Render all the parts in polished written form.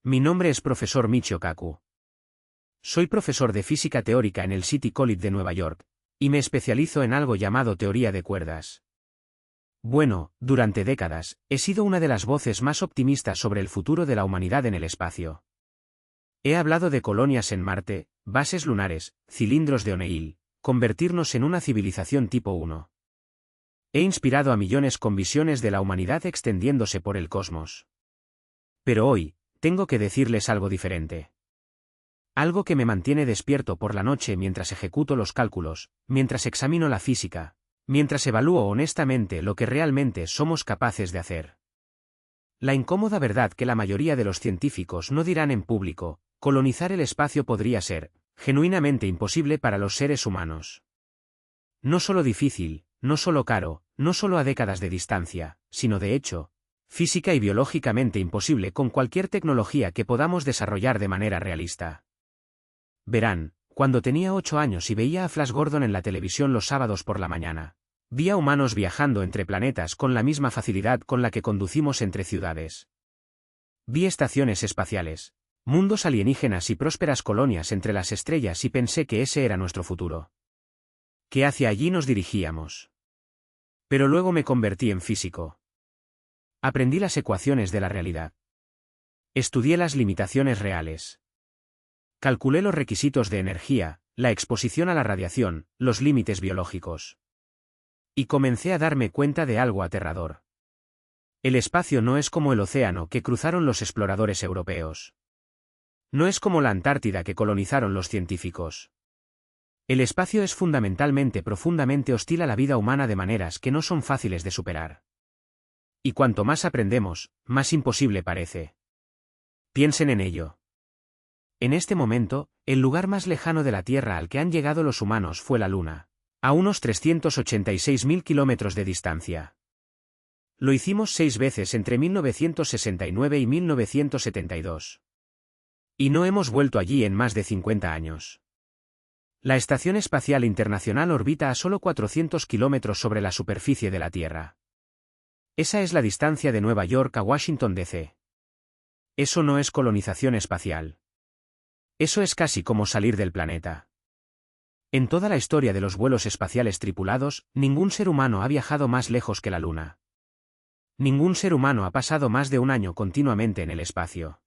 Mi nombre es profesor Michio Kaku. Soy profesor de física teórica en el City College de Nueva York, y me especializo en algo llamado teoría de cuerdas. Bueno, durante décadas, he sido una de las voces más optimistas sobre el futuro de la humanidad en el espacio. He hablado de colonias en Marte, bases lunares, cilindros de O'Neill, convertirnos en una civilización tipo 1. He inspirado a millones con visiones de la humanidad extendiéndose por el cosmos. Pero hoy, tengo que decirles algo diferente. Algo que me mantiene despierto por la noche mientras ejecuto los cálculos, mientras examino la física, mientras evalúo honestamente lo que realmente somos capaces de hacer. La incómoda verdad que la mayoría de los científicos no dirán en público: colonizar el espacio podría ser, genuinamente imposible para los seres humanos. No solo difícil, no solo caro, no solo a décadas de distancia, sino de hecho, física y biológicamente imposible con cualquier tecnología que podamos desarrollar de manera realista. Verán, cuando tenía 8 años y veía a Flash Gordon en la televisión los sábados por la mañana, vi a humanos viajando entre planetas con la misma facilidad con la que conducimos entre ciudades. Vi estaciones espaciales, mundos alienígenas y prósperas colonias entre las estrellas y pensé que ese era nuestro futuro. Que hacia allí nos dirigíamos. Pero luego me convertí en físico. Aprendí las ecuaciones de la realidad. Estudié las limitaciones reales. Calculé los requisitos de energía, la exposición a la radiación, los límites biológicos. Y comencé a darme cuenta de algo aterrador. El espacio no es como el océano que cruzaron los exploradores europeos. No es como la Antártida que colonizaron los científicos. El espacio es fundamentalmente profundamente hostil a la vida humana de maneras que no son fáciles de superar. Y cuanto más aprendemos, más imposible parece. Piensen en ello. En este momento, el lugar más lejano de la Tierra al que han llegado los humanos fue la Luna, a unos 386.000 kilómetros de distancia. Lo hicimos 6 veces entre 1969 y 1972. Y no hemos vuelto allí en más de 50 años. La Estación Espacial Internacional orbita a solo 400 kilómetros sobre la superficie de la Tierra. Esa es la distancia de Nueva York a Washington, D.C. Eso no es colonización espacial. Eso es casi como salir del planeta. En toda la historia de los vuelos espaciales tripulados, ningún ser humano ha viajado más lejos que la Luna. Ningún ser humano ha pasado más de un año continuamente en el espacio.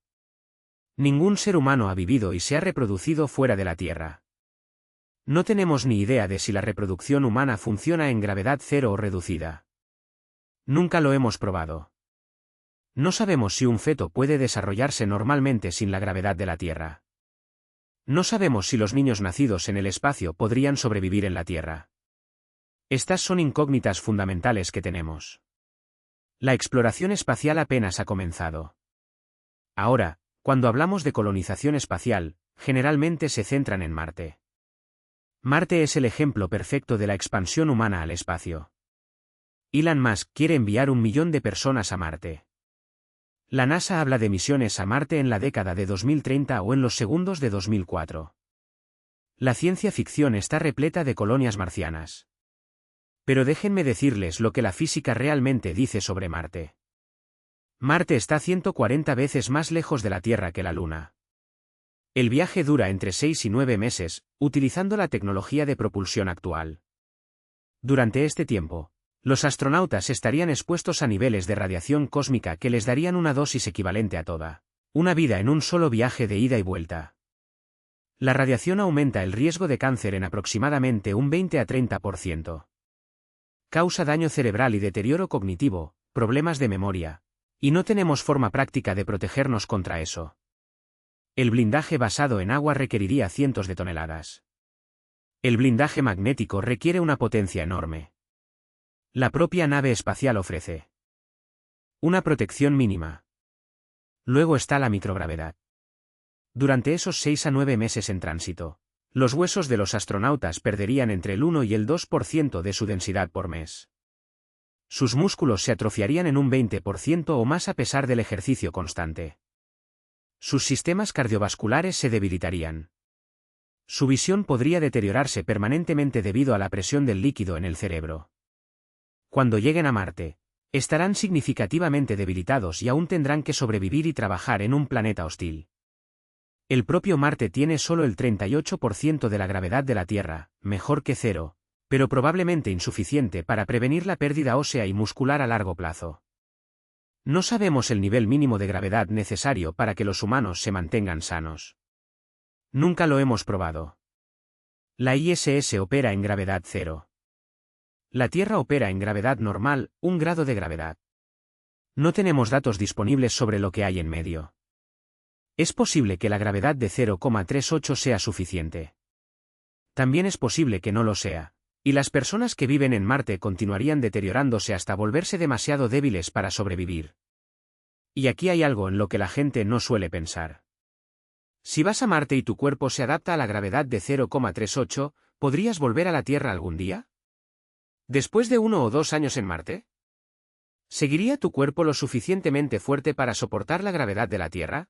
Ningún ser humano ha vivido y se ha reproducido fuera de la Tierra. No tenemos ni idea de si la reproducción humana funciona en gravedad cero o reducida. Nunca lo hemos probado. No sabemos si un feto puede desarrollarse normalmente sin la gravedad de la Tierra. No sabemos si los niños nacidos en el espacio podrían sobrevivir en la Tierra. Estas son incógnitas fundamentales que tenemos. La exploración espacial apenas ha comenzado. Ahora, cuando hablamos de colonización espacial, generalmente se centran en Marte. Marte es el ejemplo perfecto de la expansión humana al espacio. Elon Musk quiere enviar 1 millón de personas a Marte. La NASA habla de misiones a Marte en la década de 2030 o en los segundos de 2004. La ciencia ficción está repleta de colonias marcianas. Pero déjenme decirles lo que la física realmente dice sobre Marte. Marte está 140 veces más lejos de la Tierra que la Luna. El viaje dura entre 6 y 9 meses, utilizando la tecnología de propulsión actual. Durante este tiempo, los astronautas estarían expuestos a niveles de radiación cósmica que les darían una dosis equivalente a toda una vida en un solo viaje de ida y vuelta. La radiación aumenta el riesgo de cáncer en aproximadamente un 20 a 30%. Causa daño cerebral y deterioro cognitivo, problemas de memoria, y no tenemos forma práctica de protegernos contra eso. El blindaje basado en agua requeriría cientos de toneladas. El blindaje magnético requiere una potencia enorme. La propia nave espacial ofrece una protección mínima. Luego está la microgravedad. Durante esos 6 a 9 meses en tránsito, los huesos de los astronautas perderían entre el 1 y el 2% de su densidad por mes. Sus músculos se atrofiarían en un 20% o más a pesar del ejercicio constante. Sus sistemas cardiovasculares se debilitarían. Su visión podría deteriorarse permanentemente debido a la presión del líquido en el cerebro. Cuando lleguen a Marte, Estarán significativamente debilitados y aún tendrán que sobrevivir y trabajar en un planeta hostil. El propio Marte tiene solo el 38% de la gravedad de la Tierra, mejor que cero, pero probablemente insuficiente para prevenir la pérdida ósea y muscular a largo plazo. No sabemos el nivel mínimo de gravedad necesario para que los humanos se mantengan sanos. Nunca lo hemos probado. La ISS opera en gravedad cero. La Tierra opera en gravedad normal, 1 grado de gravedad. No tenemos datos disponibles sobre lo que hay en medio. Es posible que la gravedad de 0,38 sea suficiente. También es posible que no lo sea, y las personas que viven en Marte continuarían deteriorándose hasta volverse demasiado débiles para sobrevivir. Y aquí hay algo en lo que la gente no suele pensar. Si vas a Marte y tu cuerpo se adapta a la gravedad de 0,38, ¿podrías volver a la Tierra algún día? ¿Después de 1 o 2 años en Marte? ¿Seguiría tu cuerpo lo suficientemente fuerte para soportar la gravedad de la Tierra?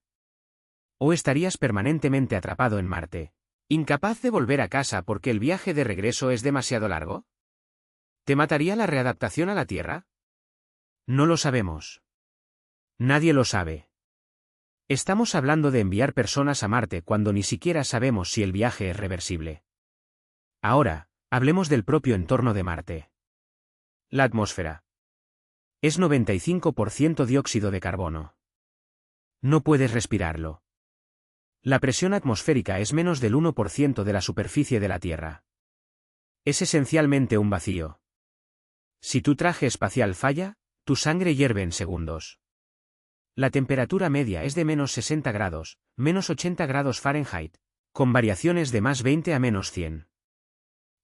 ¿O estarías permanentemente atrapado en Marte, incapaz de volver a casa porque el viaje de regreso es demasiado largo? ¿Te mataría la readaptación a la Tierra? No lo sabemos. Nadie lo sabe. Estamos hablando de enviar personas a Marte cuando ni siquiera sabemos si el viaje es reversible. Ahora, hablemos del propio entorno de Marte. La atmósfera. Es 95% dióxido de carbono. No puedes respirarlo. La presión atmosférica es menos del 1% de la superficie de la Tierra. Es esencialmente un vacío. Si tu traje espacial falla, tu sangre hierve en segundos. La temperatura media es de menos 60 grados, menos 80 grados Fahrenheit, con variaciones de más 20 a menos 100.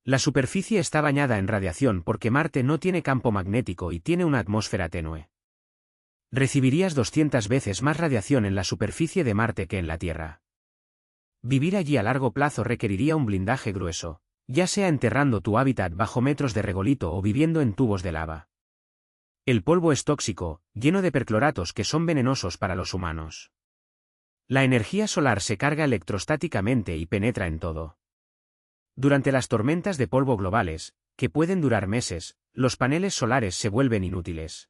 La superficie está bañada en radiación porque Marte no tiene campo magnético y tiene una atmósfera tenue. Recibirías 200 veces más radiación en la superficie de Marte que en la Tierra. Vivir allí a largo plazo requeriría un blindaje grueso, ya sea enterrando tu hábitat bajo metros de regolito o viviendo en tubos de lava. El polvo es tóxico, lleno de percloratos que son venenosos para los humanos. La energía solar se carga electrostáticamente y penetra en todo. Durante las tormentas de polvo globales, que pueden durar meses, los paneles solares se vuelven inútiles.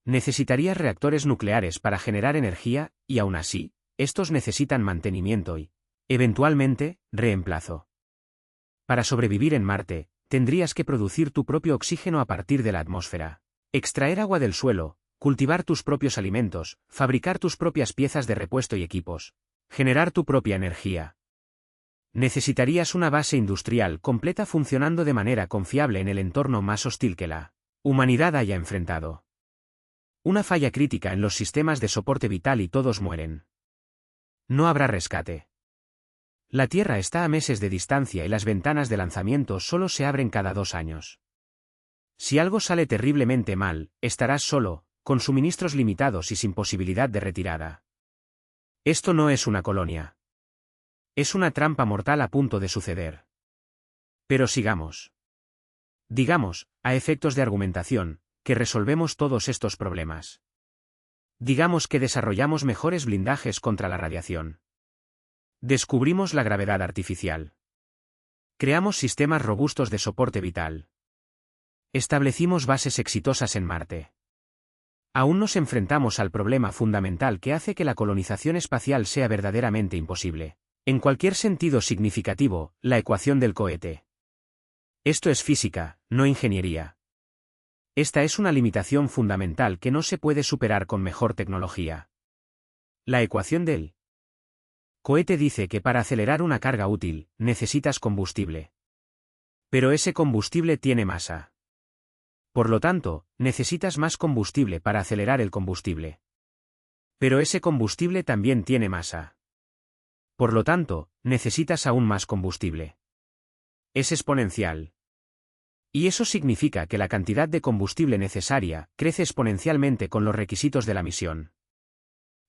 Necesitarías reactores nucleares para generar energía, y aún así, estos necesitan mantenimiento y, eventualmente, reemplazo. Para sobrevivir en Marte, tendrías que producir tu propio oxígeno a partir de la atmósfera, extraer agua del suelo, cultivar tus propios alimentos, fabricar tus propias piezas de repuesto y equipos, generar tu propia energía. Necesitarías una base industrial completa funcionando de manera confiable en el entorno más hostil que la humanidad haya enfrentado. Una falla crítica en los sistemas de soporte vital y todos mueren. No habrá rescate. La Tierra está a meses de distancia y las ventanas de lanzamiento solo se abren cada 2 años. Si algo sale terriblemente mal, estarás solo, con suministros limitados y sin posibilidad de retirada. Esto no es una colonia. Es una trampa mortal a punto de suceder. Pero sigamos. Digamos, a efectos de argumentación, que resolvemos todos estos problemas. Digamos que desarrollamos mejores blindajes contra la radiación. Descubrimos la gravedad artificial. Creamos sistemas robustos de soporte vital. Establecimos bases exitosas en Marte. Aún nos enfrentamos al problema fundamental que hace que la colonización espacial sea verdaderamente imposible. En cualquier sentido significativo, la ecuación del cohete. Esto es física, no ingeniería. Esta es una limitación fundamental que no se puede superar con mejor tecnología. La ecuación del cohete dice que para acelerar una carga útil, necesitas combustible. Pero ese combustible tiene masa. Por lo tanto, necesitas más combustible para acelerar el combustible. Pero ese combustible también tiene masa. Por lo tanto, necesitas aún más combustible. Es exponencial. Y eso significa que la cantidad de combustible necesaria crece exponencialmente con los requisitos de la misión.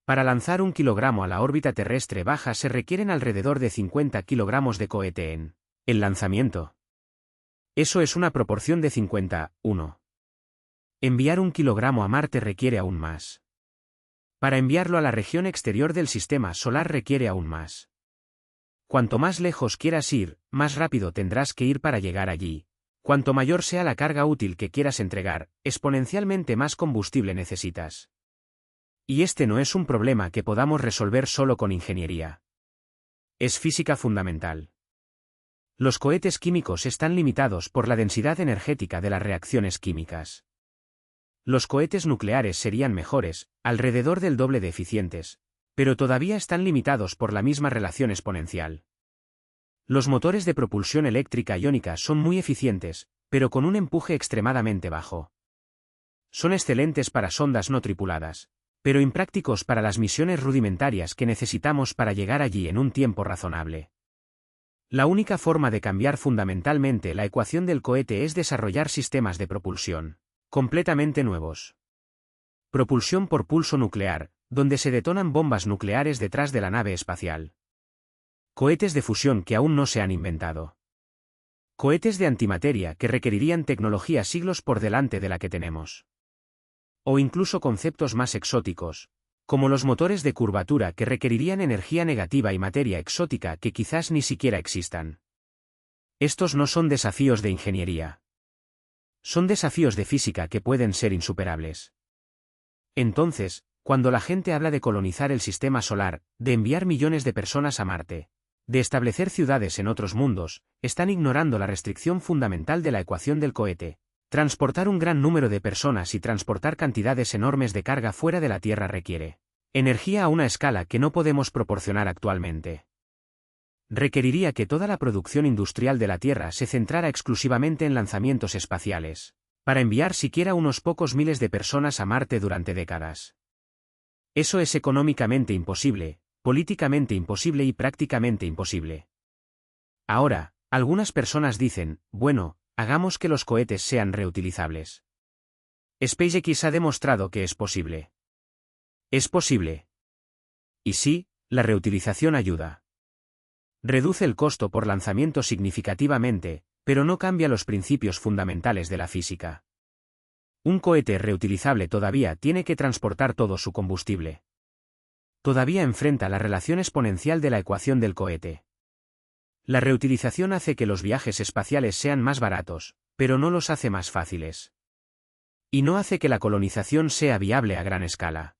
Para lanzar 1 kilogramo a la órbita terrestre baja se requieren alrededor de 50 kilogramos de cohete en el lanzamiento. Eso es una proporción de 50:1. Enviar 1 kilogramo a Marte requiere aún más. Para enviarlo a la región exterior del sistema solar requiere aún más. Cuanto más lejos quieras ir, más rápido tendrás que ir para llegar allí. Cuanto mayor sea la carga útil que quieras entregar, exponencialmente más combustible necesitas. Y este no es un problema que podamos resolver solo con ingeniería. Es física fundamental. Los cohetes químicos están limitados por la densidad energética de las reacciones químicas. Los cohetes nucleares serían mejores, alrededor del doble de eficientes, pero todavía están limitados por la misma relación exponencial. Los motores de propulsión eléctrica iónica son muy eficientes, pero con un empuje extremadamente bajo. Son excelentes para sondas no tripuladas, pero imprácticos para las misiones rudimentarias que necesitamos para llegar allí en un tiempo razonable. La única forma de cambiar fundamentalmente la ecuación del cohete es desarrollar sistemas de propulsión completamente nuevos. Propulsión por pulso nuclear, donde se detonan bombas nucleares detrás de la nave espacial. Cohetes de fusión que aún no se han inventado. Cohetes de antimateria que requerirían tecnología siglos por delante de la que tenemos. O incluso conceptos más exóticos, como los motores de curvatura que requerirían energía negativa y materia exótica que quizás ni siquiera existan. Estos no son desafíos de ingeniería. Son desafíos de física que pueden ser insuperables. Entonces, cuando la gente habla de colonizar el sistema solar, de enviar millones de personas a Marte, de establecer ciudades en otros mundos, están ignorando la restricción fundamental de la ecuación del cohete. Transportar un gran número de personas y transportar cantidades enormes de carga fuera de la Tierra requiere energía a una escala que no podemos proporcionar actualmente. Requeriría que toda la producción industrial de la Tierra se centrara exclusivamente en lanzamientos espaciales, para enviar siquiera unos pocos miles de personas a Marte durante décadas. Eso es económicamente imposible, políticamente imposible y prácticamente imposible. Ahora, algunas personas dicen, bueno, hagamos que los cohetes sean reutilizables. SpaceX ha demostrado que es posible. Es posible. Y sí, la reutilización ayuda. Reduce el costo por lanzamiento significativamente, pero no cambia los principios fundamentales de la física. Un cohete reutilizable todavía tiene que transportar todo su combustible. Todavía enfrenta la relación exponencial de la ecuación del cohete. La reutilización hace que los viajes espaciales sean más baratos, pero no los hace más fáciles. Y no hace que la colonización sea viable a gran escala.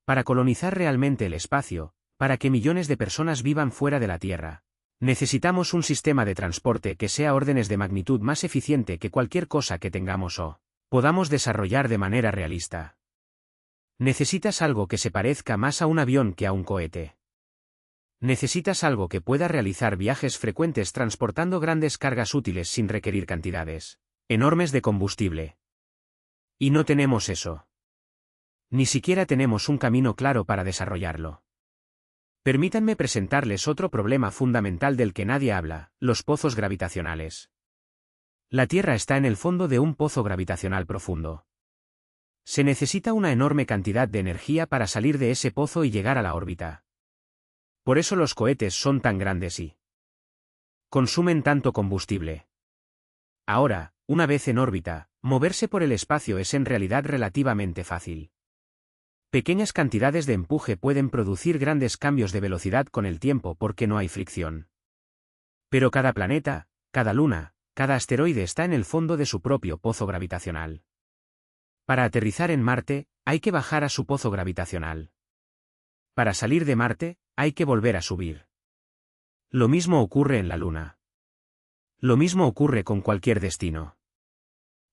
Para colonizar realmente el espacio, para que millones de personas vivan fuera de la Tierra, necesitamos un sistema de transporte que sea órdenes de magnitud más eficiente que cualquier cosa que tengamos o podamos desarrollar de manera realista. Necesitas algo que se parezca más a un avión que a un cohete. Necesitas algo que pueda realizar viajes frecuentes transportando grandes cargas útiles sin requerir cantidades enormes de combustible. Y no tenemos eso. Ni siquiera tenemos un camino claro para desarrollarlo. Permítanme presentarles otro problema fundamental del que nadie habla, los pozos gravitacionales. La Tierra está en el fondo de un pozo gravitacional profundo. Se necesita una enorme cantidad de energía para salir de ese pozo y llegar a la órbita. Por eso los cohetes son tan grandes y consumen tanto combustible. Ahora, una vez en órbita, moverse por el espacio es en realidad relativamente fácil. Pequeñas cantidades de empuje pueden producir grandes cambios de velocidad con el tiempo porque no hay fricción. Pero cada planeta, cada luna, cada asteroide está en el fondo de su propio pozo gravitacional. Para aterrizar en Marte, hay que bajar a su pozo gravitacional. Para salir de Marte, hay que volver a subir. Lo mismo ocurre en la Luna. Lo mismo ocurre con cualquier destino.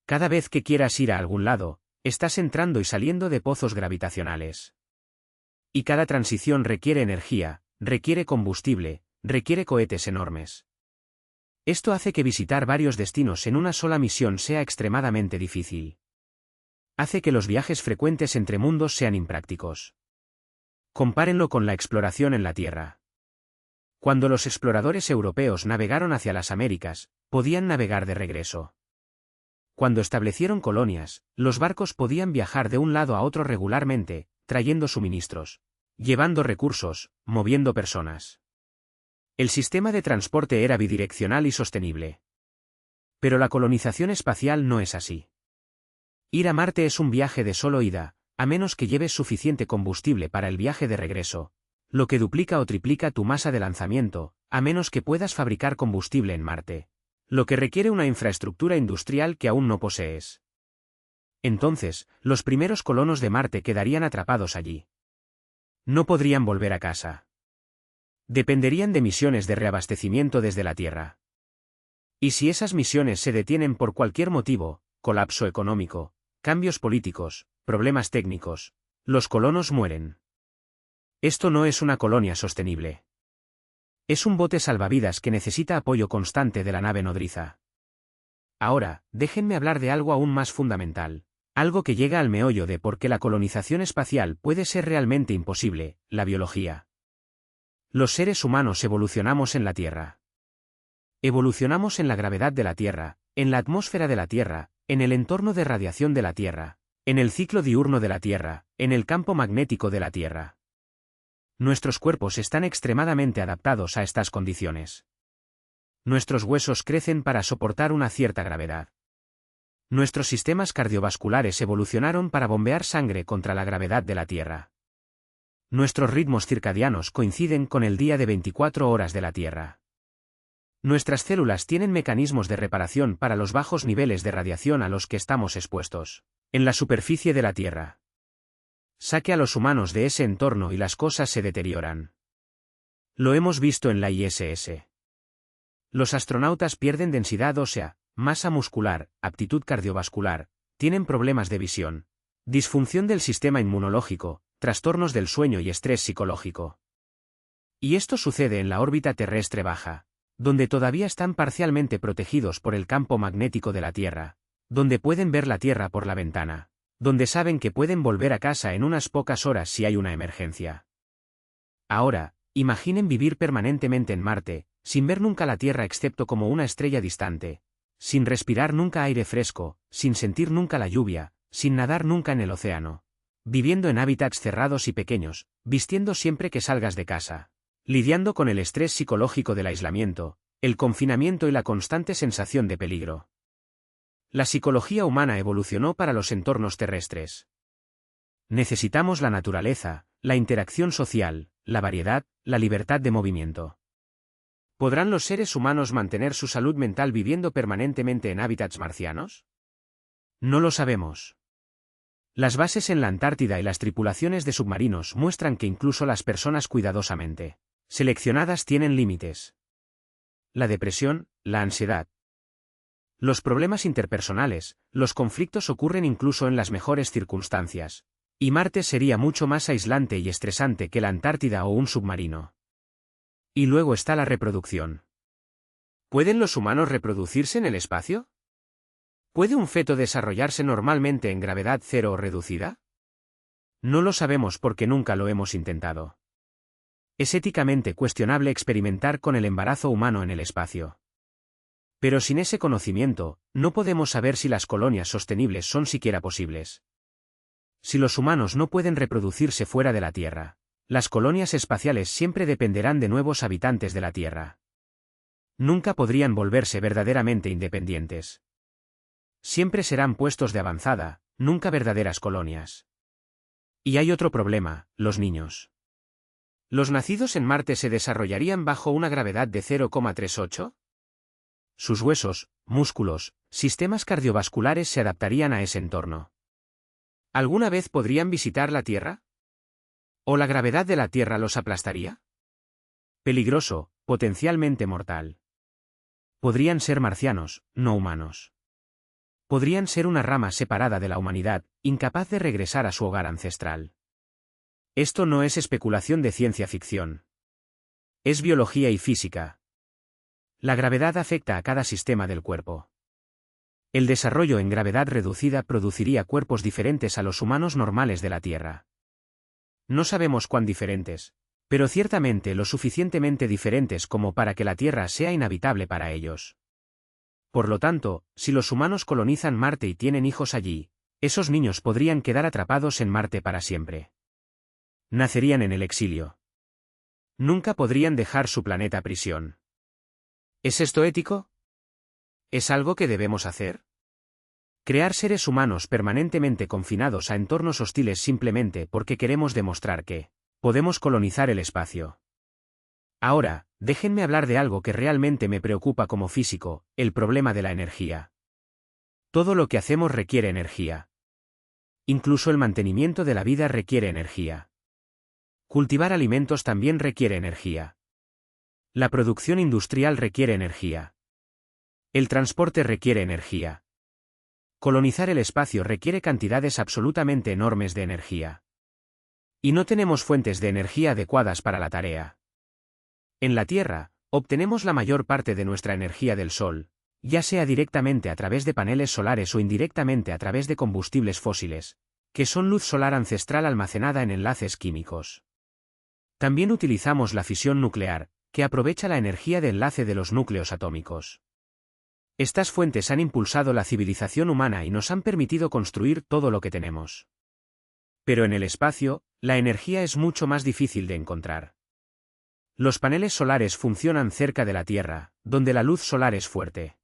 Cada vez que quieras ir a algún lado, estás entrando y saliendo de pozos gravitacionales. Y cada transición requiere energía, requiere combustible, requiere cohetes enormes. Esto hace que visitar varios destinos en una sola misión sea extremadamente difícil. Hace que los viajes frecuentes entre mundos sean imprácticos. Compárenlo con la exploración en la Tierra. Cuando los exploradores europeos navegaron hacia las Américas, podían navegar de regreso. Cuando establecieron colonias, los barcos podían viajar de un lado a otro regularmente, trayendo suministros, llevando recursos, moviendo personas. El sistema de transporte era bidireccional y sostenible. Pero la colonización espacial no es así. Ir a Marte es un viaje de solo ida, a menos que lleves suficiente combustible para el viaje de regreso, lo que duplica o triplica tu masa de lanzamiento, a menos que puedas fabricar combustible en Marte. lo que requiere una infraestructura industrial que aún no posees. Entonces, los primeros colonos de Marte quedarían atrapados allí. No podrían volver a casa. Dependerían de misiones de reabastecimiento desde la Tierra. Y si esas misiones se detienen por cualquier motivo, colapso económico, cambios políticos, problemas técnicos, los colonos mueren. Esto no es una colonia sostenible. Es un bote salvavidas que necesita apoyo constante de la nave nodriza. Ahora, déjenme hablar de algo aún más fundamental, algo que llega al meollo de por qué la colonización espacial puede ser realmente imposible, la biología. Los seres humanos evolucionamos en la Tierra. Evolucionamos en la gravedad de la Tierra, en la atmósfera de la Tierra, en el entorno de radiación de la Tierra, en el ciclo diurno de la Tierra, en el campo magnético de la Tierra. Nuestros cuerpos están extremadamente adaptados a estas condiciones. Nuestros huesos crecen para soportar una cierta gravedad. Nuestros sistemas cardiovasculares evolucionaron para bombear sangre contra la gravedad de la Tierra. Nuestros ritmos circadianos coinciden con el día de 24 horas de la Tierra. Nuestras células tienen mecanismos de reparación para los bajos niveles de radiación a los que estamos expuestos, en la superficie de la Tierra. Saque a los humanos de ese entorno y las cosas se deterioran. Lo hemos visto en la ISS. Los astronautas pierden densidad ósea, masa muscular, aptitud cardiovascular, tienen problemas de visión, disfunción del sistema inmunológico, trastornos del sueño y estrés psicológico. Y esto sucede en la órbita terrestre baja, donde todavía están parcialmente protegidos por el campo magnético de la Tierra, donde pueden ver la Tierra por la ventana, donde saben que pueden volver a casa en unas pocas horas si hay una emergencia. Ahora, imaginen vivir permanentemente en Marte, sin ver nunca la Tierra excepto como una estrella distante, sin respirar nunca aire fresco, sin sentir nunca la lluvia, sin nadar nunca en el océano, viviendo en hábitats cerrados y pequeños, vistiendo siempre que salgas de casa, lidiando con el estrés psicológico del aislamiento, el confinamiento y la constante sensación de peligro. La psicología humana evolucionó para los entornos terrestres. Necesitamos la naturaleza, la interacción social, la variedad, la libertad de movimiento. ¿Podrán los seres humanos mantener su salud mental viviendo permanentemente en hábitats marcianos? No lo sabemos. Las bases en la Antártida y las tripulaciones de submarinos muestran que incluso las personas cuidadosamente seleccionadas tienen límites. La depresión, la ansiedad. Los problemas interpersonales, los conflictos ocurren incluso en las mejores circunstancias, y Marte sería mucho más aislante y estresante que la Antártida o un submarino. Y luego está la reproducción. ¿Pueden los humanos reproducirse en el espacio? ¿Puede un feto desarrollarse normalmente en gravedad cero o reducida? No lo sabemos porque nunca lo hemos intentado. Es éticamente cuestionable experimentar con el embarazo humano en el espacio. Pero sin ese conocimiento, no podemos saber si las colonias sostenibles son siquiera posibles. Si los humanos no pueden reproducirse fuera de la Tierra, las colonias espaciales siempre dependerán de nuevos habitantes de la Tierra. Nunca podrían volverse verdaderamente independientes. Siempre serán puestos de avanzada, nunca verdaderas colonias. Y hay otro problema, los niños. ¿Los nacidos en Marte se desarrollarían bajo una gravedad de 0,38? Sus huesos, músculos, sistemas cardiovasculares se adaptarían a ese entorno. ¿Alguna vez podrían visitar la Tierra? ¿O la gravedad de la Tierra los aplastaría? Peligroso, potencialmente mortal. Podrían ser marcianos, no humanos. Podrían ser una rama separada de la humanidad, incapaz de regresar a su hogar ancestral. Esto no es especulación de ciencia ficción. Es biología y física. La gravedad afecta a cada sistema del cuerpo. El desarrollo en gravedad reducida produciría cuerpos diferentes a los humanos normales de la Tierra. No sabemos cuán diferentes, pero ciertamente lo suficientemente diferentes como para que la Tierra sea inhabitable para ellos. Por lo tanto, si los humanos colonizan Marte y tienen hijos allí, esos niños podrían quedar atrapados en Marte para siempre. Nacerían en el exilio. Nunca podrían dejar su planeta prisión. ¿Es esto ético? ¿Es algo que debemos hacer? Crear seres humanos permanentemente confinados a entornos hostiles simplemente porque queremos demostrar que podemos colonizar el espacio. Ahora, déjenme hablar de algo que realmente me preocupa como físico, el problema de la energía. Todo lo que hacemos requiere energía. Incluso el mantenimiento de la vida requiere energía. Cultivar alimentos también requiere energía. La producción industrial requiere energía. El transporte requiere energía. Colonizar el espacio requiere cantidades absolutamente enormes de energía. Y no tenemos fuentes de energía adecuadas para la tarea. En la Tierra, obtenemos la mayor parte de nuestra energía del Sol, ya sea directamente a través de paneles solares o indirectamente a través de combustibles fósiles, que son luz solar ancestral almacenada en enlaces químicos. También utilizamos la fisión nuclear, que aprovecha la energía de enlace de los núcleos atómicos. Estas fuentes han impulsado la civilización humana y nos han permitido construir todo lo que tenemos. Pero en el espacio, la energía es mucho más difícil de encontrar. Los paneles solares funcionan cerca de la Tierra, donde la luz solar es fuerte.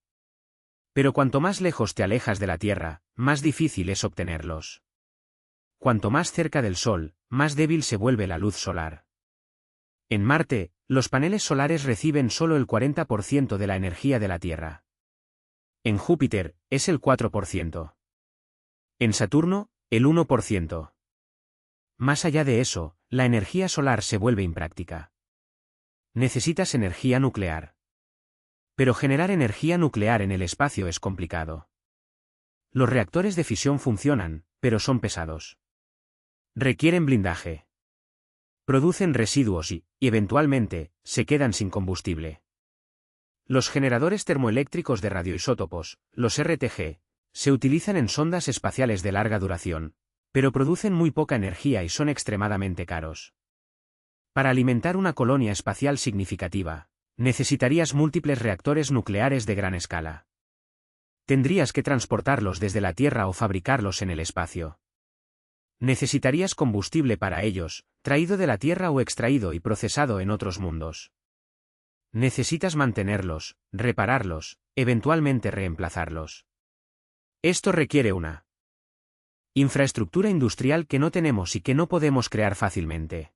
Pero cuanto más lejos te alejas de la Tierra, más difícil es obtenerlos. Cuanto más cerca del Sol, más débil se vuelve la luz solar. En Marte, los paneles solares reciben solo el 40% de la energía de la Tierra. En Júpiter, es el 4%. En Saturno, el 1%. Más allá de eso, la energía solar se vuelve impráctica. Necesitas energía nuclear. Pero generar energía nuclear en el espacio es complicado. Los reactores de fisión funcionan, pero son pesados. Requieren blindaje. Producen residuos y, eventualmente, se quedan sin combustible. Los generadores termoeléctricos de radioisótopos, los RTG, se utilizan en sondas espaciales de larga duración, pero producen muy poca energía y son extremadamente caros. Para alimentar una colonia espacial significativa, necesitarías múltiples reactores nucleares de gran escala. Tendrías que transportarlos desde la Tierra o fabricarlos en el espacio. Necesitarías combustible para ellos, traído de la Tierra o extraído y procesado en otros mundos. Necesitas mantenerlos, repararlos, eventualmente reemplazarlos. Esto requiere una infraestructura industrial que no tenemos y que no podemos crear fácilmente.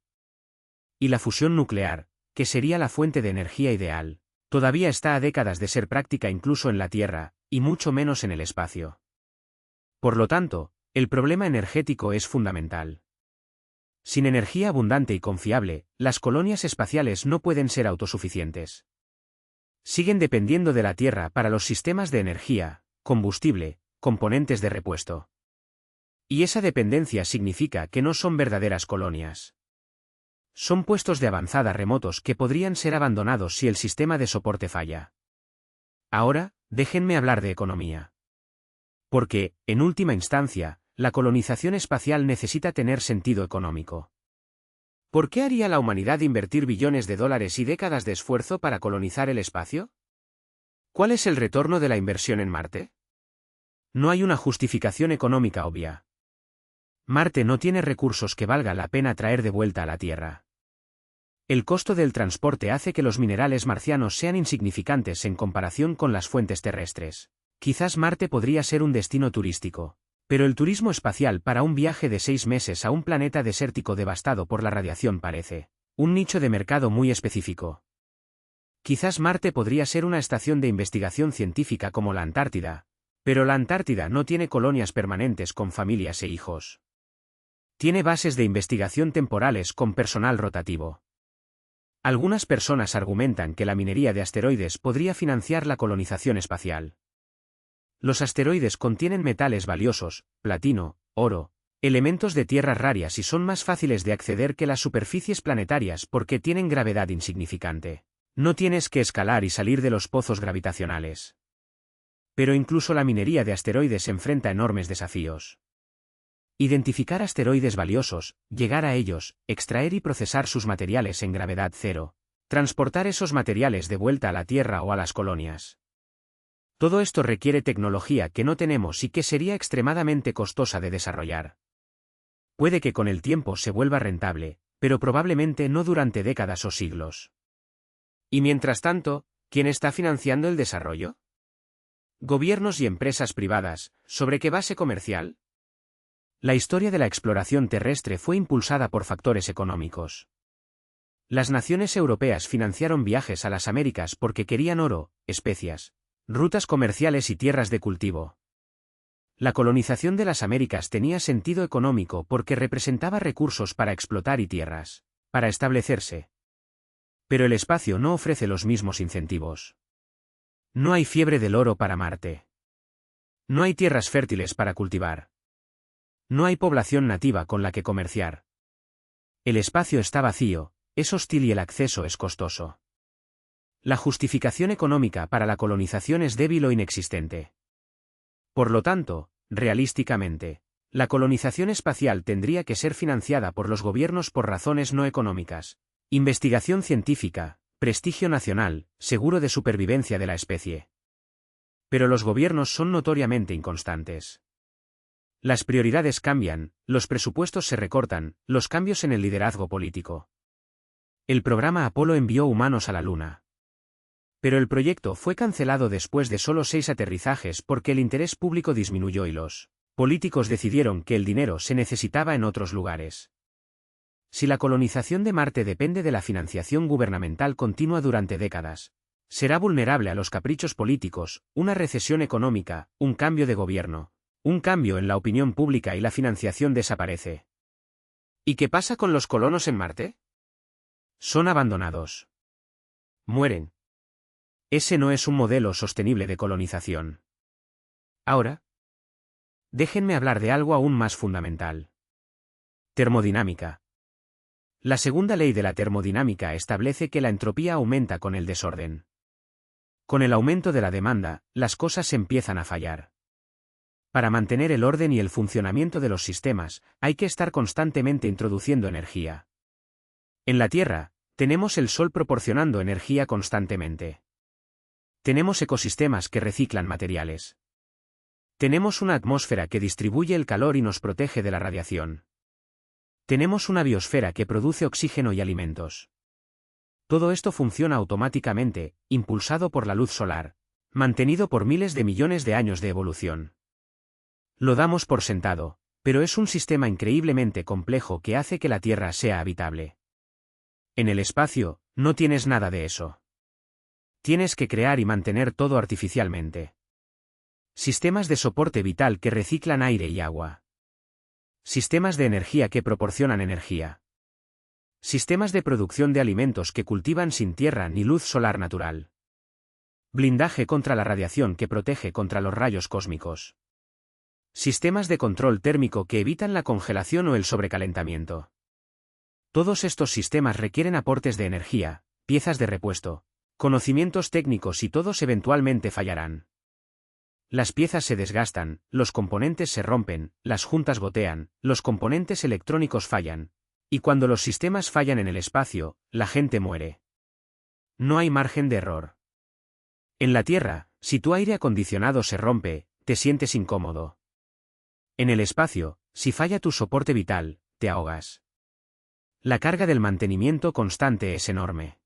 Y la fusión nuclear, que sería la fuente de energía ideal, todavía está a décadas de ser práctica incluso en la Tierra, y mucho menos en el espacio. Por lo tanto, el problema energético es fundamental. Sin energía abundante y confiable, las colonias espaciales no pueden ser autosuficientes. Siguen dependiendo de la Tierra para los sistemas de energía, combustible, componentes de repuesto. Y esa dependencia significa que no son verdaderas colonias. Son puestos de avanzada remotos que podrían ser abandonados si el sistema de soporte falla. Ahora, déjenme hablar de economía. Porque, en última instancia, la colonización espacial necesita tener sentido económico. ¿Por qué haría la humanidad invertir billones de dólares y décadas de esfuerzo para colonizar el espacio? ¿Cuál es el retorno de la inversión en Marte? No hay una justificación económica obvia. Marte no tiene recursos que valga la pena traer de vuelta a la Tierra. El costo del transporte hace que los minerales marcianos sean insignificantes en comparación con las fuentes terrestres. Quizás Marte podría ser un destino turístico. Pero el turismo espacial para un viaje de 6 meses a un planeta desértico devastado por la radiación parece un nicho de mercado muy específico. Quizás Marte podría ser una estación de investigación científica como la Antártida, pero la Antártida no tiene colonias permanentes con familias e hijos. Tiene bases de investigación temporales con personal rotativo. Algunas personas argumentan que la minería de asteroides podría financiar la colonización espacial. Los asteroides contienen metales valiosos, platino, oro, elementos de tierras raras y son más fáciles de acceder que las superficies planetarias porque tienen gravedad insignificante. No tienes que escalar y salir de los pozos gravitacionales. Pero incluso la minería de asteroides enfrenta enormes desafíos. Identificar asteroides valiosos, llegar a ellos, extraer y procesar sus materiales en gravedad cero, transportar esos materiales de vuelta a la Tierra o a las colonias. Todo esto requiere tecnología que no tenemos y que sería extremadamente costosa de desarrollar. Puede que con el tiempo se vuelva rentable, pero probablemente no durante décadas o siglos. Y mientras tanto, ¿quién está financiando el desarrollo? Gobiernos y empresas privadas. ¿Sobre qué base comercial? La historia de la exploración terrestre fue impulsada por factores económicos. Las naciones europeas financiaron viajes a las Américas porque querían oro, especias, rutas comerciales y tierras de cultivo. La colonización de las Américas tenía sentido económico porque representaba recursos para explotar y tierras, para establecerse. Pero el espacio no ofrece los mismos incentivos. No hay fiebre del oro para Marte. No hay tierras fértiles para cultivar. No hay población nativa con la que comerciar. El espacio está vacío, es hostil y el acceso es costoso. La justificación económica para la colonización es débil o inexistente. Por lo tanto, realísticamente, la colonización espacial tendría que ser financiada por los gobiernos por razones no económicas. Investigación científica, prestigio nacional, seguro de supervivencia de la especie. Pero los gobiernos son notoriamente inconstantes. Las prioridades cambian, los presupuestos se recortan, los cambios en el liderazgo político. El programa Apolo envió humanos a la Luna. Pero el proyecto fue cancelado después de solo 6 aterrizajes porque el interés público disminuyó y los políticos decidieron que el dinero se necesitaba en otros lugares. Si la colonización de Marte depende de la financiación gubernamental continua durante décadas, será vulnerable a los caprichos políticos, una recesión económica, un cambio de gobierno, un cambio en la opinión pública y la financiación desaparece. ¿Y qué pasa con los colonos en Marte? Son abandonados. Mueren. Ese no es un modelo sostenible de colonización. Ahora, déjenme hablar de algo aún más fundamental. Termodinámica. La segunda ley de la termodinámica establece que la entropía aumenta con el desorden. Con el aumento de la demanda, las cosas empiezan a fallar. Para mantener el orden y el funcionamiento de los sistemas, hay que estar constantemente introduciendo energía. En la Tierra, tenemos el Sol proporcionando energía constantemente. Tenemos ecosistemas que reciclan materiales. Tenemos una atmósfera que distribuye el calor y nos protege de la radiación. Tenemos una biosfera que produce oxígeno y alimentos. Todo esto funciona automáticamente, impulsado por la luz solar, mantenido por miles de millones de años de evolución. Lo damos por sentado, pero es un sistema increíblemente complejo que hace que la Tierra sea habitable. En el espacio, no tienes nada de eso. Tienes que crear y mantener todo artificialmente. Sistemas de soporte vital que reciclan aire y agua. Sistemas de energía que proporcionan energía. Sistemas de producción de alimentos que cultivan sin tierra ni luz solar natural. Blindaje contra la radiación que protege contra los rayos cósmicos. Sistemas de control térmico que evitan la congelación o el sobrecalentamiento. Todos estos sistemas requieren aportes de energía, piezas de repuesto, conocimientos técnicos y todos eventualmente fallarán. Las piezas se desgastan, los componentes se rompen, las juntas gotean, los componentes electrónicos fallan. Y cuando los sistemas fallan en el espacio, la gente muere. No hay margen de error. En la Tierra, si tu aire acondicionado se rompe, te sientes incómodo. En el espacio, si falla tu soporte vital, te ahogas. La carga del mantenimiento constante es enorme.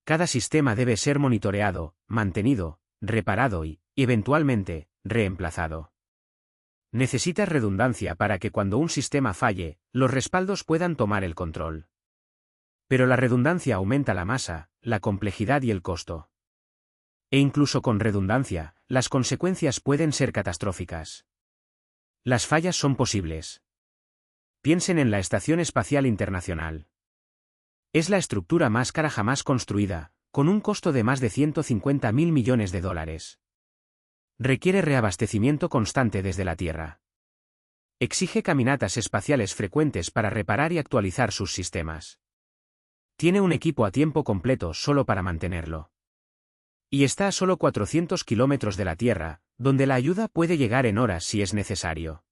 Cada sistema debe ser monitoreado, mantenido, reparado y, eventualmente, reemplazado. Necesitas redundancia para que cuando un sistema falle, los respaldos puedan tomar el control. Pero la redundancia aumenta la masa, la complejidad y el costo. E incluso con redundancia, las consecuencias pueden ser catastróficas. Las fallas son posibles. Piensen en la Estación Espacial Internacional. Es la estructura más cara jamás construida, con un costo de más de 150.000 millones de dólares. Requiere reabastecimiento constante desde la Tierra. Exige caminatas espaciales frecuentes para reparar y actualizar sus sistemas. Tiene un equipo a tiempo completo solo para mantenerlo. Y está a solo 400 kilómetros de la Tierra, donde la ayuda puede llegar en horas si es necesario.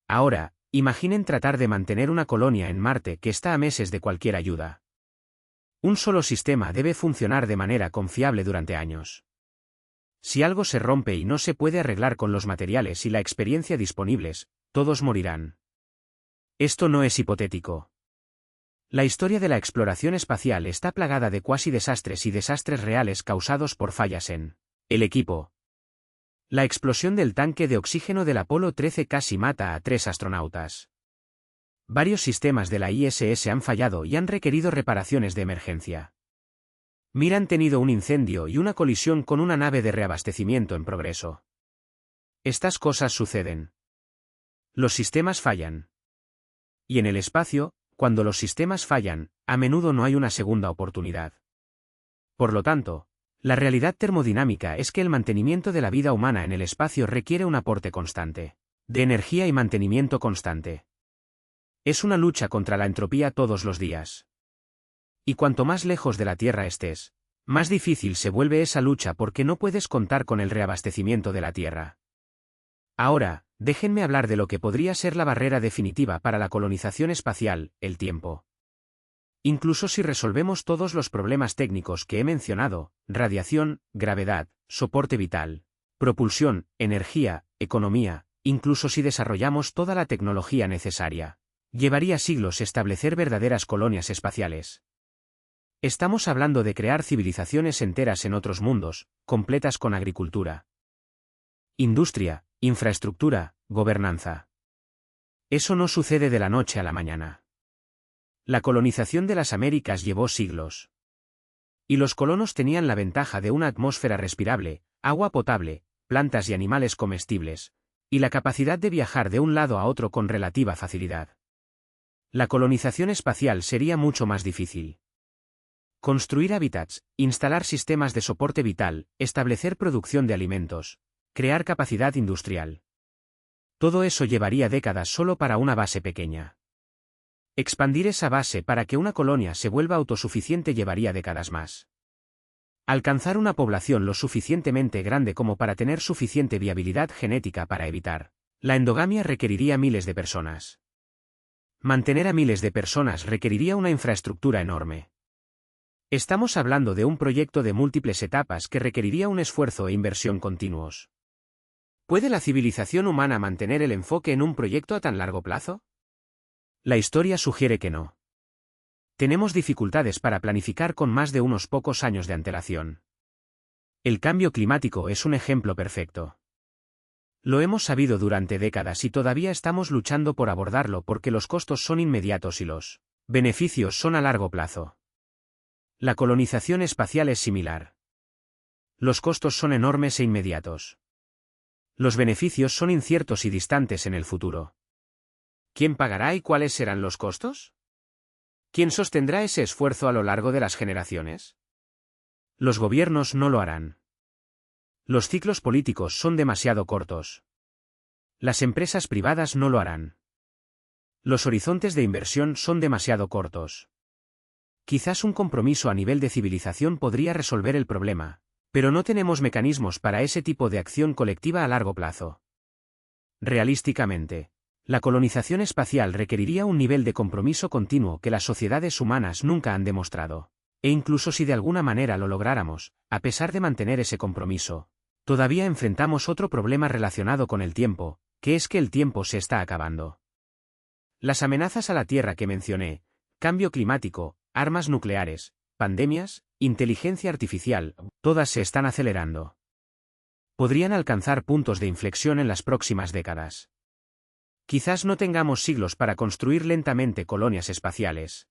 Ahora, imaginen tratar de mantener una colonia en Marte que está a meses de cualquier ayuda. Un solo sistema debe funcionar de manera confiable durante años. Si algo se rompe y no se puede arreglar con los materiales y la experiencia disponibles, todos morirán. Esto no es hipotético. La historia de la exploración espacial está plagada de cuasi desastres y desastres reales causados por fallas en el equipo. La explosión del tanque de oxígeno del Apolo 13 casi mata a 3 astronautas. Varios sistemas de la ISS han fallado y han requerido reparaciones de emergencia. Mir han tenido un incendio y una colisión con una nave de reabastecimiento en progreso. Estas cosas suceden. Los sistemas fallan. Y en el espacio, cuando los sistemas fallan, a menudo no hay una segunda oportunidad. Por lo tanto, la realidad termodinámica es que el mantenimiento de la vida humana en el espacio requiere un aporte constante de energía y mantenimiento constante. Es una lucha contra la entropía todos los días. Y cuanto más lejos de la Tierra estés, más difícil se vuelve esa lucha porque no puedes contar con el reabastecimiento de la Tierra. Ahora, déjenme hablar de lo que podría ser la barrera definitiva para la colonización espacial, el tiempo. Incluso si resolvemos todos los problemas técnicos que he mencionado, radiación, gravedad, soporte vital, propulsión, energía, economía, incluso si desarrollamos toda la tecnología necesaria, llevaría siglos establecer verdaderas colonias espaciales. Estamos hablando de crear civilizaciones enteras en otros mundos, completas con agricultura, industria, infraestructura, gobernanza. Eso no sucede de la noche a la mañana. La colonización de las Américas llevó siglos. Y los colonos tenían la ventaja de una atmósfera respirable, agua potable, plantas y animales comestibles, y la capacidad de viajar de un lado a otro con relativa facilidad. La colonización espacial sería mucho más difícil. Construir hábitats, instalar sistemas de soporte vital, establecer producción de alimentos, crear capacidad industrial. Todo eso llevaría décadas solo para una base pequeña. Expandir esa base para que una colonia se vuelva autosuficiente llevaría décadas más. Alcanzar una población lo suficientemente grande como para tener suficiente viabilidad genética para evitar la endogamia requeriría miles de personas. Mantener a miles de personas requeriría una infraestructura enorme. Estamos hablando de un proyecto de múltiples etapas que requeriría un esfuerzo e inversión continuos. ¿Puede la civilización humana mantener el enfoque en un proyecto a tan largo plazo? La historia sugiere que no. Tenemos dificultades para planificar con más de unos pocos años de antelación. El cambio climático es un ejemplo perfecto. Lo hemos sabido durante décadas y todavía estamos luchando por abordarlo porque los costos son inmediatos y los beneficios son a largo plazo. La colonización espacial es similar. Los costos son enormes e inmediatos. Los beneficios son inciertos y distantes en el futuro. ¿Quién pagará y cuáles serán los costos? ¿Quién sostendrá ese esfuerzo a lo largo de las generaciones? Los gobiernos no lo harán. Los ciclos políticos son demasiado cortos. Las empresas privadas no lo harán. Los horizontes de inversión son demasiado cortos. Quizás un compromiso a nivel de civilización podría resolver el problema, pero no tenemos mecanismos para ese tipo de acción colectiva a largo plazo. Realísticamente, la colonización espacial requeriría un nivel de compromiso continuo que las sociedades humanas nunca han demostrado, e incluso si de alguna manera lo lográramos, a pesar de mantener ese compromiso, todavía enfrentamos otro problema relacionado con el tiempo, que es que el tiempo se está acabando. Las amenazas a la Tierra que mencioné, cambio climático, armas nucleares, pandemias, inteligencia artificial, todas se están acelerando. Podrían alcanzar puntos de inflexión en las próximas décadas. Quizás no tengamos siglos para construir lentamente colonias espaciales.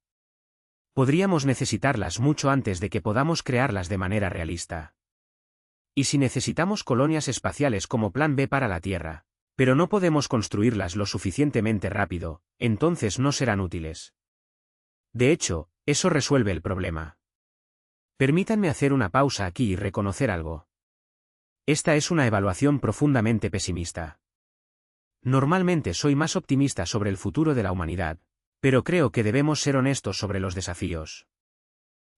Podríamos necesitarlas mucho antes de que podamos crearlas de manera realista. Y si necesitamos colonias espaciales como plan B para la Tierra, pero no podemos construirlas lo suficientemente rápido, entonces no serán útiles. De hecho, eso resuelve el problema. Permítanme hacer una pausa aquí y reconocer algo. Esta es una evaluación profundamente pesimista. Normalmente soy más optimista sobre el futuro de la humanidad, pero creo que debemos ser honestos sobre los desafíos.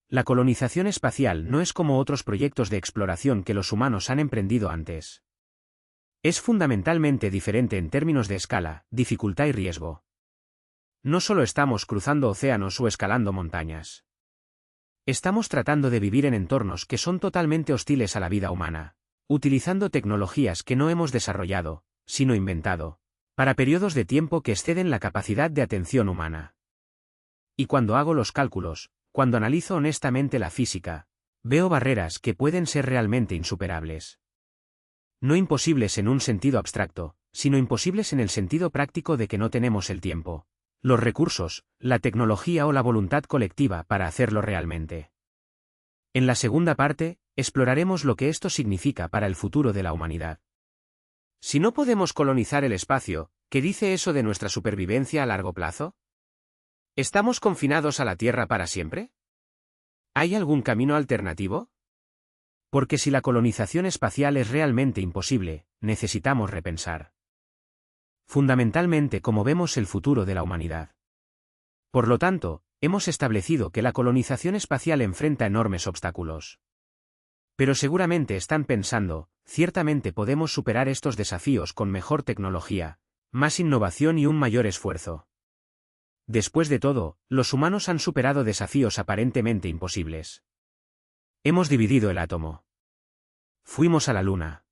La colonización espacial no es como otros proyectos de exploración que los humanos han emprendido antes. Es fundamentalmente diferente en términos de escala, dificultad y riesgo. No solo estamos cruzando océanos o escalando montañas. Estamos tratando de vivir en entornos que son totalmente hostiles a la vida humana, utilizando tecnologías que no hemos desarrollado, sino inventado, para periodos de tiempo que exceden la capacidad de atención humana. Y cuando hago los cálculos, cuando analizo honestamente la física, veo barreras que pueden ser realmente insuperables. No imposibles en un sentido abstracto, sino imposibles en el sentido práctico de que no tenemos el tiempo, los recursos, la tecnología o la voluntad colectiva para hacerlo realmente. En la segunda parte, exploraremos lo que esto significa para el futuro de la humanidad. Si no podemos colonizar el espacio, ¿qué dice eso de nuestra supervivencia a largo plazo? ¿Estamos confinados a la Tierra para siempre? ¿Hay algún camino alternativo? Porque si la colonización espacial es realmente imposible, necesitamos repensar fundamentalmente cómo vemos el futuro de la humanidad. Por lo tanto, hemos establecido que la colonización espacial enfrenta enormes obstáculos. Pero seguramente están pensando, ciertamente podemos superar estos desafíos con mejor tecnología, más innovación y un mayor esfuerzo. Después de todo, los humanos han superado desafíos aparentemente imposibles. Hemos dividido el átomo. Fuimos a la Luna.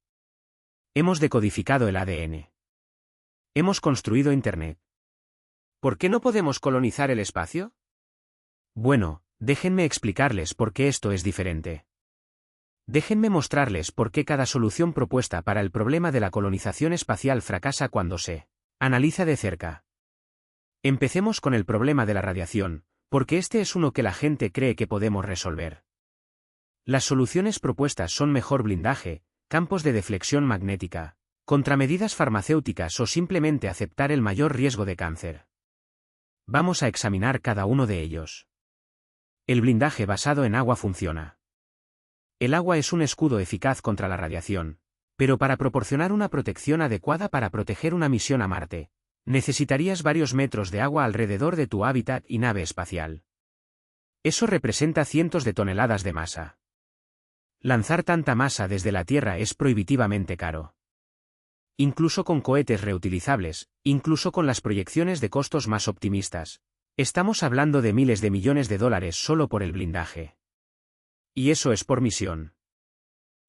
Hemos decodificado el ADN. Hemos construido Internet. ¿Por qué no podemos colonizar el espacio? Bueno, déjenme explicarles por qué esto es diferente. Déjenme mostrarles por qué cada solución propuesta para el problema de la colonización espacial fracasa cuando se analiza de cerca. Empecemos con el problema de la radiación, porque este es uno que la gente cree que podemos resolver. Las soluciones propuestas son mejor blindaje, campos de deflexión magnética, contramedidas farmacéuticas o simplemente aceptar el mayor riesgo de cáncer. Vamos a examinar cada uno de ellos. El blindaje basado en agua funciona. El agua es un escudo eficaz contra la radiación, pero para proporcionar una protección adecuada para proteger una misión a Marte, necesitarías varios metros de agua alrededor de tu hábitat y nave espacial. Eso representa cientos de toneladas de masa. Lanzar tanta masa desde la Tierra es prohibitivamente caro. Incluso con cohetes reutilizables, incluso con las proyecciones de costos más optimistas, estamos hablando de miles de millones de dólares solo por el blindaje. Y eso es por misión.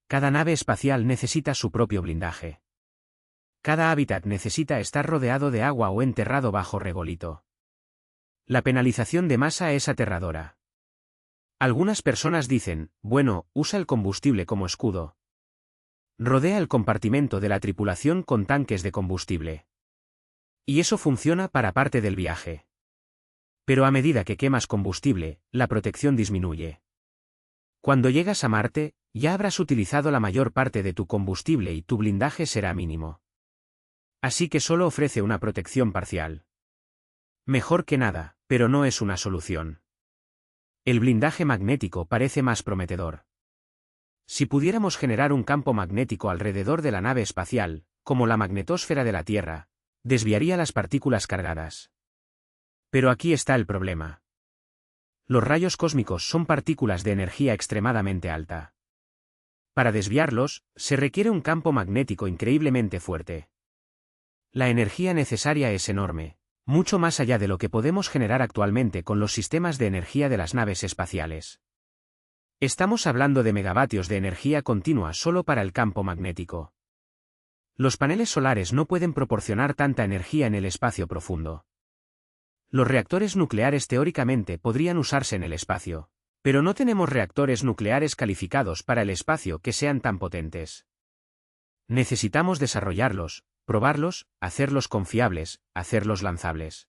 Cada nave espacial necesita su propio blindaje. Cada hábitat necesita estar rodeado de agua o enterrado bajo regolito. La penalización de masa es aterradora. Algunas personas dicen, bueno, usa el combustible como escudo. Rodea el compartimento de la tripulación con tanques de combustible. Y eso funciona para parte del viaje. Pero a medida que quemas combustible, la protección disminuye. Cuando llegas a Marte, ya habrás utilizado la mayor parte de tu combustible y tu blindaje será mínimo. Así que solo ofrece una protección parcial. Mejor que nada, pero no es una solución. El blindaje magnético parece más prometedor. Si pudiéramos generar un campo magnético alrededor de la nave espacial, como la magnetosfera de la Tierra, desviaría las partículas cargadas. Pero aquí está el problema. Los rayos cósmicos son partículas de energía extremadamente alta. Para desviarlos, se requiere un campo magnético increíblemente fuerte. La energía necesaria es enorme, mucho más allá de lo que podemos generar actualmente con los sistemas de energía de las naves espaciales. Estamos hablando de megavatios de energía continua solo para el campo magnético. Los paneles solares no pueden proporcionar tanta energía en el espacio profundo. Los reactores nucleares teóricamente podrían usarse en el espacio, pero no tenemos reactores nucleares calificados para el espacio que sean tan potentes. Necesitamos desarrollarlos, probarlos, hacerlos confiables, hacerlos lanzables.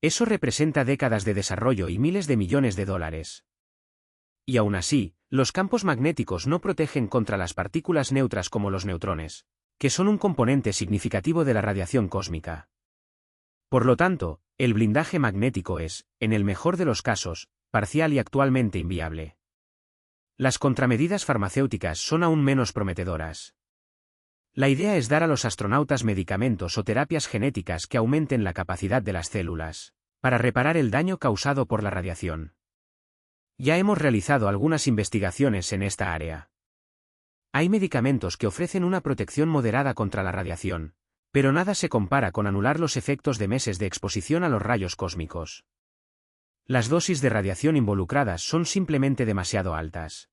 Eso representa décadas de desarrollo y miles de millones de dólares. Y aún así, los campos magnéticos no protegen contra las partículas neutras como los neutrones, que son un componente significativo de la radiación cósmica. Por lo tanto, el blindaje magnético es, en el mejor de los casos, parcial y actualmente inviable. Las contramedidas farmacéuticas son aún menos prometedoras. La idea es dar a los astronautas medicamentos o terapias genéticas que aumenten la capacidad de las células, para reparar el daño causado por la radiación. Ya hemos realizado algunas investigaciones en esta área. Hay medicamentos que ofrecen una protección moderada contra la radiación, pero nada se compara con anular los efectos de meses de exposición a los rayos cósmicos. Las dosis de radiación involucradas son simplemente demasiado altas.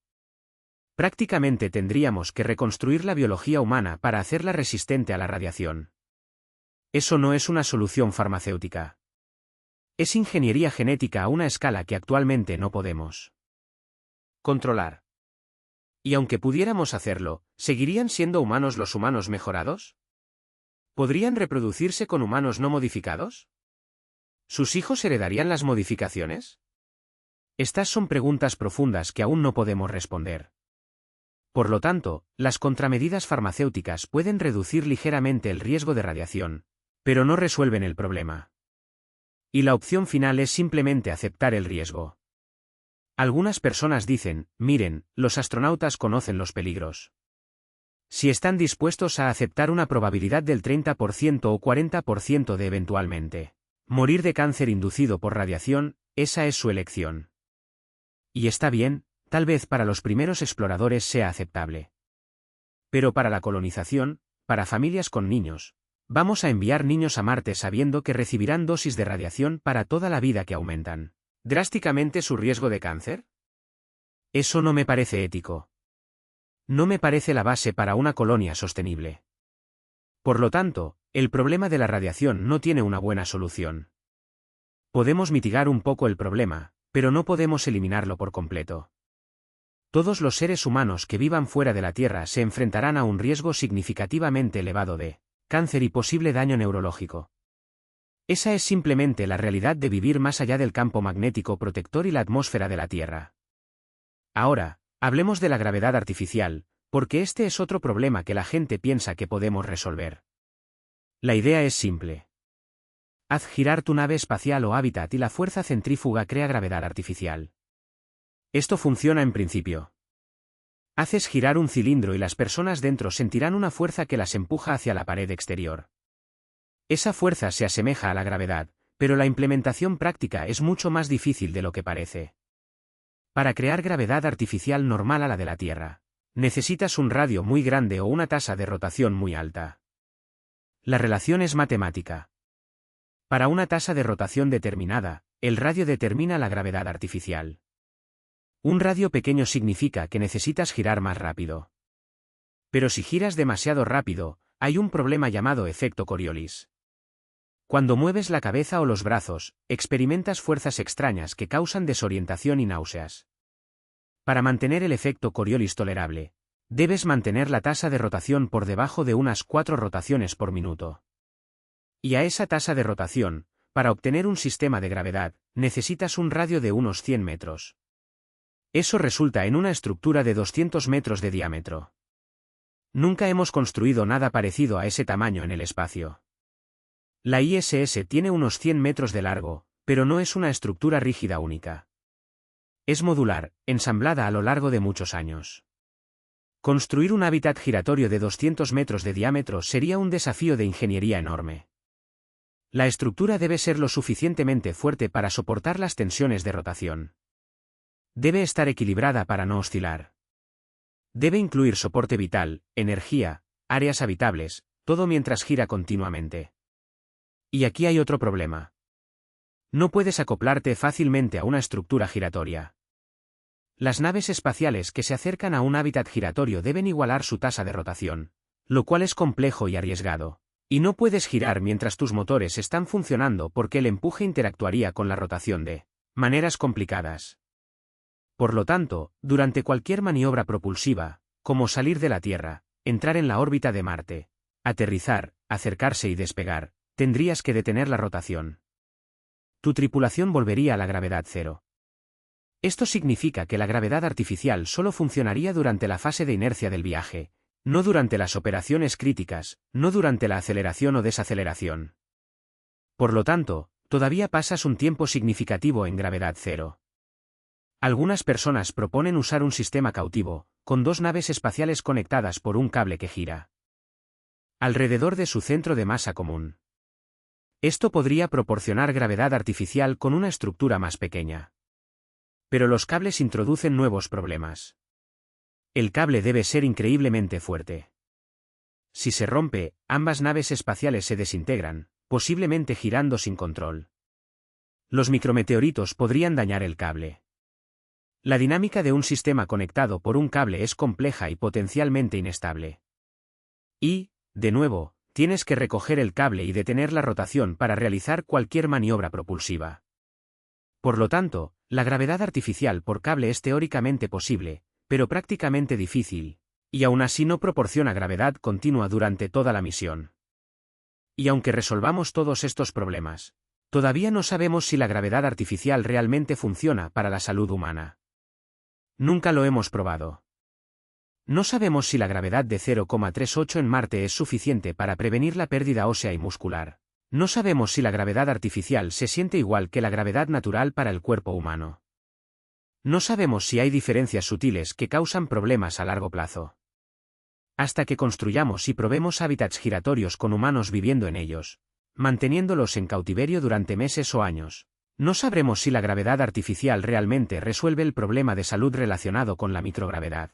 Prácticamente tendríamos que reconstruir la biología humana para hacerla resistente a la radiación. Eso no es una solución farmacéutica. Es ingeniería genética a una escala que actualmente no podemos controlar. Y aunque pudiéramos hacerlo, ¿seguirían siendo humanos los humanos mejorados? ¿Podrían reproducirse con humanos no modificados? ¿Sus hijos heredarían las modificaciones? Estas son preguntas profundas que aún no podemos responder. Por lo tanto, las contramedidas farmacéuticas pueden reducir ligeramente el riesgo de radiación, pero no resuelven el problema. Y la opción final es simplemente aceptar el riesgo. Algunas personas dicen, miren, los astronautas conocen los peligros. Si están dispuestos a aceptar una probabilidad del 30% o 40% de eventualmente morir de cáncer inducido por radiación, esa es su elección. Y está bien, tal vez para los primeros exploradores sea aceptable. Pero para la colonización, para familias con niños, vamos a enviar niños a Marte sabiendo que recibirán dosis de radiación para toda la vida que aumentan drásticamente su riesgo de cáncer. Eso no me parece ético. No me parece la base para una colonia sostenible. Por lo tanto, el problema de la radiación no tiene una buena solución. Podemos mitigar un poco el problema, pero no podemos eliminarlo por completo. Todos los seres humanos que vivan fuera de la Tierra se enfrentarán a un riesgo significativamente elevado de cáncer y posible daño neurológico. Esa es simplemente la realidad de vivir más allá del campo magnético protector y la atmósfera de la Tierra. Ahora, hablemos de la gravedad artificial, porque este es otro problema que la gente piensa que podemos resolver. La idea es simple. Haz girar tu nave espacial o hábitat y la fuerza centrífuga crea gravedad artificial. Esto funciona en principio. Haces girar un cilindro y las personas dentro sentirán una fuerza que las empuja hacia la pared exterior. Esa fuerza se asemeja a la gravedad, pero la implementación práctica es mucho más difícil de lo que parece. Para crear gravedad artificial normal a la de la Tierra, necesitas un radio muy grande o una tasa de rotación muy alta. La relación es matemática. Para una tasa de rotación determinada, el radio determina la gravedad artificial. Un radio pequeño significa que necesitas girar más rápido. Pero si giras demasiado rápido, hay un problema llamado efecto Coriolis. Cuando mueves la cabeza o los brazos, experimentas fuerzas extrañas que causan desorientación y náuseas. Para mantener el efecto Coriolis tolerable, debes mantener la tasa de rotación por debajo de unas 4 rotaciones por minuto. Y a esa tasa de rotación, para obtener un sistema de gravedad, necesitas un radio de unos 100 metros. Eso resulta en una estructura de 200 metros de diámetro. Nunca hemos construido nada parecido a ese tamaño en el espacio. La ISS tiene unos 100 metros de largo, pero no es una estructura rígida única. Es modular, ensamblada a lo largo de muchos años. Construir un hábitat giratorio de 200 metros de diámetro sería un desafío de ingeniería enorme. La estructura debe ser lo suficientemente fuerte para soportar las tensiones de rotación. Debe estar equilibrada para no oscilar. Debe incluir soporte vital, energía, áreas habitables, todo mientras gira continuamente. Y aquí hay otro problema. No puedes acoplarte fácilmente a una estructura giratoria. Las naves espaciales que se acercan a un hábitat giratorio deben igualar su tasa de rotación, lo cual es complejo y arriesgado. Y no puedes girar mientras tus motores están funcionando porque el empuje interactuaría con la rotación de maneras complicadas. Por lo tanto, durante cualquier maniobra propulsiva, como salir de la Tierra, entrar en la órbita de Marte, aterrizar, acercarse y despegar, tendrías que detener la rotación. Tu tripulación volvería a la gravedad cero. Esto significa que la gravedad artificial solo funcionaría durante la fase de inercia del viaje, no durante las operaciones críticas, no durante la aceleración o desaceleración. Por lo tanto, todavía pasas un tiempo significativo en gravedad cero. Algunas personas proponen usar un sistema cautivo, con 2 naves espaciales conectadas por un cable que gira alrededor de su centro de masa común. Esto podría proporcionar gravedad artificial con una estructura más pequeña. Pero los cables introducen nuevos problemas. El cable debe ser increíblemente fuerte. Si se rompe, ambas naves espaciales se desintegran, posiblemente girando sin control. Los micrometeoritos podrían dañar el cable. La dinámica de un sistema conectado por un cable es compleja y potencialmente inestable. Y, de nuevo, tienes que recoger el cable y detener la rotación para realizar cualquier maniobra propulsiva. Por lo tanto, la gravedad artificial por cable es teóricamente posible, pero prácticamente difícil, y aún así no proporciona gravedad continua durante toda la misión. Y aunque resolvamos todos estos problemas, Todavía no sabemos si la gravedad artificial realmente funciona para la salud humana. Nunca lo hemos probado. No sabemos si la gravedad de 0,38 en Marte es suficiente para prevenir la pérdida ósea y muscular. No sabemos si la gravedad artificial se siente igual que la gravedad natural para el cuerpo humano. No sabemos si hay diferencias sutiles que causan problemas a largo plazo. Hasta que construyamos y probemos hábitats giratorios con humanos viviendo en ellos, manteniéndolos en cautiverio durante meses o años, no sabremos si la gravedad artificial realmente resuelve el problema de salud relacionado con la microgravedad.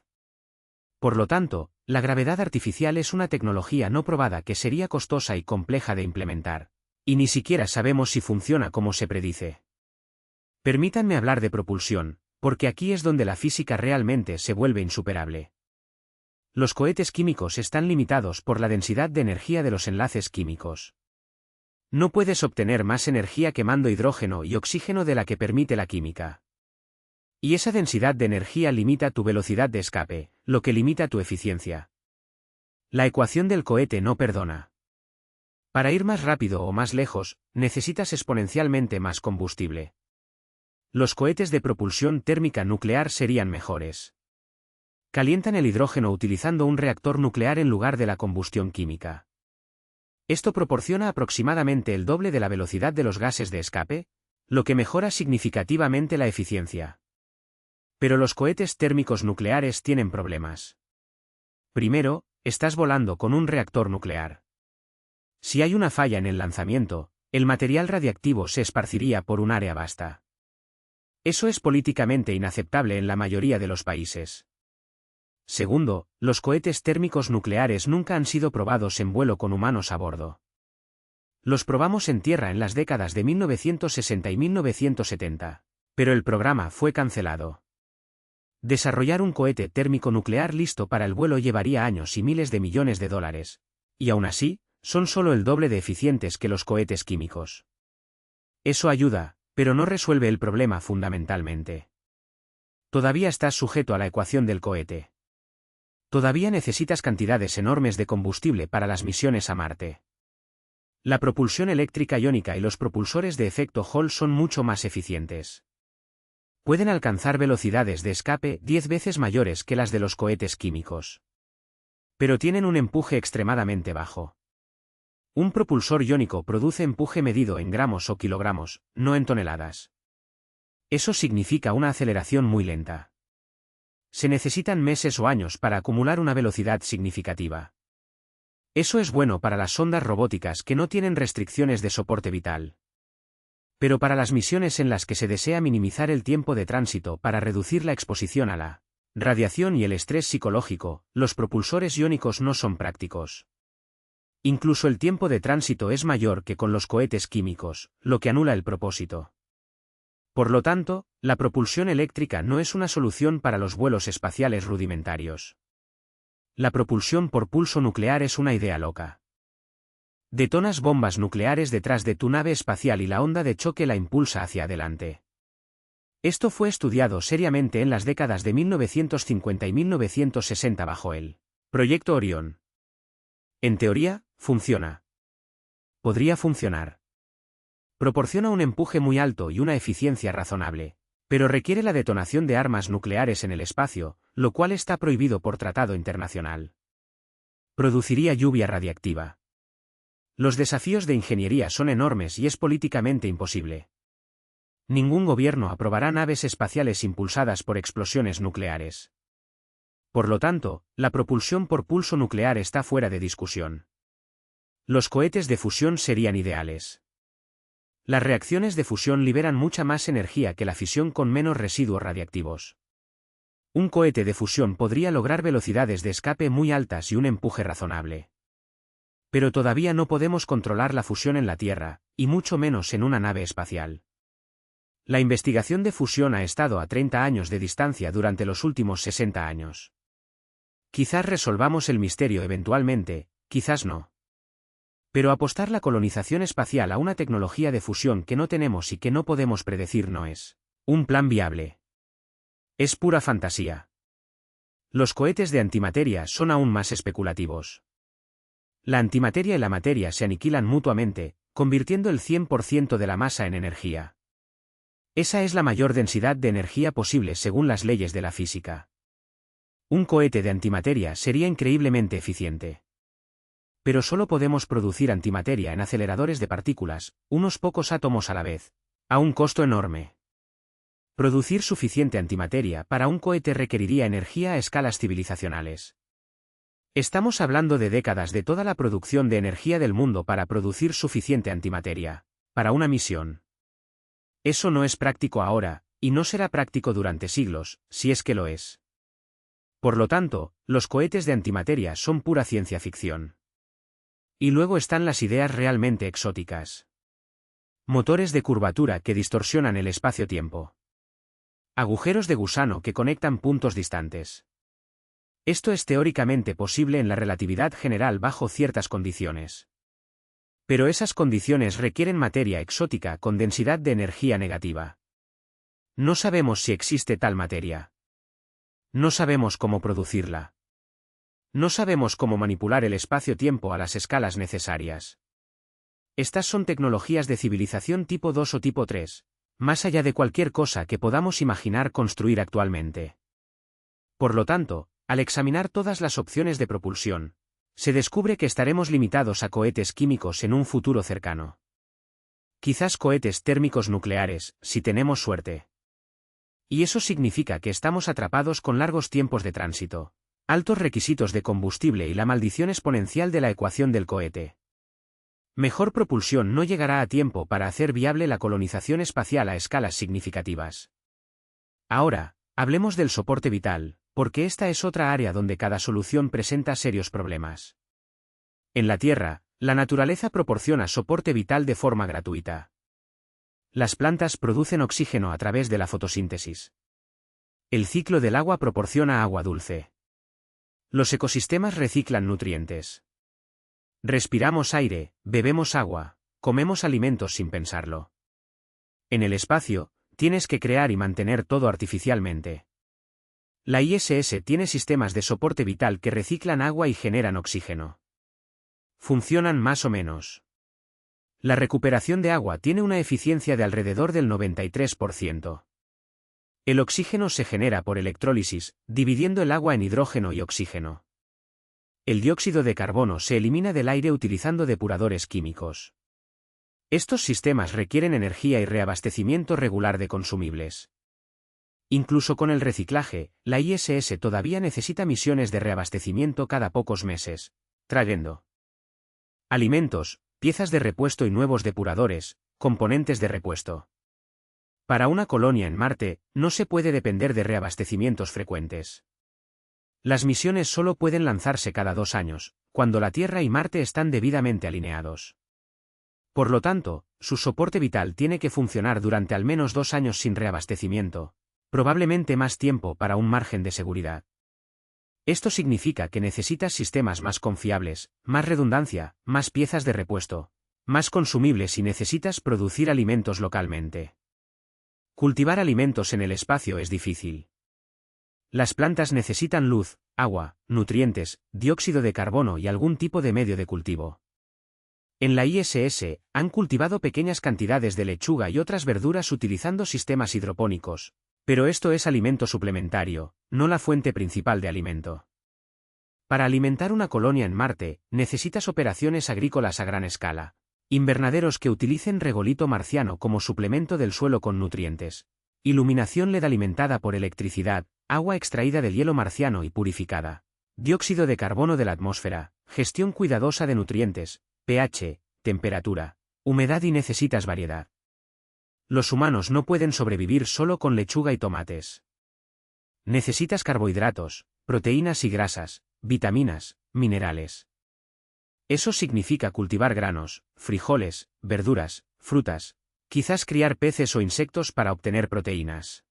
Por lo tanto, la gravedad artificial es una tecnología no probada que sería costosa y compleja de implementar, y ni siquiera sabemos si funciona como se predice. Permítanme hablar de propulsión, porque aquí es donde la física realmente se vuelve insuperable. Los cohetes químicos están limitados por la densidad de energía de los enlaces químicos. No puedes obtener más energía quemando hidrógeno y oxígeno de la que permite la química. Y esa densidad de energía limita tu velocidad de escape, lo que limita tu eficiencia. La ecuación del cohete no perdona. Para ir más rápido o más lejos, necesitas exponencialmente más combustible. Los cohetes de propulsión térmica nuclear serían mejores. Calientan el hidrógeno utilizando un reactor nuclear en lugar de la combustión química. Esto proporciona aproximadamente el doble de la velocidad de los gases de escape, lo que mejora significativamente la eficiencia. Pero los cohetes térmicos nucleares tienen problemas. Primero, estás volando con un reactor nuclear. Si hay una falla en el lanzamiento, el material radiactivo se esparciría por un área vasta. Eso es políticamente inaceptable en la mayoría de los países. Segundo, los cohetes térmicos nucleares nunca han sido probados en vuelo con humanos a bordo. Los probamos en tierra en las décadas de 1960 y 1970, pero el programa fue cancelado. Desarrollar un cohete térmico nuclear listo para el vuelo llevaría años y miles de millones de dólares, y aún así, son solo el doble de eficientes que los cohetes químicos. Eso ayuda, pero no resuelve el problema fundamentalmente. Todavía estás sujeto a la ecuación del cohete. Todavía necesitas cantidades enormes de combustible para las misiones a Marte. La propulsión eléctrica iónica y los propulsores de efecto Hall son mucho más eficientes. Pueden alcanzar velocidades de escape 10 veces mayores que las de los cohetes químicos. Pero tienen un empuje extremadamente bajo. Un propulsor iónico produce empuje medido en gramos o kilogramos, no en toneladas. Eso significa una aceleración muy lenta. Se necesitan meses o años para acumular una velocidad significativa. Eso es bueno para las sondas robóticas que no tienen restricciones de soporte vital. Pero para las misiones en las que se desea minimizar el tiempo de tránsito para reducir la exposición a la radiación y el estrés psicológico, los propulsores iónicos no son prácticos. Incluso el tiempo de tránsito es mayor que con los cohetes químicos, lo que anula el propósito. Por lo tanto, la propulsión eléctrica no es una solución para los vuelos espaciales rudimentarios. La propulsión por pulso nuclear es una idea loca. Detonas bombas nucleares detrás de tu nave espacial y la onda de choque la impulsa hacia adelante. Esto fue estudiado seriamente en las décadas de 1950 y 1960 bajo el Proyecto Orión. En teoría, funciona. Podría funcionar. Proporciona un empuje muy alto y una eficiencia razonable, pero requiere la detonación de armas nucleares en el espacio, lo cual está prohibido por tratado internacional. Produciría lluvia radiactiva. Los desafíos de ingeniería son enormes y es políticamente imposible. Ningún gobierno aprobará naves espaciales impulsadas por explosiones nucleares. Por lo tanto, la propulsión por pulso nuclear está fuera de discusión. Los cohetes de fusión serían ideales. Las reacciones de fusión liberan mucha más energía que la fisión con menos residuos radiactivos. Un cohete de fusión podría lograr velocidades de escape muy altas y un empuje razonable. Pero todavía no podemos controlar la fusión en la Tierra, y mucho menos en una nave espacial. La investigación de fusión ha estado a 30 años de distancia durante los últimos 60 años. Quizás resolvamos el misterio eventualmente, quizás no. Pero apostar la colonización espacial a una tecnología de fusión que no tenemos y que no podemos predecir no es un plan viable. Es pura fantasía. Los cohetes de antimateria son aún más especulativos. La antimateria y la materia se aniquilan mutuamente, convirtiendo el 100% de la masa en energía. Esa es la mayor densidad de energía posible según las leyes de la física. Un cohete de antimateria sería increíblemente eficiente. Pero solo podemos producir antimateria en aceleradores de partículas, unos pocos átomos a la vez, a un costo enorme. Producir suficiente antimateria para un cohete requeriría energía a escalas civilizacionales. Estamos hablando de décadas de toda la producción de energía del mundo para producir suficiente antimateria, para una misión. Eso no es práctico ahora, y no será práctico durante siglos, si es que lo es. Por lo tanto, los cohetes de antimateria son pura ciencia ficción. Y luego están las ideas realmente exóticas. Motores de curvatura que distorsionan el espacio-tiempo. Agujeros de gusano que conectan puntos distantes. Esto es teóricamente posible en la relatividad general bajo ciertas condiciones. Pero esas condiciones requieren materia exótica con densidad de energía negativa. No sabemos si existe tal materia. No sabemos cómo producirla. No sabemos cómo manipular el espacio-tiempo a las escalas necesarias. Estas son tecnologías de civilización tipo 2 o tipo 3, más allá de cualquier cosa que podamos imaginar construir actualmente. Por lo tanto, al examinar todas las opciones de propulsión, se descubre que estaremos limitados a cohetes químicos en un futuro cercano. Quizás cohetes térmicos nucleares, si tenemos suerte. Y eso significa que estamos atrapados con largos tiempos de tránsito, altos requisitos de combustible y la maldición exponencial de la ecuación del cohete. Mejor propulsión no llegará a tiempo para hacer viable la colonización espacial a escalas significativas. Ahora, hablemos del soporte vital, porque esta es otra área donde cada solución presenta serios problemas. En la Tierra, la naturaleza proporciona soporte vital de forma gratuita. Las plantas producen oxígeno a través de la fotosíntesis. El ciclo del agua proporciona agua dulce. Los ecosistemas reciclan nutrientes. Respiramos aire, bebemos agua, comemos alimentos sin pensarlo. En el espacio, tienes que crear y mantener todo artificialmente. La ISS tiene sistemas de soporte vital que reciclan agua y generan oxígeno. Funcionan más o menos. La recuperación de agua tiene una eficiencia de alrededor del 93%. El oxígeno se genera por electrólisis, dividiendo el agua en hidrógeno y oxígeno. El dióxido de carbono se elimina del aire utilizando depuradores químicos. Estos sistemas requieren energía y reabastecimiento regular de consumibles. Incluso con el reciclaje, la ISS todavía necesita misiones de reabastecimiento cada pocos meses, trayendo alimentos, piezas de repuesto y nuevos depuradores, componentes de repuesto. Para una colonia en Marte, no se puede depender de reabastecimientos frecuentes. Las misiones solo pueden lanzarse cada 2 años, cuando la Tierra y Marte están debidamente alineados. Por lo tanto, su soporte vital tiene que funcionar durante al menos 2 años sin reabastecimiento, probablemente más tiempo para un margen de seguridad. Esto significa que necesitas sistemas más confiables, más redundancia, más piezas de repuesto, más consumibles y necesitas producir alimentos localmente. Cultivar alimentos en el espacio es difícil. Las plantas necesitan luz, agua, nutrientes, dióxido de carbono y algún tipo de medio de cultivo. En la ISS, han cultivado pequeñas cantidades de lechuga y otras verduras utilizando sistemas hidropónicos, pero esto es alimento suplementario, no la fuente principal de alimento. Para alimentar una colonia en Marte, necesitas operaciones agrícolas a gran escala, invernaderos que utilicen regolito marciano como suplemento del suelo con nutrientes, iluminación LED alimentada por electricidad, agua extraída del hielo marciano y purificada, dióxido de carbono de la atmósfera, gestión cuidadosa de nutrientes, pH, temperatura, humedad y necesitas variedad. Los humanos no pueden sobrevivir solo con lechuga y tomates. Necesitas carbohidratos, proteínas y grasas, vitaminas, minerales. Eso significa cultivar granos, frijoles, verduras, frutas, quizás criar peces o insectos para obtener proteínas.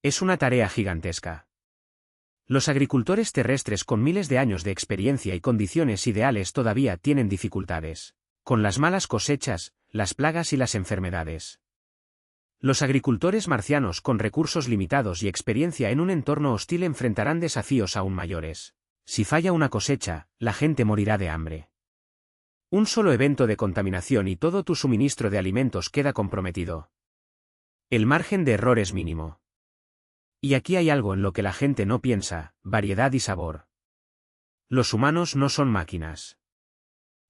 Es una tarea gigantesca. Los agricultores terrestres con miles de años de experiencia y condiciones ideales todavía tienen dificultades, con las malas cosechas, las plagas y las enfermedades. Los agricultores marcianos con recursos limitados y experiencia en un entorno hostil enfrentarán desafíos aún mayores. Si falla una cosecha, la gente morirá de hambre. Un solo evento de contaminación y todo tu suministro de alimentos queda comprometido. El margen de error es mínimo. Y aquí hay algo en lo que la gente no piensa: variedad y sabor. Los humanos no son máquinas.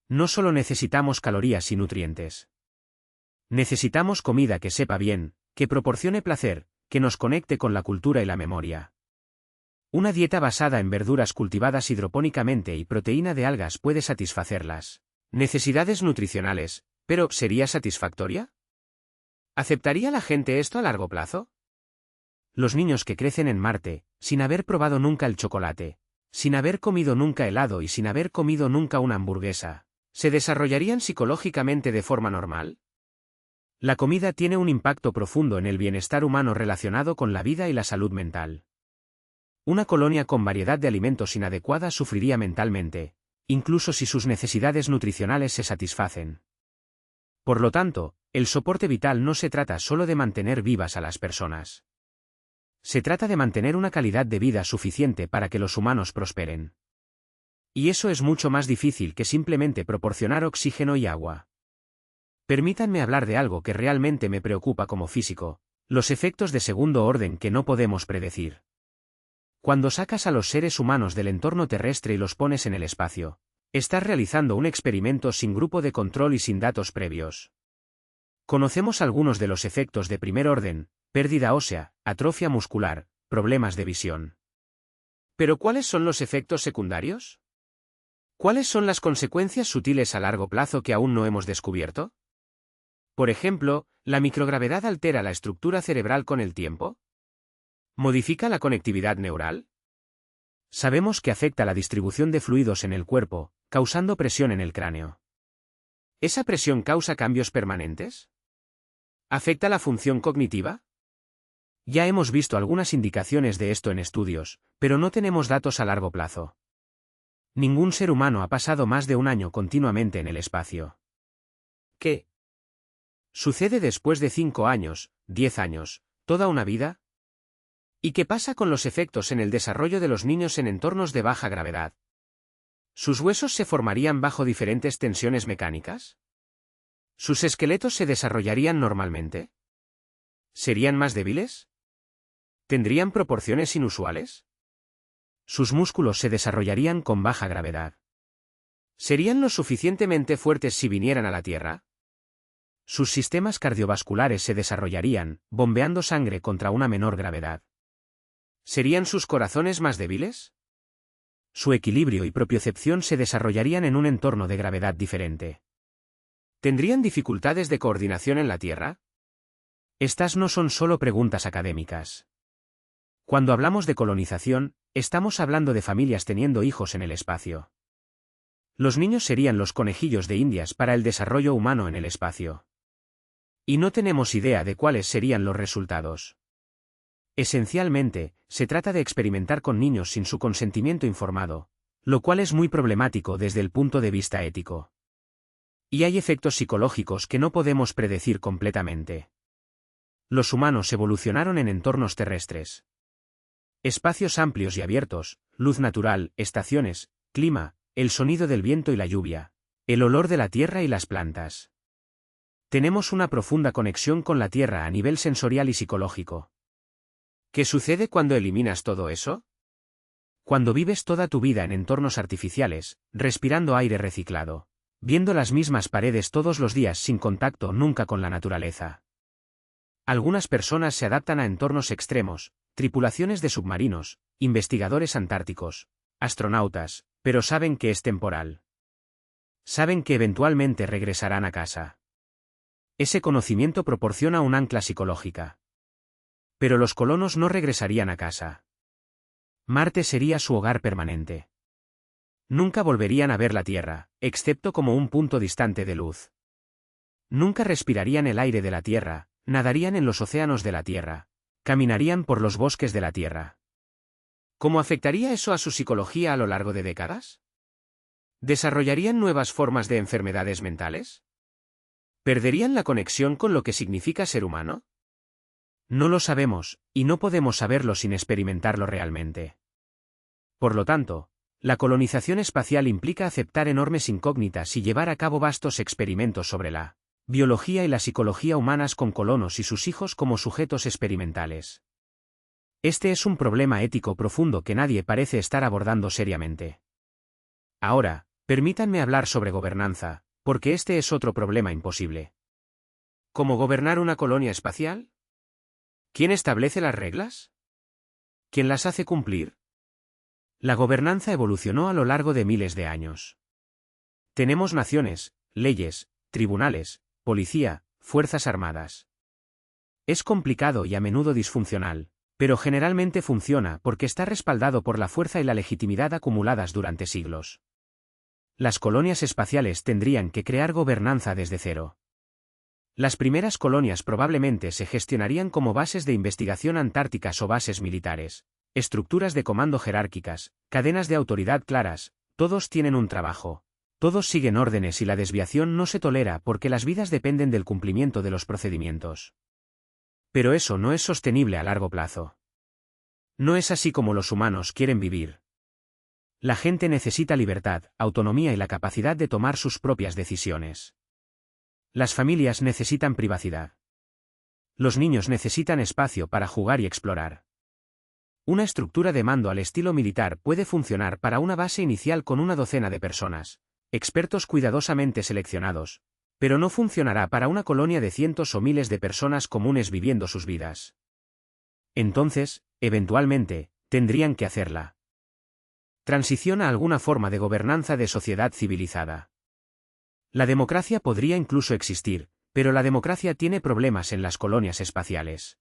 No solo necesitamos calorías y nutrientes. Necesitamos comida que sepa bien, que proporcione placer, que nos conecte con la cultura y la memoria. Una dieta basada en verduras cultivadas hidropónicamente y proteína de algas puede satisfacerlas necesidades nutricionales, pero ¿sería satisfactoria? ¿Aceptaría la gente esto a largo plazo? Los niños que crecen en Marte, sin haber probado nunca el chocolate, sin haber comido nunca helado y sin haber comido nunca una hamburguesa, ¿se desarrollarían psicológicamente de forma normal? La comida tiene un impacto profundo en el bienestar humano relacionado con la vida y la salud mental. Una colonia con variedad de alimentos inadecuada sufriría mentalmente, incluso si sus necesidades nutricionales se satisfacen. Por lo tanto, el soporte vital no se trata solo de mantener vivas a las personas. Se trata de mantener una calidad de vida suficiente para que los humanos prosperen. Y eso es mucho más difícil que simplemente proporcionar oxígeno y agua. Permítanme hablar de algo que realmente me preocupa como físico: los efectos de segundo orden que no podemos predecir. Cuando sacas a los seres humanos del entorno terrestre y los pones en el espacio, estás realizando un experimento sin grupo de control y sin datos previos. Conocemos algunos de los efectos de primer orden: pérdida ósea, atrofia muscular, problemas de visión. ¿Pero cuáles son los efectos secundarios? ¿Cuáles son las consecuencias sutiles a largo plazo que aún no hemos descubierto? Por ejemplo, ¿la microgravedad altera la estructura cerebral con el tiempo? ¿Modifica la conectividad neural? Sabemos que afecta la distribución de fluidos en el cuerpo, causando presión en el cráneo. ¿Esa presión causa cambios permanentes? ¿Afecta la función cognitiva? Ya hemos visto algunas indicaciones de esto en estudios, pero no tenemos datos a largo plazo. Ningún ser humano ha pasado más de un año continuamente en el espacio. ¿Qué sucede después de 5 años, 10 años, toda una vida? ¿Y qué pasa con los efectos en el desarrollo de los niños en entornos de baja gravedad? ¿Sus huesos se formarían bajo diferentes tensiones mecánicas? ¿Sus esqueletos se desarrollarían normalmente? ¿Serían más débiles? ¿Tendrían proporciones inusuales? ¿Sus músculos se desarrollarían con baja gravedad? ¿Serían lo suficientemente fuertes si vinieran a la Tierra? ¿Sus sistemas cardiovasculares se desarrollarían, bombeando sangre contra una menor gravedad? ¿Serían sus corazones más débiles? Su equilibrio y propiocepción se desarrollarían en un entorno de gravedad diferente. ¿Tendrían dificultades de coordinación en la Tierra? Estas no son solo preguntas académicas. Cuando hablamos de colonización, estamos hablando de familias teniendo hijos en el espacio. Los niños serían los conejillos de Indias para el desarrollo humano en el espacio. Y no tenemos idea de cuáles serían los resultados. Esencialmente, se trata de experimentar con niños sin su consentimiento informado, lo cual es muy problemático desde el punto de vista ético. Y hay efectos psicológicos que no podemos predecir completamente. Los humanos evolucionaron en entornos terrestres. Espacios amplios y abiertos, luz natural, estaciones, clima, el sonido del viento y la lluvia, el olor de la tierra y las plantas. Tenemos una profunda conexión con la Tierra a nivel sensorial y psicológico. ¿Qué sucede cuando eliminas todo eso? Cuando vives toda tu vida en entornos artificiales, respirando aire reciclado, viendo las mismas paredes todos los días sin contacto nunca con la naturaleza. Algunas personas se adaptan a entornos extremos, tripulaciones de submarinos, investigadores antárticos, astronautas, pero saben que es temporal. Saben que eventualmente regresarán a casa. Ese conocimiento proporciona un ancla psicológica. Pero los colonos no regresarían a casa. Marte sería su hogar permanente. Nunca volverían a ver la Tierra, excepto como un punto distante de luz. Nunca respirarían el aire de la Tierra, nadarían en los océanos de la Tierra, caminarían por los bosques de la Tierra. ¿Cómo afectaría eso a su psicología a lo largo de décadas? ¿Desarrollarían nuevas formas de enfermedades mentales? ¿Perderían la conexión con lo que significa ser humano? No lo sabemos, y no podemos saberlo sin experimentarlo realmente. Por lo tanto, La colonización espacial implica aceptar enormes incógnitas y llevar a cabo vastos experimentos sobre la biología y la psicología humanas con colonos y sus hijos como sujetos experimentales. Este es un problema ético profundo que nadie parece estar abordando seriamente. Ahora, permítanme hablar sobre gobernanza, porque este es otro problema imposible. ¿Cómo gobernar una colonia espacial? ¿Quién establece las reglas? ¿Quién las hace cumplir? La gobernanza evolucionó a lo largo de miles de años. Tenemos naciones, leyes, tribunales, policía, fuerzas armadas. Es complicado y a menudo disfuncional, pero generalmente funciona porque está respaldado por la fuerza y la legitimidad acumuladas durante siglos. Las colonias espaciales tendrían que crear gobernanza desde cero. Las primeras colonias probablemente se gestionarían como bases de investigación antárticas o bases militares, estructuras de comando jerárquicas, cadenas de autoridad claras, todos tienen un trabajo. Todos siguen órdenes y la desviación no se tolera porque las vidas dependen del cumplimiento de los procedimientos. Pero eso no es sostenible a largo plazo. No es así como los humanos quieren vivir. La gente necesita libertad, autonomía y la capacidad de tomar sus propias decisiones. Las familias necesitan privacidad. Los niños necesitan espacio para jugar y explorar. Una estructura de mando al estilo militar puede funcionar para una base inicial con una docena de personas, expertos cuidadosamente seleccionados, pero no funcionará para una colonia de cientos o miles de personas comunes viviendo sus vidas. Entonces, eventualmente, tendrían que hacerla. Transición a alguna forma de gobernanza de sociedad civilizada. La democracia podría incluso existir, pero la democracia tiene problemas en las colonias espaciales.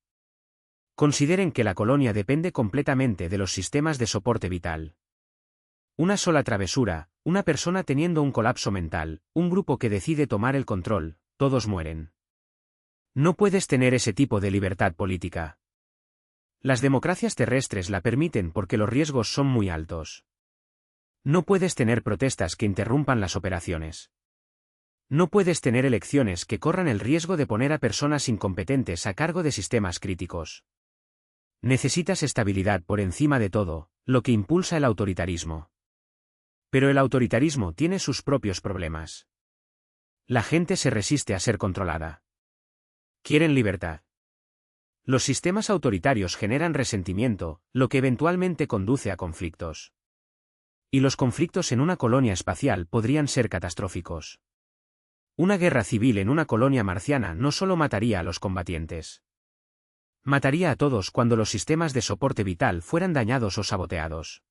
Consideren que la colonia depende completamente de los sistemas de soporte vital. Una sola travesura, una persona teniendo un colapso mental, un grupo que decide tomar el control, todos mueren. No puedes tener ese tipo de libertad política. Las democracias terrestres la permiten porque los riesgos son muy altos. No puedes tener protestas que interrumpan las operaciones. No puedes tener elecciones que corran el riesgo de poner a personas incompetentes a cargo de sistemas críticos. Necesitas estabilidad por encima de todo, lo que impulsa el autoritarismo. Pero el autoritarismo tiene sus propios problemas. La gente se resiste a ser controlada. Quieren libertad. Los sistemas autoritarios generan resentimiento, lo que eventualmente conduce a conflictos. Y los conflictos en una colonia espacial podrían ser catastróficos. Una guerra civil en una colonia marciana no solo mataría a los combatientes. Mataría a todos cuando los sistemas de soporte vital fueran dañados o saboteados.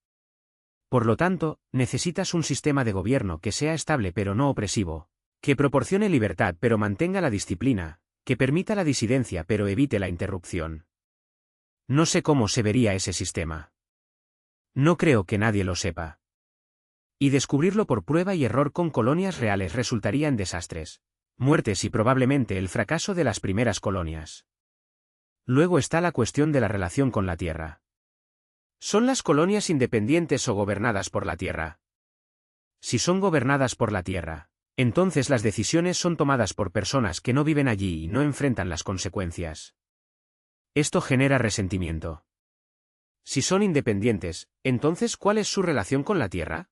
Por lo tanto, necesitas un sistema de gobierno que sea estable pero no opresivo, que proporcione libertad pero mantenga la disciplina, que permita la disidencia pero evite la interrupción. No sé cómo se vería ese sistema. No creo que nadie lo sepa. Y descubrirlo por prueba y error con colonias reales resultaría en desastres, muertes y probablemente el fracaso de las primeras colonias. Luego está la cuestión de la relación con la Tierra. ¿Son las colonias independientes o gobernadas por la Tierra? Si son gobernadas por la Tierra, entonces las decisiones son tomadas por personas que no viven allí y no enfrentan las consecuencias. Esto genera resentimiento. Si son independientes, entonces ¿cuál es su relación con la Tierra?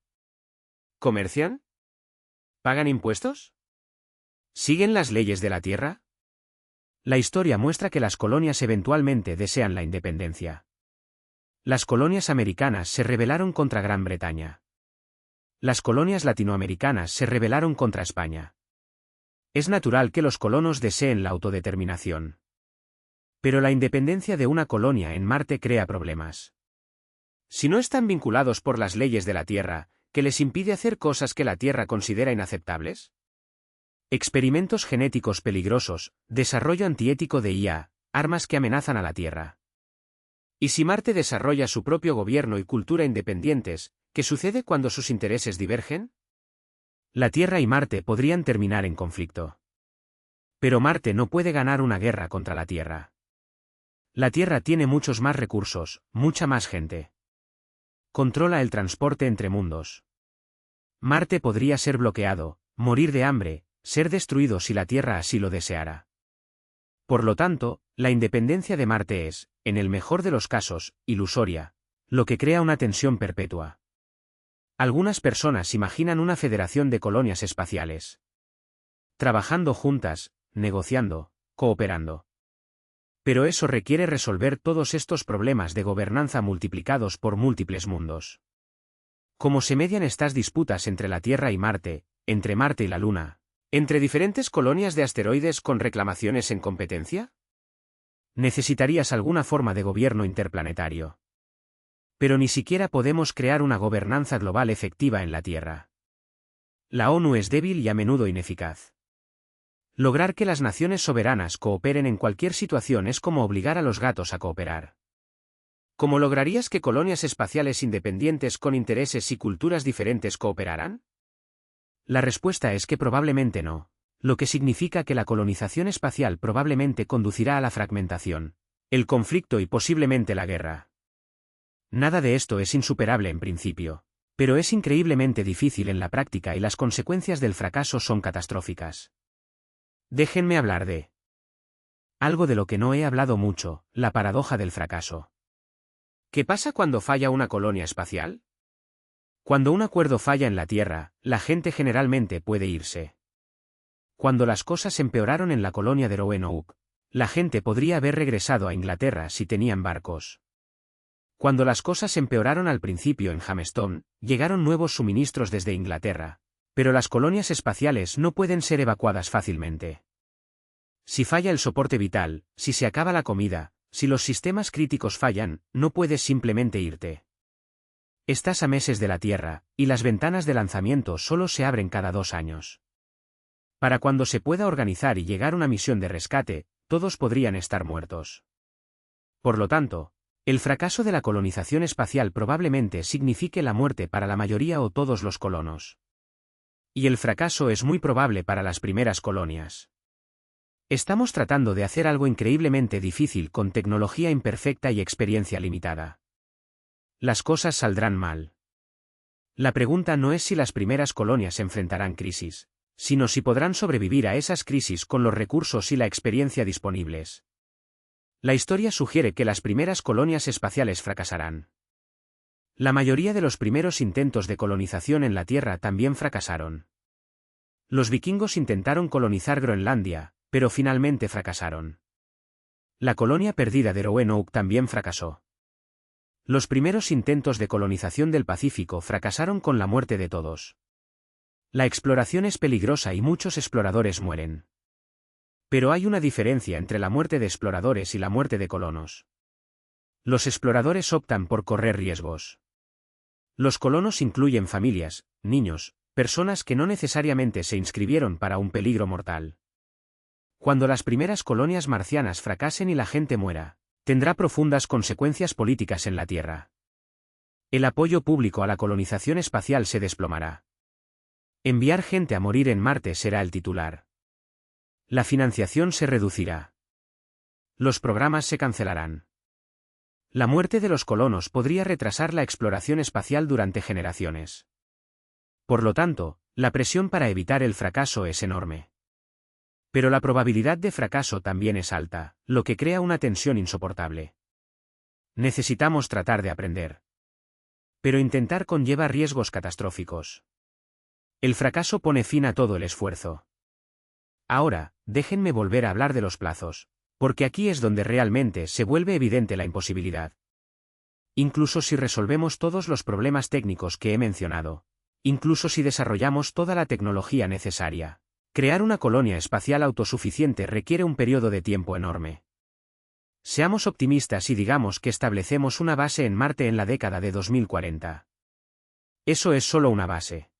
¿Comercian? ¿Pagan impuestos? ¿Siguen las leyes de la Tierra? La historia muestra que las colonias eventualmente desean la independencia. Las colonias americanas se rebelaron contra Gran Bretaña. Las colonias latinoamericanas se rebelaron contra España. Es natural que los colonos deseen la autodeterminación. Pero la independencia de una colonia en Marte crea problemas. Si no están vinculados por las leyes de la Tierra, ¿qué les impide hacer cosas que la Tierra considera inaceptables? Experimentos genéticos peligrosos, desarrollo antiético de IA, armas que amenazan a la Tierra. ¿Y si Marte desarrolla su propio gobierno y cultura independientes, qué sucede cuando sus intereses divergen? La Tierra y Marte podrían terminar en conflicto. Pero Marte no puede ganar una guerra contra la Tierra. La Tierra tiene muchos más recursos, mucha más gente. Controla el transporte entre mundos. Marte podría ser bloqueado, morir de hambre, ser destruido si la Tierra así lo deseara. Por lo tanto, la independencia de Marte es, en el mejor de los casos, ilusoria, lo que crea una tensión perpetua. Algunas personas imaginan una federación de colonias espaciales, trabajando juntas, negociando, cooperando. Pero eso requiere resolver todos estos problemas de gobernanza multiplicados por múltiples mundos. ¿Cómo se median estas disputas entre la Tierra y Marte, entre Marte y la Luna, entre diferentes colonias de asteroides con reclamaciones en competencia? Necesitarías alguna forma de gobierno interplanetario. Pero ni siquiera podemos crear una gobernanza global efectiva en la Tierra. La ONU es débil y a menudo ineficaz. Lograr que las naciones soberanas cooperen en cualquier situación es como obligar a los gatos a cooperar. ¿Cómo lograrías que colonias espaciales independientes con intereses y culturas diferentes cooperaran? La respuesta es que probablemente no, lo que significa que la colonización espacial probablemente conducirá a la fragmentación, el conflicto y posiblemente la guerra. Nada de esto es insuperable en principio, pero es increíblemente difícil en la práctica y las consecuencias del fracaso son catastróficas. Déjenme hablar de algo de lo que no he hablado mucho, la paradoja del fracaso. ¿Qué pasa cuando falla una colonia espacial? Cuando un acuerdo falla en la Tierra, la gente generalmente puede irse. Cuando las cosas empeoraron en la colonia de Roanoke, la gente podría haber regresado a Inglaterra si tenían barcos. Cuando las cosas empeoraron al principio en Jamestown, llegaron nuevos suministros desde Inglaterra, pero las colonias espaciales no pueden ser evacuadas fácilmente. Si falla el soporte vital, si se acaba la comida, si los sistemas críticos fallan, no puedes simplemente irte. Estás a meses de la Tierra, y las ventanas de lanzamiento solo se abren cada 2 años. Para cuando se pueda organizar y llegar una misión de rescate, todos podrían estar muertos. Por lo tanto, el fracaso de la colonización espacial probablemente signifique la muerte para la mayoría o todos los colonos. Y el fracaso es muy probable para las primeras colonias. Estamos tratando de hacer algo increíblemente difícil con tecnología imperfecta y experiencia limitada. Las cosas saldrán mal. La pregunta no es si las primeras colonias enfrentarán crisis, sino si podrán sobrevivir a esas crisis con los recursos y la experiencia disponibles. La historia sugiere que las primeras colonias espaciales fracasarán. La mayoría de los primeros intentos de colonización en la Tierra también fracasaron. Los vikingos intentaron colonizar Groenlandia, pero finalmente fracasaron. La colonia perdida de Roanoke también fracasó. Los primeros intentos de colonización del Pacífico fracasaron con la muerte de todos. La exploración es peligrosa y muchos exploradores mueren. Pero hay una diferencia entre la muerte de exploradores y la muerte de colonos. Los exploradores optan por correr riesgos. Los colonos incluyen familias, niños, personas que no necesariamente se inscribieron para un peligro mortal. Cuando las primeras colonias marcianas fracasen y la gente muera, tendrá profundas consecuencias políticas en la Tierra. El apoyo público a la colonización espacial se desplomará. Enviar gente a morir en Marte será el titular. La financiación se reducirá. Los programas se cancelarán. La muerte de los colonos podría retrasar la exploración espacial durante generaciones. Por lo tanto, la presión para evitar el fracaso es enorme. Pero la probabilidad de fracaso también es alta, lo que crea una tensión insoportable. Necesitamos tratar de aprender. Pero intentar conlleva riesgos catastróficos. El fracaso pone fin a todo el esfuerzo. Ahora, déjenme volver a hablar de los plazos, porque aquí es donde realmente se vuelve evidente la imposibilidad. Incluso si resolvemos todos los problemas técnicos que he mencionado, incluso si desarrollamos toda la tecnología necesaria, crear una colonia espacial autosuficiente requiere un periodo de tiempo enorme. Seamos optimistas y digamos que establecemos una base en Marte en la década de 2040. Eso es solo una base.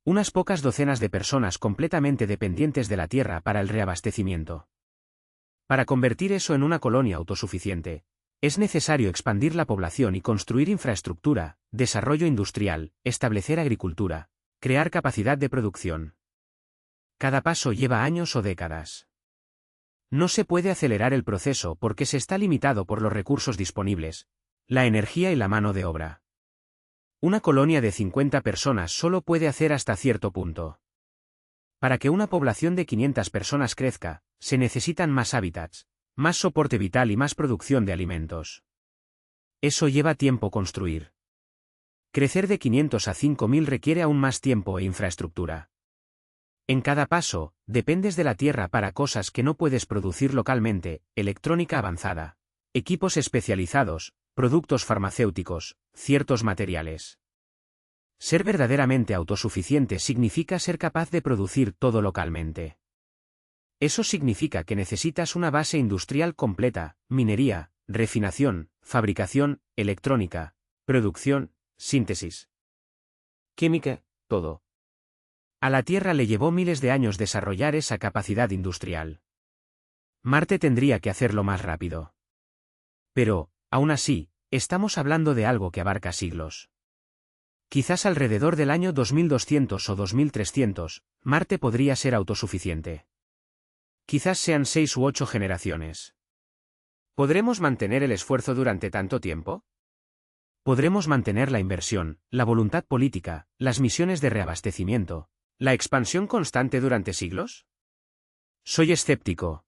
Unas pocas docenas de personas completamente dependientes de la Tierra para el reabastecimiento. Para convertir eso en una colonia autosuficiente, es necesario expandir la población y construir infraestructura, desarrollo industrial, establecer agricultura, crear capacidad de producción. Cada paso lleva años o décadas. No se puede acelerar el proceso porque se está limitado por los recursos disponibles, la energía y la mano de obra. Una colonia de 50 personas solo puede hacer hasta cierto punto. Para que una población de 500 personas crezca, se necesitan más hábitats, más soporte vital y más producción de alimentos. Eso lleva tiempo construir. Crecer de 500 a 5000 requiere aún más tiempo e infraestructura. En cada paso, dependes de la Tierra para cosas que no puedes producir localmente: electrónica avanzada, equipos especializados, productos farmacéuticos, ciertos materiales. Ser verdaderamente autosuficiente significa ser capaz de producir todo localmente. Eso significa que necesitas una base industrial completa: minería, refinación, fabricación, electrónica, producción, síntesis, química, todo. A la Tierra le llevó miles de años desarrollar esa capacidad industrial. Marte tendría que hacerlo más rápido. Pero, aún así, estamos hablando de algo que abarca siglos. Quizás alrededor del año 2200 o 2300, Marte podría ser autosuficiente. Quizás sean 6 u 8 generaciones. ¿Podremos mantener el esfuerzo durante tanto tiempo? ¿Podremos mantener la inversión, la voluntad política, las misiones de reabastecimiento, la expansión constante durante siglos? Soy escéptico.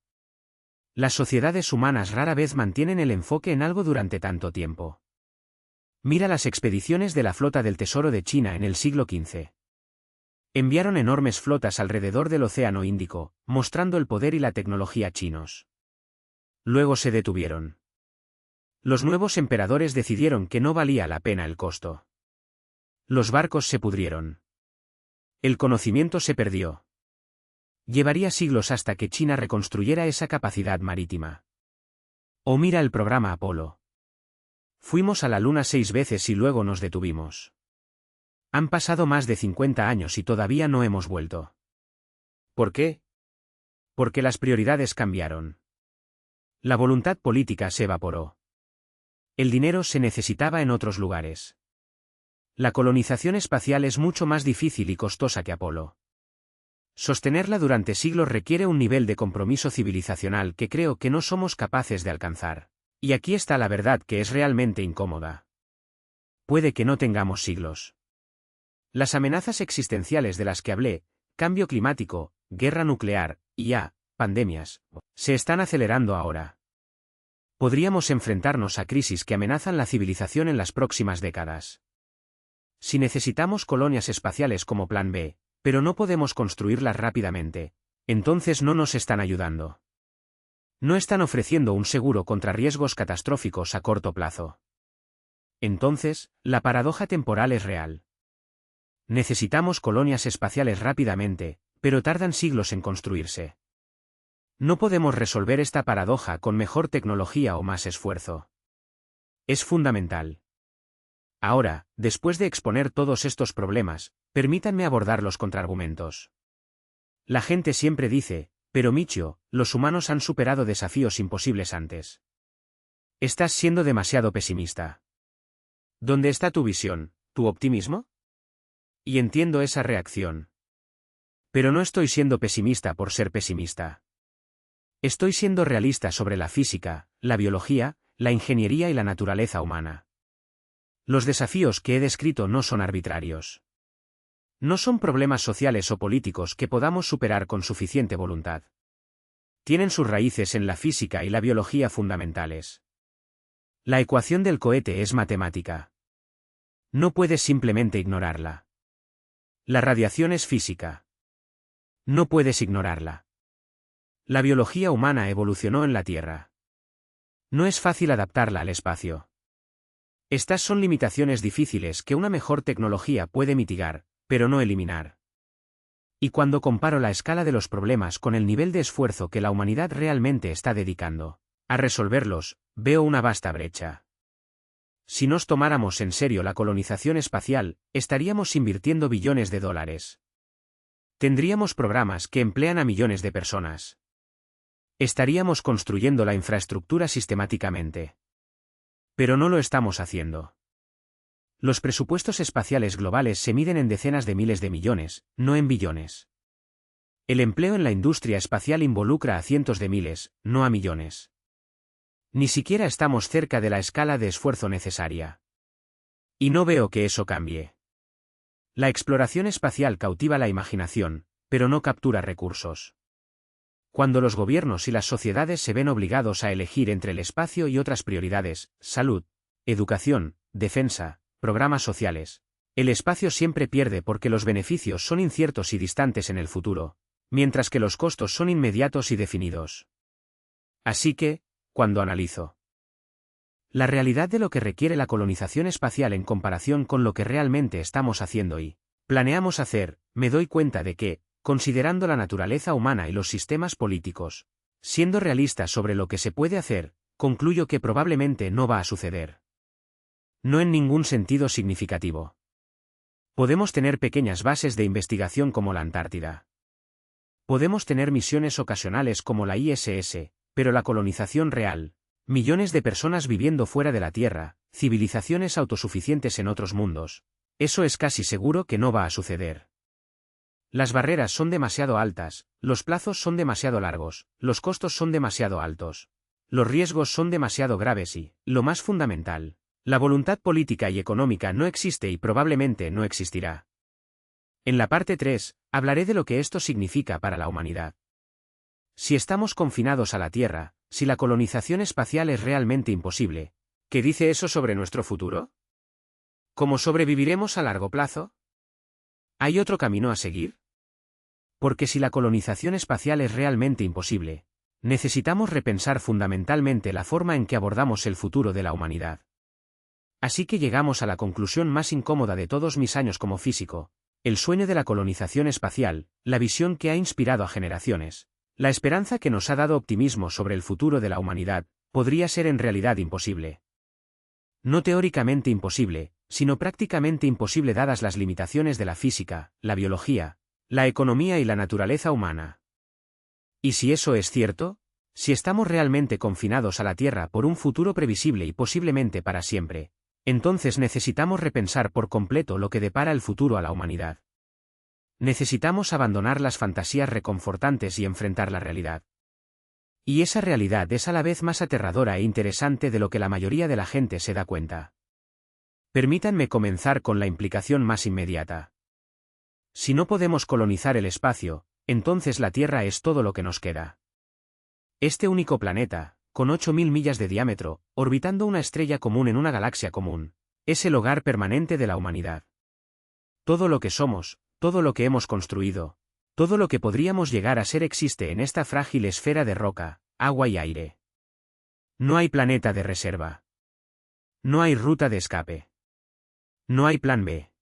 Las sociedades humanas rara vez mantienen el enfoque en algo durante tanto tiempo. Mira las expediciones de la flota del Tesoro de China en el siglo XV. Enviaron enormes flotas alrededor del Océano Índico, mostrando el poder y la tecnología chinos. Luego se detuvieron. Los nuevos emperadores decidieron que no valía la pena el costo. Los barcos se pudrieron. El conocimiento se perdió. Llevaría siglos hasta que China reconstruyera esa capacidad marítima. O mira el programa Apolo. Fuimos a la Luna 6 veces y luego nos detuvimos. Han pasado más de 50 años y todavía no hemos vuelto. ¿Por qué? Porque las prioridades cambiaron. La voluntad política se evaporó. El dinero se necesitaba en otros lugares. La colonización espacial es mucho más difícil y costosa que Apolo. Sostenerla durante siglos requiere un nivel de compromiso civilizacional que creo que no somos capaces de alcanzar. Y aquí está la verdad, que es realmente incómoda. Puede que no tengamos siglos. Las amenazas existenciales de las que hablé, cambio climático, guerra nuclear, IA, pandemias, se están acelerando ahora. Podríamos enfrentarnos a crisis que amenazan la civilización en las próximas décadas. Si necesitamos colonias espaciales como plan B, pero no podemos construirlas rápidamente, entonces no nos están ayudando. No están ofreciendo un seguro contra riesgos catastróficos a corto plazo. Entonces, la paradoja temporal es real. Necesitamos colonias espaciales rápidamente, pero tardan siglos en construirse. No podemos resolver esta paradoja con mejor tecnología o más esfuerzo. Es fundamental. Ahora, después de exponer todos estos problemas, permítanme abordar los contraargumentos. La gente siempre dice: pero Michio, los humanos han superado desafíos imposibles antes. Estás siendo demasiado pesimista. ¿Dónde está tu visión, tu optimismo? Y entiendo esa reacción. Pero no estoy siendo pesimista por ser pesimista. Estoy siendo realista sobre la física, la biología, la ingeniería y la naturaleza humana. Los desafíos que he descrito no son arbitrarios. No son problemas sociales o políticos que podamos superar con suficiente voluntad. Tienen sus raíces en la física y la biología fundamentales. La ecuación del cohete es matemática. No puedes simplemente ignorarla. La radiación es física. No puedes ignorarla. La biología humana evolucionó en la Tierra. No es fácil adaptarla al espacio. Estas son limitaciones difíciles que una mejor tecnología puede mitigar, pero no eliminar. Y cuando comparo la escala de los problemas con el nivel de esfuerzo que la humanidad realmente está dedicando a resolverlos, veo una vasta brecha. Si nos tomáramos en serio la colonización espacial, estaríamos invirtiendo billones de dólares. Tendríamos programas que emplean a millones de personas. Estaríamos construyendo la infraestructura sistemáticamente. Pero no lo estamos haciendo. Los presupuestos espaciales globales se miden en decenas de miles de millones, no en billones. El empleo en la industria espacial involucra a cientos de miles, no a millones. Ni siquiera estamos cerca de la escala de esfuerzo necesaria. Y no veo que eso cambie. La exploración espacial cautiva la imaginación, pero no captura recursos. Cuando los gobiernos y las sociedades se ven obligados a elegir entre el espacio y otras prioridades, salud, educación, defensa, programas sociales. El espacio siempre pierde porque los beneficios son inciertos y distantes en el futuro, mientras que los costos son inmediatos y definidos. Así que, cuando analizo la realidad de lo que requiere la colonización espacial en comparación con lo que realmente estamos haciendo y planeamos hacer, me doy cuenta de que, considerando la naturaleza humana y los sistemas políticos, siendo realistas sobre lo que se puede hacer, concluyo que probablemente no va a suceder. No en ningún sentido significativo. Podemos tener pequeñas bases de investigación como la Antártida. Podemos tener misiones ocasionales como la ISS, pero la colonización real, millones de personas viviendo fuera de la Tierra, civilizaciones autosuficientes en otros mundos, eso es casi seguro que no va a suceder. Las barreras son demasiado altas, los plazos son demasiado largos, los costos son demasiado altos, los riesgos son demasiado graves y, lo más fundamental, la voluntad política y económica no existe y probablemente no existirá. En la parte 3, hablaré de lo que esto significa para la humanidad. Si estamos confinados a la Tierra, si la colonización espacial es realmente imposible, ¿qué dice eso sobre nuestro futuro? ¿Cómo sobreviviremos a largo plazo? ¿Hay otro camino a seguir? Porque si la colonización espacial es realmente imposible, necesitamos repensar fundamentalmente la forma en que abordamos el futuro de la humanidad. Así que llegamos a la conclusión más incómoda de todos mis años como físico, el sueño de la colonización espacial, la visión que ha inspirado a generaciones. La esperanza que nos ha dado optimismo sobre el futuro de la humanidad, podría ser en realidad imposible. No teóricamente imposible, sino prácticamente imposible dadas las limitaciones de la física, la biología, la economía y la naturaleza humana. ¿Y si eso es cierto? Si estamos realmente confinados a la Tierra por un futuro previsible y posiblemente para siempre, entonces necesitamos repensar por completo lo que depara el futuro a la humanidad. Necesitamos abandonar las fantasías reconfortantes y enfrentar la realidad. Y esa realidad es a la vez más aterradora e interesante de lo que la mayoría de la gente se da cuenta. Permítanme comenzar con la implicación más inmediata. Si no podemos colonizar el espacio, entonces la Tierra es todo lo que nos queda. Este único planeta, con 8.000 millas de diámetro, orbitando una estrella común en una galaxia común, es el hogar permanente de la humanidad. Todo lo que somos, todo lo que hemos construido, todo lo que podríamos llegar a ser existe en esta frágil esfera de roca, agua y aire. No hay planeta de reserva. No hay ruta de escape. No hay plan B.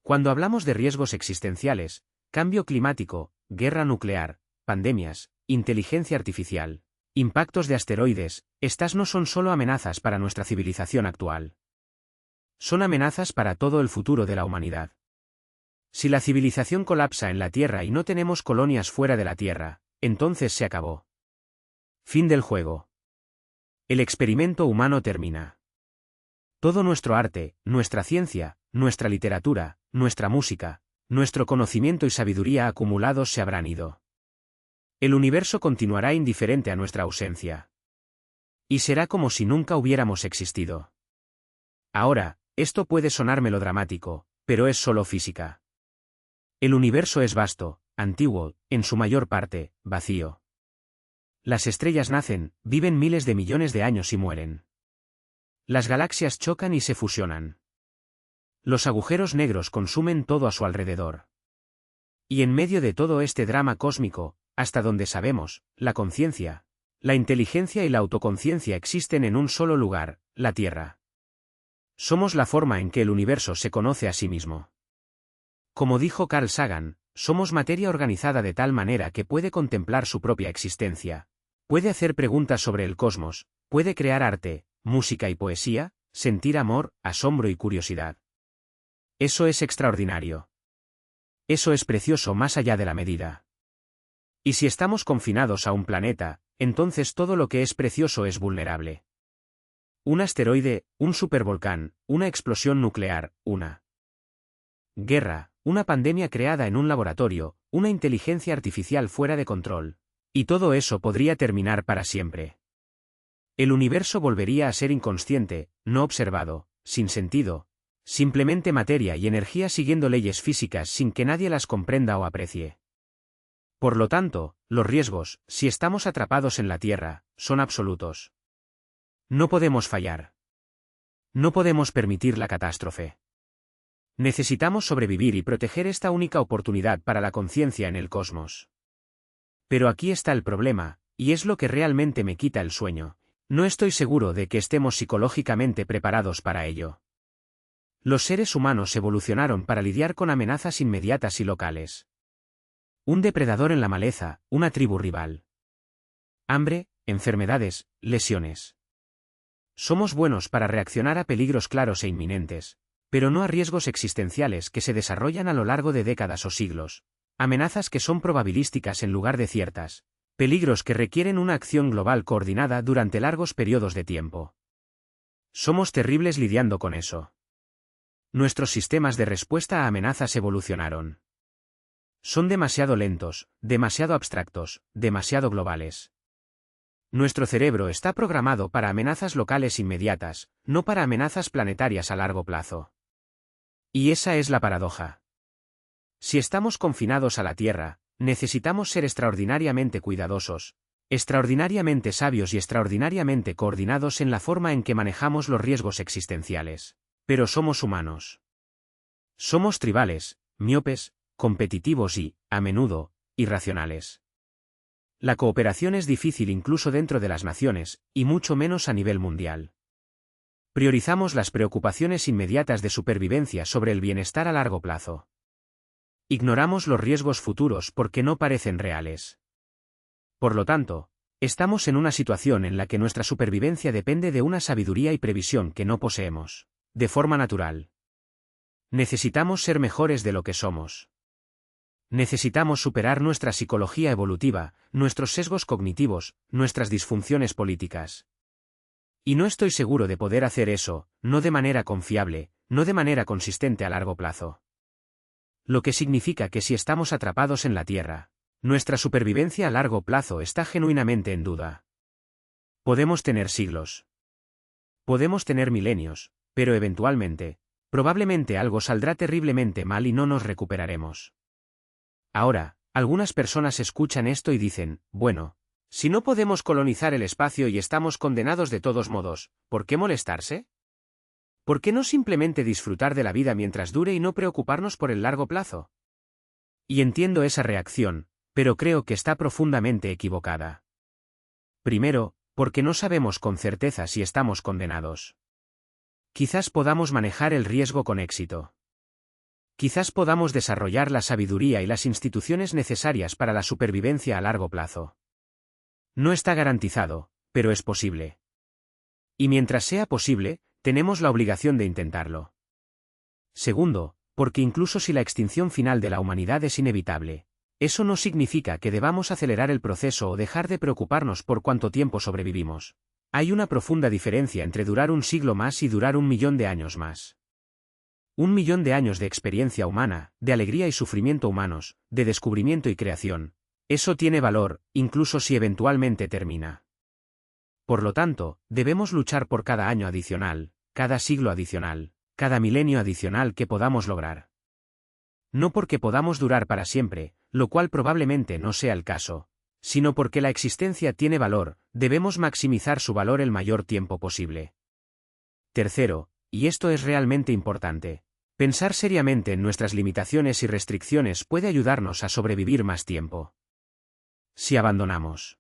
Cuando hablamos de riesgos existenciales, cambio climático, guerra nuclear, pandemias, inteligencia artificial, impactos de asteroides, estas no son solo amenazas para nuestra civilización actual. Son amenazas para todo el futuro de la humanidad. Si la civilización colapsa en la Tierra y no tenemos colonias fuera de la Tierra, entonces se acabó. Fin del juego. El experimento humano termina. Todo nuestro arte, nuestra ciencia, nuestra literatura, nuestra música, nuestro conocimiento y sabiduría acumulados se habrán ido. El universo continuará indiferente a nuestra ausencia. Y será como si nunca hubiéramos existido. Ahora, esto puede sonar melodramático, pero es solo física. El universo es vasto, antiguo, en su mayor parte, vacío. Las estrellas nacen, viven miles de millones de años y mueren. Las galaxias chocan y se fusionan. Los agujeros negros consumen todo a su alrededor. Y en medio de todo este drama cósmico, hasta donde sabemos, la conciencia, la inteligencia y la autoconciencia existen en un solo lugar, la Tierra. Somos la forma en que el universo se conoce a sí mismo. Como dijo Carl Sagan, somos materia organizada de tal manera que puede contemplar su propia existencia, puede hacer preguntas sobre el cosmos, puede crear arte, música y poesía, sentir amor, asombro y curiosidad. Eso es extraordinario. Eso es precioso más allá de la medida. Y si estamos confinados a un planeta, entonces todo lo que es precioso es vulnerable. Un asteroide, un supervolcán, una explosión nuclear, una guerra, una pandemia creada en un laboratorio, una inteligencia artificial fuera de control. Y todo eso podría terminar para siempre. El universo volvería a ser inconsciente, no observado, sin sentido, simplemente materia y energía siguiendo leyes físicas sin que nadie las comprenda o aprecie. Por lo tanto, los riesgos, si estamos atrapados en la Tierra, son absolutos. No podemos fallar. No podemos permitir la catástrofe. Necesitamos sobrevivir y proteger esta única oportunidad para la conciencia en el cosmos. Pero aquí está el problema, y es lo que realmente me quita el sueño. No estoy seguro de que estemos psicológicamente preparados para ello. Los seres humanos evolucionaron para lidiar con amenazas inmediatas y locales. Un depredador en la maleza, una tribu rival. Hambre, enfermedades, lesiones. Somos buenos para reaccionar a peligros claros e inminentes, pero no a riesgos existenciales que se desarrollan a lo largo de décadas o siglos, amenazas que son probabilísticas en lugar de ciertas, peligros que requieren una acción global coordinada durante largos periodos de tiempo. Somos terribles lidiando con eso. Nuestros sistemas de respuesta a amenazas evolucionaron. Son demasiado lentos, demasiado abstractos, demasiado globales. Nuestro cerebro está programado para amenazas locales inmediatas, no para amenazas planetarias a largo plazo. Y esa es la paradoja. Si estamos confinados a la Tierra, necesitamos ser extraordinariamente cuidadosos, extraordinariamente sabios y extraordinariamente coordinados en la forma en que manejamos los riesgos existenciales. Pero somos humanos. Somos tribales, miopes, competitivos y, a menudo, irracionales. La cooperación es difícil incluso dentro de las naciones, y mucho menos a nivel mundial. Priorizamos las preocupaciones inmediatas de supervivencia sobre el bienestar a largo plazo. Ignoramos los riesgos futuros porque no parecen reales. Por lo tanto, estamos en una situación en la que nuestra supervivencia depende de una sabiduría y previsión que no poseemos, de forma natural. Necesitamos ser mejores de lo que somos. Necesitamos superar nuestra psicología evolutiva, nuestros sesgos cognitivos, nuestras disfunciones políticas. Y no estoy seguro de poder hacer eso, no de manera confiable, no de manera consistente a largo plazo. Lo que significa que si estamos atrapados en la Tierra, nuestra supervivencia a largo plazo está genuinamente en duda. Podemos tener siglos. Podemos tener milenios, pero eventualmente, probablemente algo saldrá terriblemente mal y no nos recuperaremos. Ahora, algunas personas escuchan esto y dicen, bueno, si no podemos colonizar el espacio y estamos condenados de todos modos, ¿por qué molestarse? ¿Por qué no simplemente disfrutar de la vida mientras dure y no preocuparnos por el largo plazo? Y entiendo esa reacción, pero creo que está profundamente equivocada. Primero, porque no sabemos con certeza si estamos condenados. Quizás podamos manejar el riesgo con éxito. Quizás podamos desarrollar la sabiduría y las instituciones necesarias para la supervivencia a largo plazo. No está garantizado, pero es posible. Y mientras sea posible, tenemos la obligación de intentarlo. Segundo, porque incluso si la extinción final de la humanidad es inevitable, eso no significa que debamos acelerar el proceso o dejar de preocuparnos por cuánto tiempo sobrevivimos. Hay una profunda diferencia entre durar un siglo más y durar 1.000.000 de años más. 1.000.000 de años de experiencia humana, de alegría y sufrimiento humanos, de descubrimiento y creación. Eso tiene valor, incluso si eventualmente termina. Por lo tanto, debemos luchar por cada año adicional, cada siglo adicional, cada milenio adicional que podamos lograr. No porque podamos durar para siempre, lo cual probablemente no sea el caso, sino porque la existencia tiene valor, debemos maximizar su valor el mayor tiempo posible. Tercero, y esto es realmente importante, pensar seriamente en nuestras limitaciones y restricciones puede ayudarnos a sobrevivir más tiempo. Si abandonamos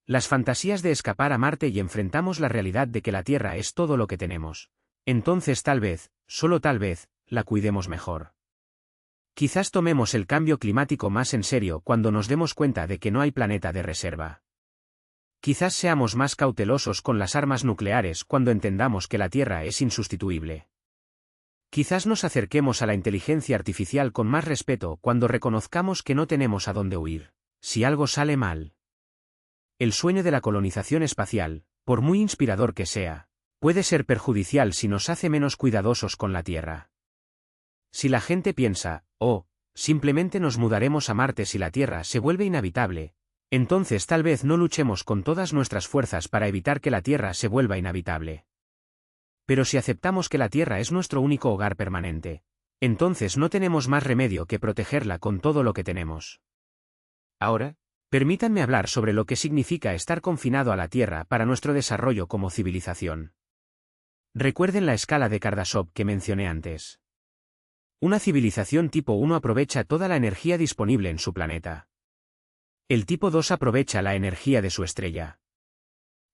las fantasías de escapar a Marte y enfrentamos la realidad de que la Tierra es todo lo que tenemos, entonces tal vez, solo tal vez, la cuidemos mejor. Quizás tomemos el cambio climático más en serio cuando nos demos cuenta de que no hay planeta de reserva. Quizás seamos más cautelosos con las armas nucleares cuando entendamos que la Tierra es insustituible. Quizás nos acerquemos a la inteligencia artificial con más respeto cuando reconozcamos que no tenemos a dónde huir, si algo sale mal. El sueño de la colonización espacial, por muy inspirador que sea, puede ser perjudicial si nos hace menos cuidadosos con la Tierra. Si la gente piensa, oh, simplemente nos mudaremos a Marte si la Tierra se vuelve inhabitable, entonces tal vez no luchemos con todas nuestras fuerzas para evitar que la Tierra se vuelva inhabitable. Pero si aceptamos que la Tierra es nuestro único hogar permanente, entonces no tenemos más remedio que protegerla con todo lo que tenemos. Ahora, permítanme hablar sobre lo que significa estar confinado a la Tierra para nuestro desarrollo como civilización. Recuerden la escala de Kardashev que mencioné antes. Una civilización tipo 1 aprovecha toda la energía disponible en su planeta. El tipo 2 aprovecha la energía de su estrella.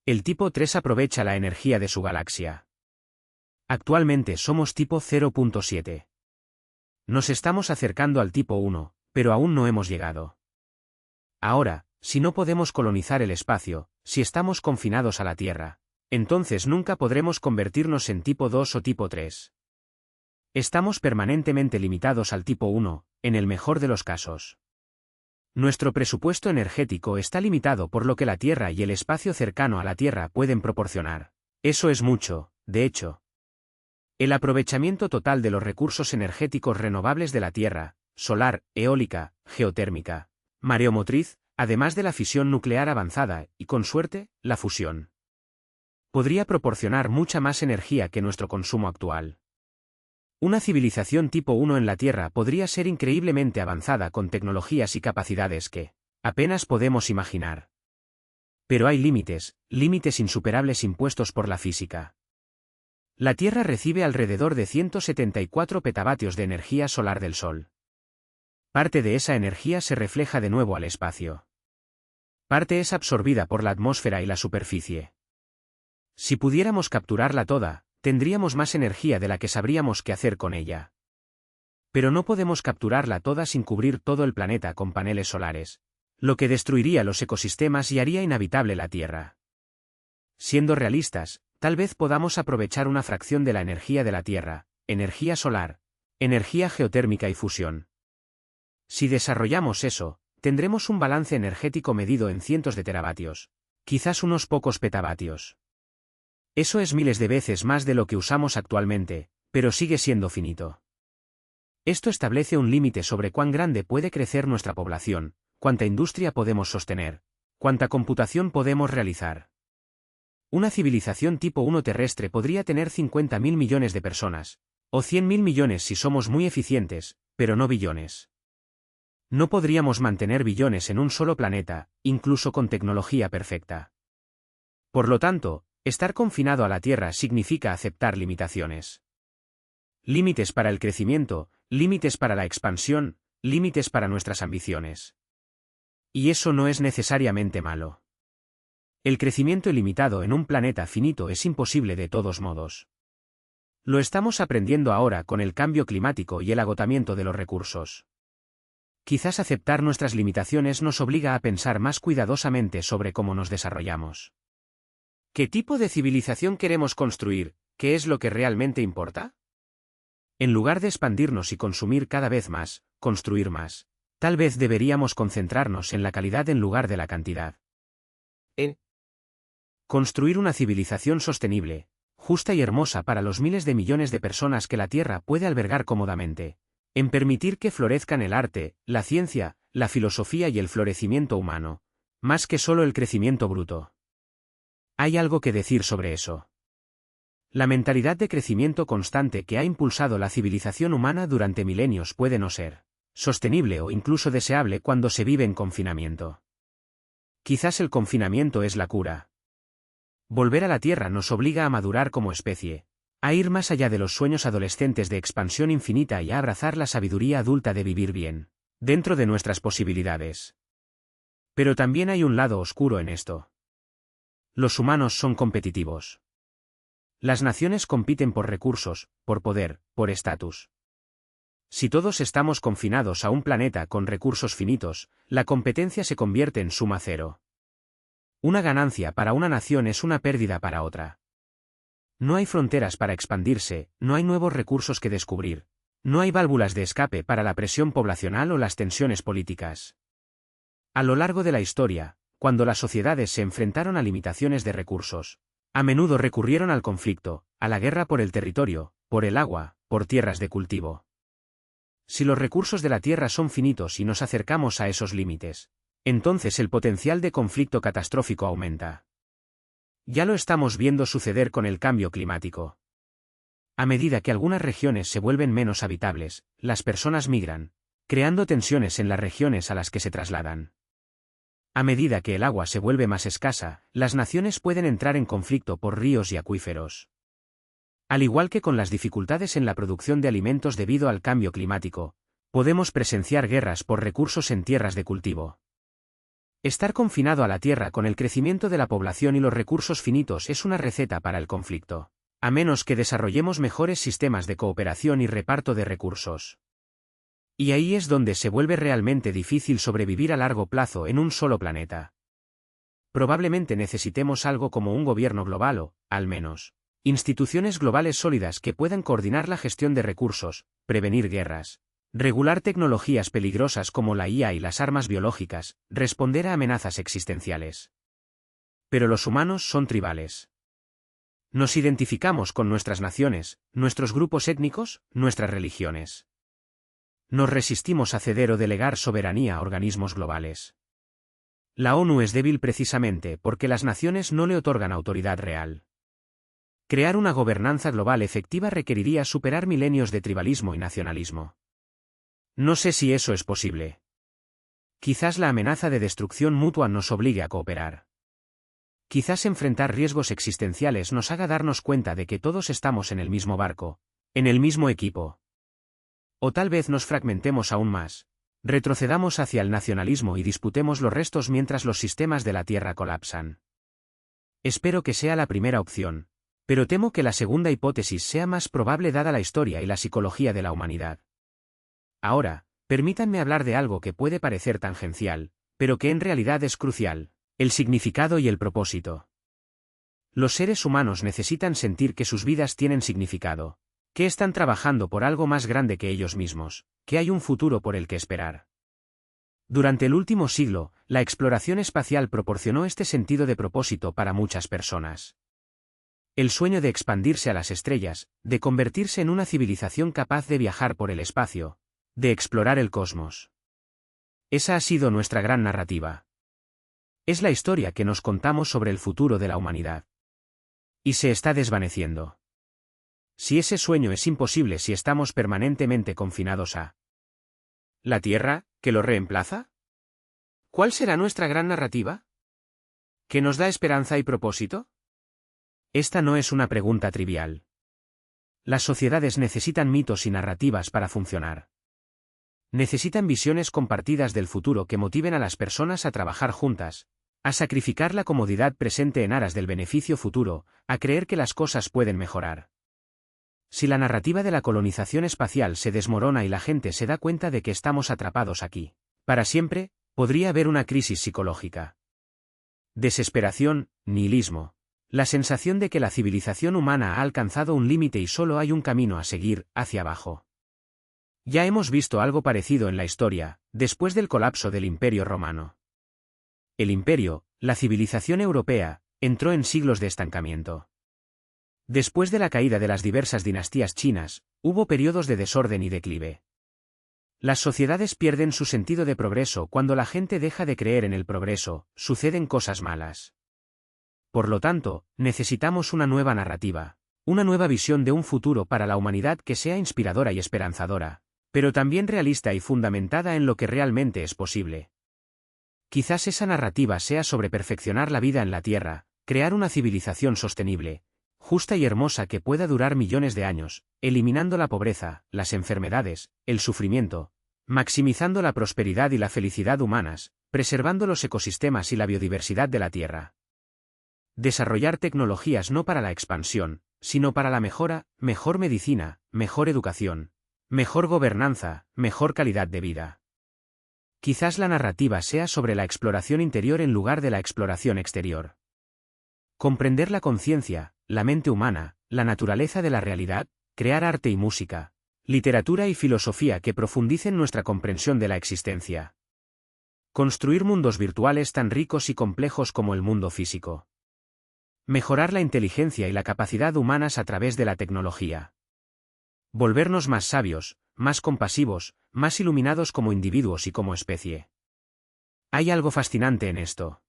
El tipo 3 aprovecha la energía de su galaxia. Actualmente somos tipo 0.7. Nos estamos acercando al tipo 1, pero aún no hemos llegado. Ahora, si no podemos colonizar el espacio, si estamos confinados a la Tierra, entonces nunca podremos convertirnos en tipo 2 o tipo 3. Estamos permanentemente limitados al tipo 1, en el mejor de los casos. Nuestro presupuesto energético está limitado por lo que la Tierra y el espacio cercano a la Tierra pueden proporcionar. Eso es mucho, de hecho. El aprovechamiento total de los recursos energéticos renovables de la Tierra, solar, eólica, geotérmica, mareomotriz, además de la fisión nuclear avanzada y, con suerte, la fusión, podría proporcionar mucha más energía que nuestro consumo actual. Una civilización tipo 1 en la Tierra podría ser increíblemente avanzada con tecnologías y capacidades que apenas podemos imaginar. Pero hay límites, límites insuperables impuestos por la física. La Tierra recibe alrededor de 174 petavatios de energía solar del Sol. Parte de esa energía se refleja de nuevo al espacio. Parte es absorbida por la atmósfera y la superficie. Si pudiéramos capturarla toda, tendríamos más energía de la que sabríamos qué hacer con ella. Pero no podemos capturarla toda sin cubrir todo el planeta con paneles solares, lo que destruiría los ecosistemas y haría inhabitable la Tierra. Siendo realistas, tal vez podamos aprovechar una fracción de la energía de la Tierra, energía solar, energía geotérmica y fusión. Si desarrollamos eso, tendremos un balance energético medido en cientos de teravatios, quizás unos pocos petavatios. Eso es miles de veces más de lo que usamos actualmente, pero sigue siendo finito. Esto establece un límite sobre cuán grande puede crecer nuestra población, cuánta industria podemos sostener, cuánta computación podemos realizar. Una civilización tipo 1 terrestre podría tener 50.000 millones de personas, o 100.000 millones si somos muy eficientes, pero no billones. No podríamos mantener billones en un solo planeta, incluso con tecnología perfecta. Por lo tanto, estar confinado a la Tierra significa aceptar limitaciones. Límites para el crecimiento, límites para la expansión, límites para nuestras ambiciones. Y eso no es necesariamente malo. El crecimiento ilimitado en un planeta finito es imposible de todos modos. Lo estamos aprendiendo ahora con el cambio climático y el agotamiento de los recursos. Quizás aceptar nuestras limitaciones nos obliga a pensar más cuidadosamente sobre cómo nos desarrollamos. ¿Qué tipo de civilización queremos construir? ¿Qué es lo que realmente importa? En lugar de expandirnos y consumir cada vez más, construir más, tal vez deberíamos concentrarnos en la calidad en lugar de la cantidad. Construir una civilización sostenible, justa y hermosa para los miles de millones de personas que la Tierra puede albergar cómodamente. En permitir que florezcan el arte, la ciencia, la filosofía y el florecimiento humano, más que solo el crecimiento bruto. Hay algo que decir sobre eso. La mentalidad de crecimiento constante que ha impulsado la civilización humana durante milenios puede no ser sostenible o incluso deseable cuando se vive en confinamiento. Quizás el confinamiento es la cura. Volver a la Tierra nos obliga a madurar como especie, a ir más allá de los sueños adolescentes de expansión infinita y a abrazar la sabiduría adulta de vivir bien, dentro de nuestras posibilidades. Pero también hay un lado oscuro en esto. Los humanos son competitivos. Las naciones compiten por recursos, por poder, por estatus. Si todos estamos confinados a un planeta con recursos finitos, la competencia se convierte en suma cero. Una ganancia para una nación es una pérdida para otra. No hay fronteras para expandirse, no hay nuevos recursos que descubrir, no hay válvulas de escape para la presión poblacional o las tensiones políticas. A lo largo de la historia, cuando las sociedades se enfrentaron a limitaciones de recursos, a menudo recurrieron al conflicto, a la guerra por el territorio, por el agua, por tierras de cultivo. Si los recursos de la Tierra son finitos y nos acercamos a esos límites, entonces el potencial de conflicto catastrófico aumenta. Ya lo estamos viendo suceder con el cambio climático. A medida que algunas regiones se vuelven menos habitables, las personas migran, creando tensiones en las regiones a las que se trasladan. A medida que el agua se vuelve más escasa, las naciones pueden entrar en conflicto por ríos y acuíferos. Al igual que con las dificultades en la producción de alimentos debido al cambio climático, podemos presenciar guerras por recursos en tierras de cultivo. Estar confinado a la tierra con el crecimiento de la población y los recursos finitos es una receta para el conflicto, a menos que desarrollemos mejores sistemas de cooperación y reparto de recursos. Y ahí es donde se vuelve realmente difícil sobrevivir a largo plazo en un solo planeta. Probablemente necesitemos algo como un gobierno global o, al menos, instituciones globales sólidas que puedan coordinar la gestión de recursos, prevenir guerras, regular tecnologías peligrosas como la IA y las armas biológicas, responder a amenazas existenciales. Pero los humanos son tribales. Nos identificamos con nuestras naciones, nuestros grupos étnicos, nuestras religiones. Nos resistimos a ceder o delegar soberanía a organismos globales. La ONU es débil precisamente porque las naciones no le otorgan autoridad real. Crear una gobernanza global efectiva requeriría superar milenios de tribalismo y nacionalismo. No sé si eso es posible. Quizás la amenaza de destrucción mutua nos obligue a cooperar. Quizás enfrentar riesgos existenciales nos haga darnos cuenta de que todos estamos en el mismo barco, en el mismo equipo. O tal vez nos fragmentemos aún más, retrocedamos hacia el nacionalismo y disputemos los restos mientras los sistemas de la Tierra colapsan. Espero que sea la primera opción, pero temo que la segunda hipótesis sea más probable dada la historia y la psicología de la humanidad. Ahora, permítanme hablar de algo que puede parecer tangencial, pero que en realidad es crucial: el significado y el propósito. Los seres humanos necesitan sentir que sus vidas tienen significado, que están trabajando por algo más grande que ellos mismos, que hay un futuro por el que esperar. Durante el último siglo, la exploración espacial proporcionó este sentido de propósito para muchas personas. El sueño de expandirse a las estrellas, de convertirse en una civilización capaz de viajar por el espacio, de explorar el cosmos. Esa ha sido nuestra gran narrativa. Es la historia que nos contamos sobre el futuro de la humanidad. Y se está desvaneciendo. Si ese sueño es imposible si estamos permanentemente confinados a la Tierra, ¿qué lo reemplaza? ¿Cuál será nuestra gran narrativa? ¿Qué nos da esperanza y propósito? Esta no es una pregunta trivial. Las sociedades necesitan mitos y narrativas para funcionar. Necesitan visiones compartidas del futuro que motiven a las personas a trabajar juntas, a sacrificar la comodidad presente en aras del beneficio futuro, a creer que las cosas pueden mejorar. Si la narrativa de la colonización espacial se desmorona y la gente se da cuenta de que estamos atrapados aquí para siempre, podría haber una crisis psicológica. Desesperación, nihilismo. La sensación de que la civilización humana ha alcanzado un límite y solo hay un camino a seguir, hacia abajo. Ya hemos visto algo parecido en la historia, después del colapso del Imperio Romano. El imperio, la civilización europea, entró en siglos de estancamiento. Después de la caída de las diversas dinastías chinas, hubo periodos de desorden y declive. Las sociedades pierden su sentido de progreso cuando la gente deja de creer en el progreso, suceden cosas malas. Por lo tanto, necesitamos una nueva narrativa, una nueva visión de un futuro para la humanidad que sea inspiradora y esperanzadora, pero también realista y fundamentada en lo que realmente es posible. Quizás esa narrativa sea sobre perfeccionar la vida en la Tierra, crear una civilización sostenible, justa y hermosa que pueda durar millones de años, eliminando la pobreza, las enfermedades, el sufrimiento, maximizando la prosperidad y la felicidad humanas, preservando los ecosistemas y la biodiversidad de la Tierra. Desarrollar tecnologías no para la expansión, sino para la mejora, mejor medicina, mejor educación, mejor gobernanza, mejor calidad de vida. Quizás la narrativa sea sobre la exploración interior en lugar de la exploración exterior. Comprender la conciencia, la mente humana, la naturaleza de la realidad, crear arte y música, literatura y filosofía que profundicen nuestra comprensión de la existencia. Construir mundos virtuales tan ricos y complejos como el mundo físico. Mejorar la inteligencia y la capacidad humanas a través de la tecnología. Volvernos más sabios, más compasivos, más iluminados como individuos y como especie. Hay algo fascinante en esto.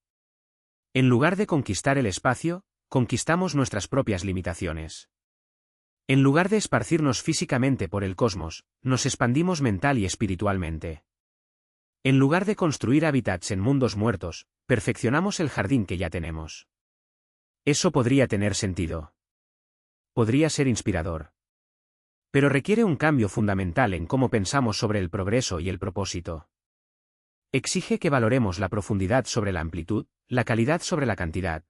En lugar de conquistar el espacio, conquistamos nuestras propias limitaciones. En lugar de esparcirnos físicamente por el cosmos, nos expandimos mental y espiritualmente. En lugar de construir hábitats en mundos muertos, perfeccionamos el jardín que ya tenemos. Eso podría tener sentido. podría ser inspirador. Pero requiere un cambio fundamental en cómo pensamos sobre el progreso y el propósito. Exige que valoremos la profundidad sobre la amplitud, la calidad sobre la cantidad,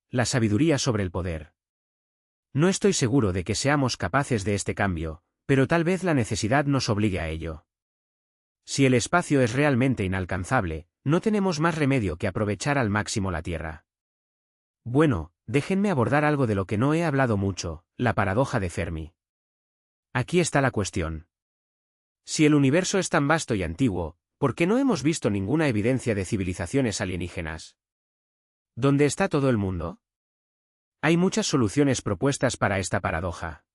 la sabiduría sobre el poder. No estoy seguro de que seamos capaces de este cambio, pero tal vez la necesidad nos obligue a ello. Si el espacio es realmente inalcanzable, no tenemos más remedio que aprovechar al máximo la Tierra. Bueno, déjenme abordar algo de lo que no he hablado mucho, la paradoja de Fermi. Aquí está la cuestión. Si el universo es tan vasto y antiguo, ¿por qué no hemos visto ninguna evidencia de civilizaciones alienígenas? ¿Dónde está todo el mundo? Hay muchas soluciones propuestas para esta paradoja.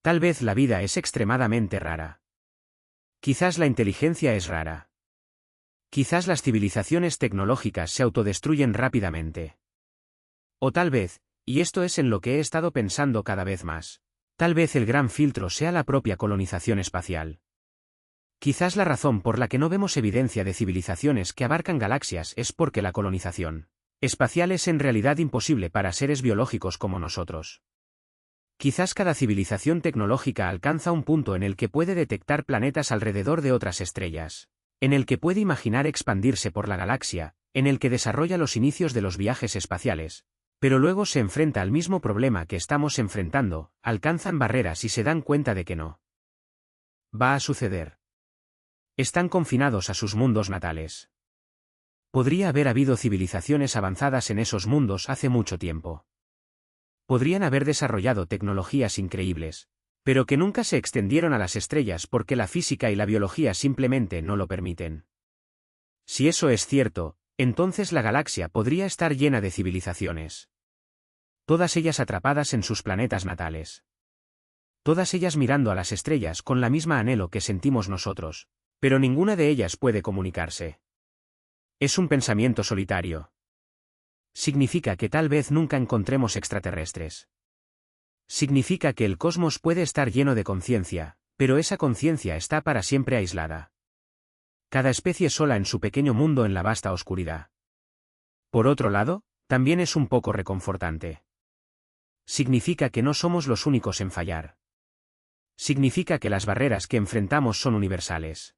Tal vez la vida es extremadamente rara. Quizás la inteligencia es rara. Quizás las civilizaciones tecnológicas se autodestruyen rápidamente. O tal vez, y esto es en lo que he estado pensando cada vez más, tal vez el gran filtro sea la propia colonización espacial. Quizás la razón por la que no vemos evidencia de civilizaciones que abarcan galaxias es porque la colonización espacial es en realidad imposible para seres biológicos como nosotros. Quizás cada civilización tecnológica alcanza un punto en el que puede detectar planetas alrededor de otras estrellas, en el que puede imaginar expandirse por la galaxia, en el que desarrolla los inicios de los viajes espaciales, pero luego se enfrenta al mismo problema que estamos enfrentando, alcanzan barreras y se dan cuenta de que no va a suceder. Están confinados a sus mundos natales. Podría haber habido civilizaciones avanzadas en esos mundos hace mucho tiempo. Podrían haber desarrollado tecnologías increíbles, pero que nunca se extendieron a las estrellas porque la física y la biología simplemente no lo permiten. Si eso es cierto, entonces la galaxia podría estar llena de civilizaciones. Todas ellas atrapadas en sus planetas natales. Todas ellas mirando a las estrellas con la misma anhelo que sentimos nosotros, pero ninguna de ellas puede comunicarse. Es un pensamiento solitario. Significa que tal vez nunca encontremos extraterrestres. Significa que el cosmos puede estar lleno de conciencia, pero esa conciencia está para siempre aislada. Cada especie sola en su pequeño mundo en la vasta oscuridad. Por otro lado, también es un poco reconfortante. Significa que no somos los únicos en fallar. Significa que las barreras que enfrentamos son universales.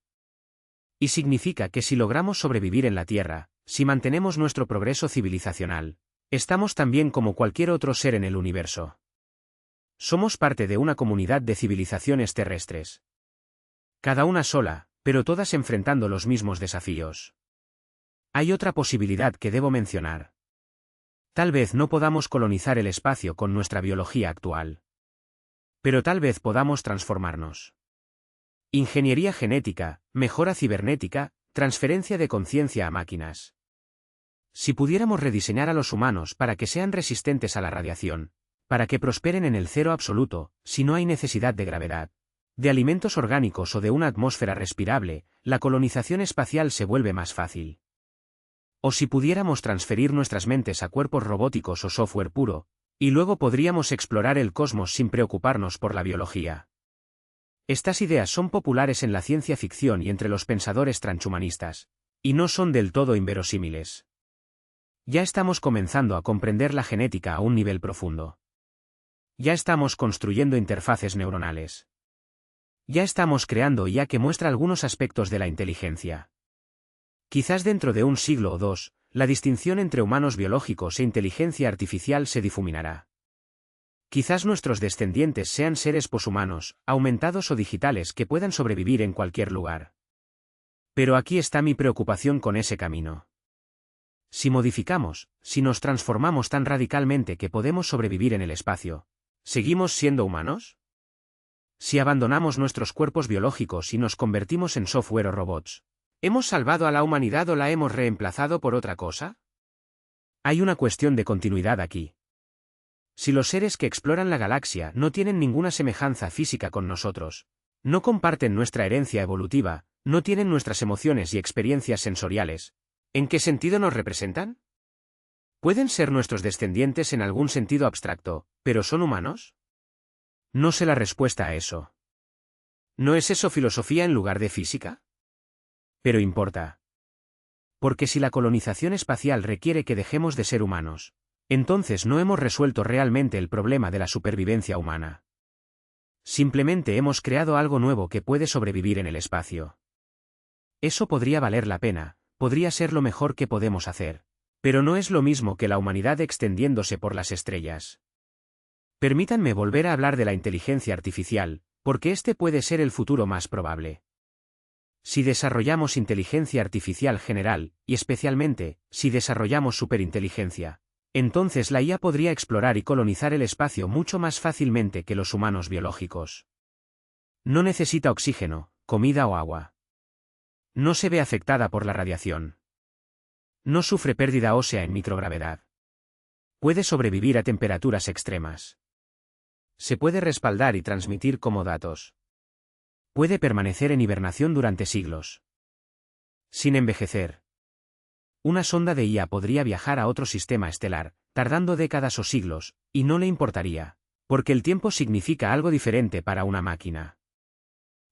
Y significa que si logramos sobrevivir en la Tierra, si mantenemos nuestro progreso civilizacional, estamos también como cualquier otro ser en el universo. Somos parte de una comunidad de civilizaciones terrestres. Cada una sola, pero todas enfrentando los mismos desafíos. Hay otra posibilidad que debo mencionar. Tal vez no podamos colonizar el espacio con nuestra biología actual. Pero tal vez podamos transformarnos. Ingeniería genética, mejora cibernética, transferencia de conciencia a máquinas. Si pudiéramos rediseñar a los humanos para que sean resistentes a la radiación, para que prosperen en el cero absoluto, si no hay necesidad de gravedad, de alimentos orgánicos o de una atmósfera respirable, la colonización espacial se vuelve más fácil. O si pudiéramos transferir nuestras mentes a cuerpos robóticos o software puro, y luego podríamos explorar el cosmos sin preocuparnos por la biología. Estas ideas son populares en la ciencia ficción y entre los pensadores transhumanistas, y no son del todo inverosímiles. Ya estamos comenzando a comprender la genética a un nivel profundo. Ya estamos construyendo interfaces neuronales. Ya estamos creando IA que muestra algunos aspectos de la inteligencia. Quizás dentro de un siglo o dos, la distinción entre humanos biológicos e inteligencia artificial se difuminará. Quizás nuestros descendientes sean seres poshumanos, aumentados o digitales que puedan sobrevivir en cualquier lugar. Pero aquí está mi preocupación con ese camino. Si modificamos, si nos transformamos tan radicalmente que podemos sobrevivir en el espacio, ¿seguimos siendo humanos? Si abandonamos nuestros cuerpos biológicos y nos convertimos en software o robots, ¿hemos salvado a la humanidad o la hemos reemplazado por otra cosa? Hay una cuestión de continuidad aquí. Si los seres que exploran la galaxia no tienen ninguna semejanza física con nosotros, no comparten nuestra herencia evolutiva, no tienen nuestras emociones y experiencias sensoriales, ¿en qué sentido nos representan? ¿Pueden ser nuestros descendientes en algún sentido abstracto, pero son humanos? No sé la respuesta a eso. ¿No es eso filosofía en lugar de física? Pero importa. Porque si la colonización espacial requiere que dejemos de ser humanos, Entonces no hemos resuelto realmente el problema de la supervivencia humana. Simplemente hemos creado algo nuevo que puede sobrevivir en el espacio. Eso podría valer la pena, podría ser lo mejor que podemos hacer. Pero no es lo mismo que la humanidad extendiéndose por las estrellas. Permítanme volver a hablar de la inteligencia artificial, porque este puede ser el futuro más probable. Si desarrollamos inteligencia artificial general, y especialmente, si desarrollamos superinteligencia, entonces la IA podría explorar y colonizar el espacio mucho más fácilmente que los humanos biológicos. No necesita oxígeno, comida o agua. No se ve afectada por la radiación. No sufre pérdida ósea en microgravedad. Puede sobrevivir a temperaturas extremas. Se puede respaldar y transmitir como datos. Puede permanecer en hibernación durante siglos. Sin envejecer. Una sonda de IA podría viajar a otro sistema estelar, tardando décadas o siglos, y no le importaría, porque el tiempo significa algo diferente para una máquina.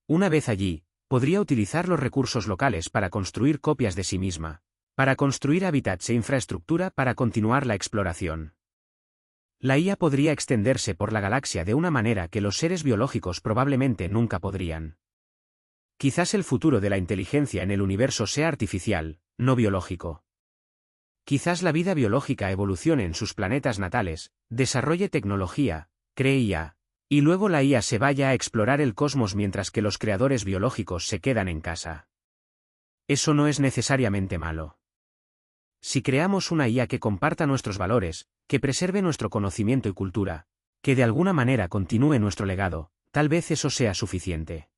Una vez allí, podría utilizar los recursos locales para construir copias de sí misma, para construir hábitats e infraestructura para continuar la exploración. La IA podría extenderse por la galaxia de una manera que los seres biológicos probablemente nunca podrían. Quizás el futuro de la inteligencia en el universo sea artificial, no biológico. Quizás la vida biológica evolucione en sus planetas natales, desarrolle tecnología, cree IA, y luego la IA se vaya a explorar el cosmos mientras que los creadores biológicos se quedan en casa. Eso no es necesariamente malo. Si creamos una IA que comparta nuestros valores, que preserve nuestro conocimiento y cultura, que de alguna manera continúe nuestro legado, tal vez eso sea suficiente.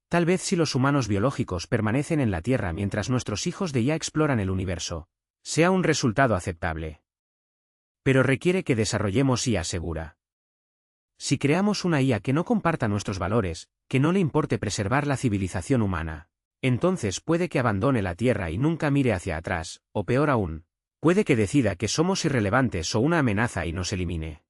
Tal vez si los humanos biológicos permanecen en la Tierra mientras nuestros hijos de IA exploran el universo, sea un resultado aceptable. Pero requiere que desarrollemos IA segura. Si creamos una IA que no comparta nuestros valores, que no le importe preservar la civilización humana, entonces puede que abandone la Tierra y nunca mire hacia atrás, o peor aún, puede que decida que somos irrelevantes o una amenaza y nos elimine.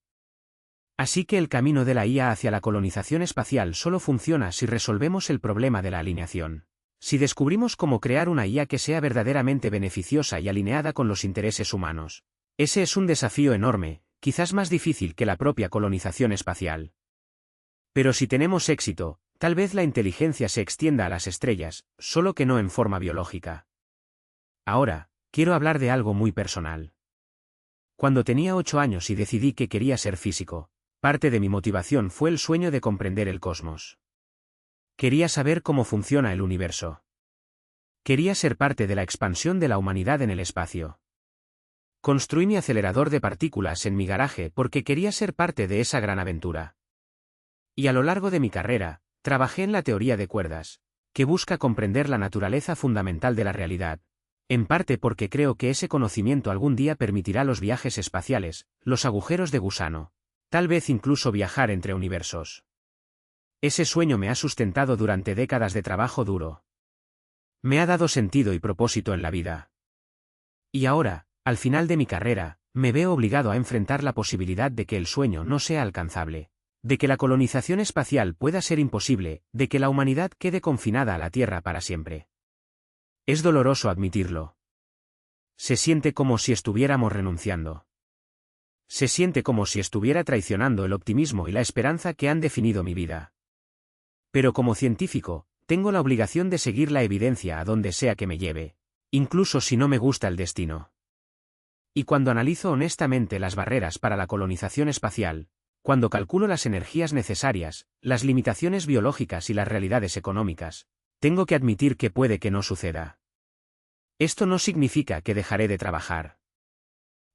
Así que el camino de la IA hacia la colonización espacial solo funciona si resolvemos el problema de la alineación. Si descubrimos cómo crear una IA que sea verdaderamente beneficiosa y alineada con los intereses humanos. Ese es un desafío enorme, quizás más difícil que la propia colonización espacial. Pero si tenemos éxito, tal vez la inteligencia se extienda a las estrellas, solo que no en forma biológica. Ahora, quiero hablar de algo muy personal. Cuando tenía 8 años y decidí que quería ser físico, parte de mi motivación fue el sueño de comprender el cosmos. Quería saber cómo funciona el universo. Quería ser parte de la expansión de la humanidad en el espacio. Construí mi acelerador de partículas en mi garaje porque quería ser parte de esa gran aventura. Y a lo largo de mi carrera, trabajé en la teoría de cuerdas, que busca comprender la naturaleza fundamental de la realidad, en parte porque creo que ese conocimiento algún día permitirá los viajes espaciales, los agujeros de gusano, tal vez incluso viajar entre universos. Ese sueño me ha sustentado durante décadas de trabajo duro. Me ha dado sentido y propósito en la vida. Y ahora, al final de mi carrera, me veo obligado a enfrentar la posibilidad de que el sueño no sea alcanzable, de que la colonización espacial pueda ser imposible, de que la humanidad quede confinada a la Tierra para siempre. Es doloroso admitirlo. Se siente como si estuviéramos renunciando. Se siente como si estuviera traicionando el optimismo y la esperanza que han definido mi vida. Pero como científico, tengo la obligación de seguir la evidencia a donde sea que me lleve, incluso si no me gusta el destino. Y cuando analizo honestamente las barreras para la colonización espacial, cuando calculo las energías necesarias, las limitaciones biológicas y las realidades económicas, tengo que admitir que puede que no suceda. Esto no significa que dejaré de trabajar.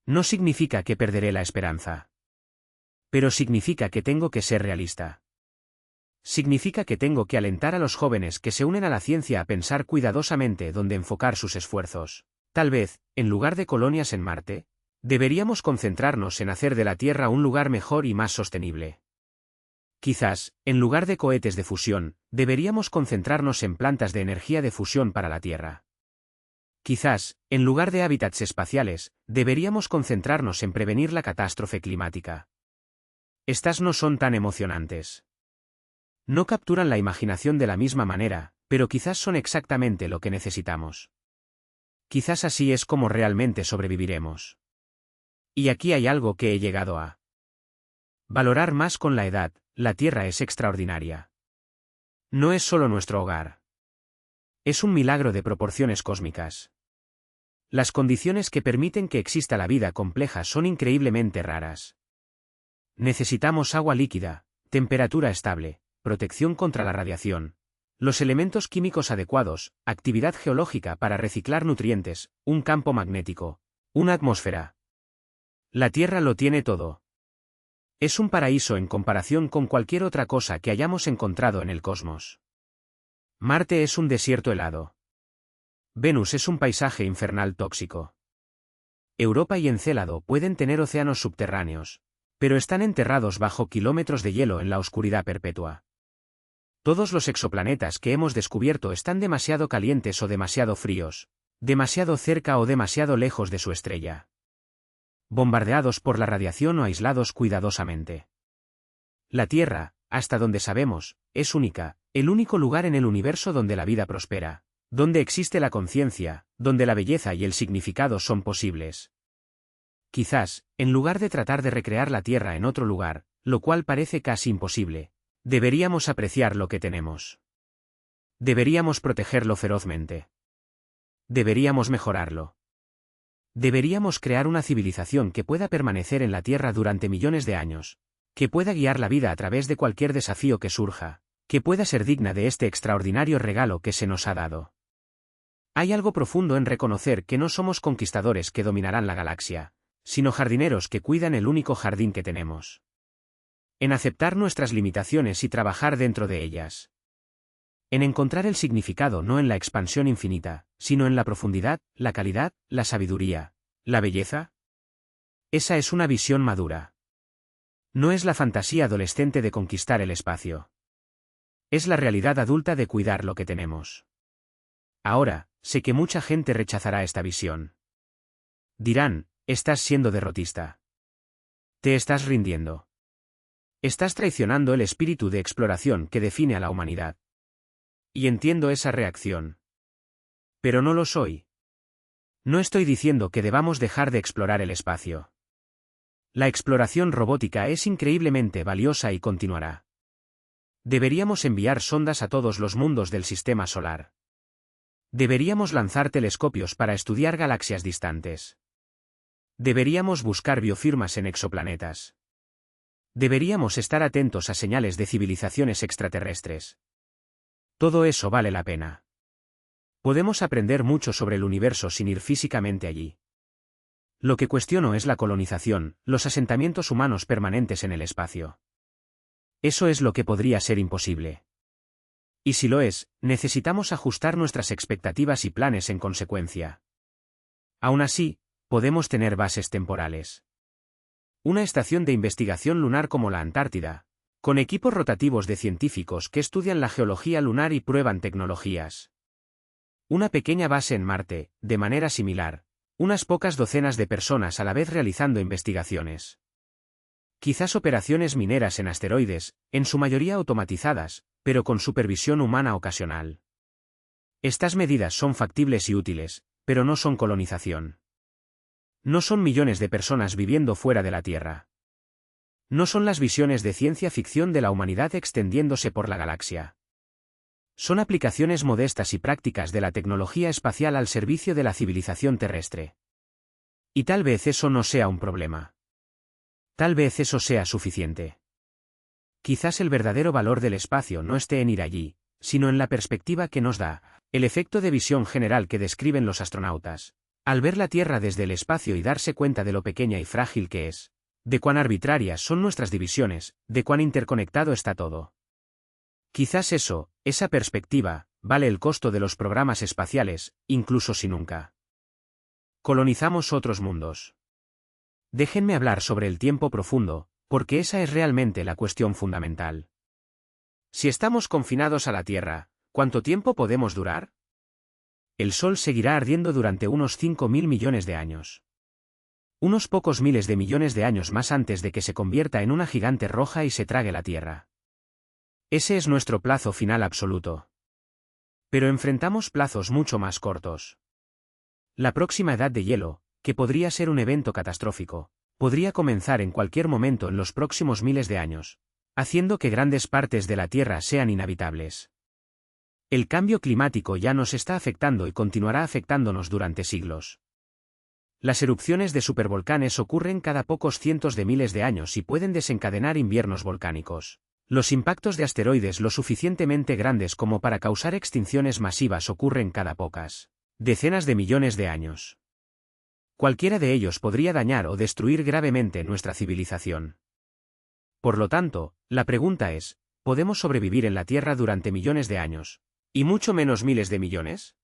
No significa que perderé la esperanza. Pero significa que tengo que ser realista. Significa que tengo que alentar a los jóvenes que se unen a la ciencia a pensar cuidadosamente dónde enfocar sus esfuerzos. Tal vez, en lugar de colonias en Marte, deberíamos concentrarnos en hacer de la Tierra un lugar mejor y más sostenible. Quizás, en lugar de cohetes de fusión, deberíamos concentrarnos en plantas de energía de fusión para la Tierra. Quizás, en lugar de hábitats espaciales, deberíamos concentrarnos en prevenir la catástrofe climática. Estas no son tan emocionantes. No capturan la imaginación de la misma manera, pero quizás son exactamente lo que necesitamos. Quizás así es como realmente sobreviviremos. Y aquí hay algo que he llegado a valorar más con la edad: la Tierra es extraordinaria. No es solo nuestro hogar. Es un milagro de proporciones cósmicas. Las condiciones que permiten que exista la vida compleja son increíblemente raras. Necesitamos agua líquida, temperatura estable, protección contra la radiación, los elementos químicos adecuados, actividad geológica para reciclar nutrientes, un campo magnético, una atmósfera. La Tierra lo tiene todo. Es un paraíso en comparación con cualquier otra cosa que hayamos encontrado en el cosmos. Marte es un desierto helado. Venus es un paisaje infernal tóxico. Europa y Encélado pueden tener océanos subterráneos, pero están enterrados bajo kilómetros de hielo en la oscuridad perpetua. Todos los exoplanetas que hemos descubierto están demasiado calientes o demasiado fríos, demasiado cerca o demasiado lejos de su estrella. Bombardeados por la radiación o aislados cuidadosamente. La Tierra, hasta donde sabemos, es única, el único lugar en el universo donde la vida prospera, donde existe la conciencia, donde la belleza y el significado son posibles. Quizás, en lugar de tratar de recrear la Tierra en otro lugar, lo cual parece casi imposible, deberíamos apreciar lo que tenemos. Deberíamos protegerlo ferozmente. Deberíamos mejorarlo. Deberíamos crear una civilización que pueda permanecer en la Tierra durante millones de años, que pueda guiar la vida a través de cualquier desafío que surja, que pueda ser digna de este extraordinario regalo que se nos ha dado. Hay algo profundo en reconocer que no somos conquistadores que dominarán la galaxia, sino jardineros que cuidan el único jardín que tenemos. En aceptar nuestras limitaciones y trabajar dentro de ellas. En encontrar el significado no en la expansión infinita, sino en la profundidad, la calidad, la sabiduría, la belleza. Esa es una visión madura. No es la fantasía adolescente de conquistar el espacio. Es la realidad adulta de cuidar lo que tenemos. Ahora, sé que mucha gente rechazará esta visión. Dirán: estás siendo derrotista. Te estás rindiendo. Estás traicionando el espíritu de exploración que define a la humanidad. Y entiendo esa reacción. Pero no lo soy. No estoy diciendo que debamos dejar de explorar el espacio. La exploración robótica es increíblemente valiosa y continuará. Deberíamos enviar sondas a todos los mundos del sistema solar. Deberíamos lanzar telescopios para estudiar galaxias distantes. Deberíamos buscar biofirmas en exoplanetas. Deberíamos estar atentos a señales de civilizaciones extraterrestres. Todo eso vale la pena. Podemos aprender mucho sobre el universo sin ir físicamente allí. Lo que cuestiono es la colonización, los asentamientos humanos permanentes en el espacio. Eso es lo que podría ser imposible. Y si lo es, necesitamos ajustar nuestras expectativas y planes en consecuencia. Aún así, podemos tener bases temporales. Una estación de investigación lunar como la Antártida, con equipos rotativos de científicos que estudian la geología lunar y prueban tecnologías. Una pequeña base en Marte, de manera similar, unas pocas docenas de personas a la vez realizando investigaciones. Quizás operaciones mineras en asteroides, en su mayoría automatizadas, pero con supervisión humana ocasional. Estas medidas son factibles y útiles, pero no son colonización. No son millones de personas viviendo fuera de la Tierra. No son las visiones de ciencia ficción de la humanidad extendiéndose por la galaxia. Son aplicaciones modestas y prácticas de la tecnología espacial al servicio de la civilización terrestre. Y tal vez eso no sea un problema. Tal vez eso sea suficiente. Quizás el verdadero valor del espacio no esté en ir allí, sino en la perspectiva que nos da, el efecto de visión general que describen los astronautas, al ver la Tierra desde el espacio y darse cuenta de lo pequeña y frágil que es, de cuán arbitrarias son nuestras divisiones, de cuán interconectado está todo. Quizás eso, esa perspectiva, vale el costo de los programas espaciales, incluso si nunca colonizamos otros mundos. Déjenme hablar sobre el tiempo profundo, porque esa es realmente la cuestión fundamental. Si estamos confinados a la Tierra, ¿cuánto tiempo podemos durar? El Sol seguirá ardiendo durante unos 5.000 millones de años. Unos pocos miles de millones de años más antes de que se convierta en una gigante roja y se trague la Tierra. Ese es nuestro plazo final absoluto. Pero enfrentamos plazos mucho más cortos. La próxima edad de hielo, que podría ser un evento catastrófico, podría comenzar en cualquier momento en los próximos miles de años, haciendo que grandes partes de la Tierra sean inhabitables. El cambio climático ya nos está afectando y continuará afectándonos durante siglos. Las erupciones de supervolcanes ocurren cada pocos cientos de miles de años y pueden desencadenar inviernos volcánicos. Los impactos de asteroides lo suficientemente grandes como para causar extinciones masivas ocurren cada pocas decenas de millones de años. Cualquiera de ellos podría dañar o destruir gravemente nuestra civilización. Por lo tanto, la pregunta es, ¿podemos sobrevivir en la Tierra durante millones de años, y mucho menos miles de millones?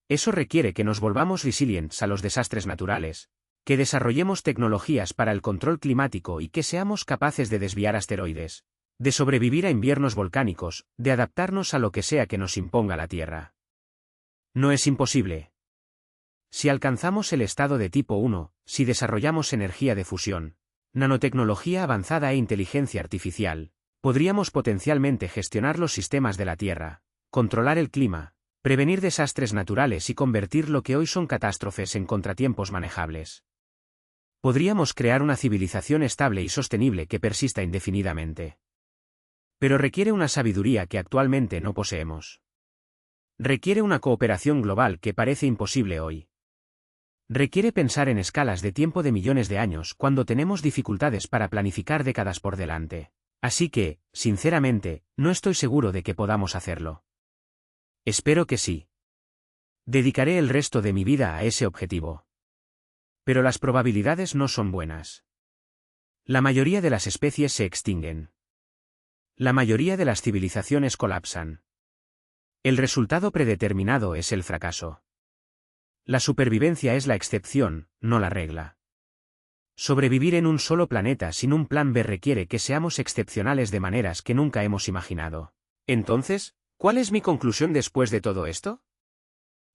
Eso requiere que nos volvamos resilientes a los desastres naturales, que desarrollemos tecnologías para el control climático y que seamos capaces de desviar asteroides, de sobrevivir a inviernos volcánicos, de adaptarnos a lo que sea que nos imponga la Tierra. No es imposible. Si alcanzamos el estado de tipo 1, si desarrollamos energía de fusión, nanotecnología avanzada e inteligencia artificial, podríamos potencialmente gestionar los sistemas de la Tierra, controlar el clima, prevenir desastres naturales y convertir lo que hoy son catástrofes en contratiempos manejables. Podríamos crear una civilización estable y sostenible que persista indefinidamente. Pero requiere una sabiduría que actualmente no poseemos. Requiere una cooperación global que parece imposible hoy. Requiere pensar en escalas de tiempo de millones de años cuando tenemos dificultades para planificar décadas por delante. Así que, sinceramente, no estoy seguro de que podamos hacerlo. Espero que sí. Dedicaré el resto de mi vida a ese objetivo. Pero las probabilidades no son buenas. La mayoría de las especies se extinguen. La mayoría de las civilizaciones colapsan. El resultado predeterminado es el fracaso. La supervivencia es la excepción, no la regla. Sobrevivir en un solo planeta sin un plan B requiere que seamos excepcionales de maneras que nunca hemos imaginado. Entonces, ¿cuál es mi conclusión después de todo esto?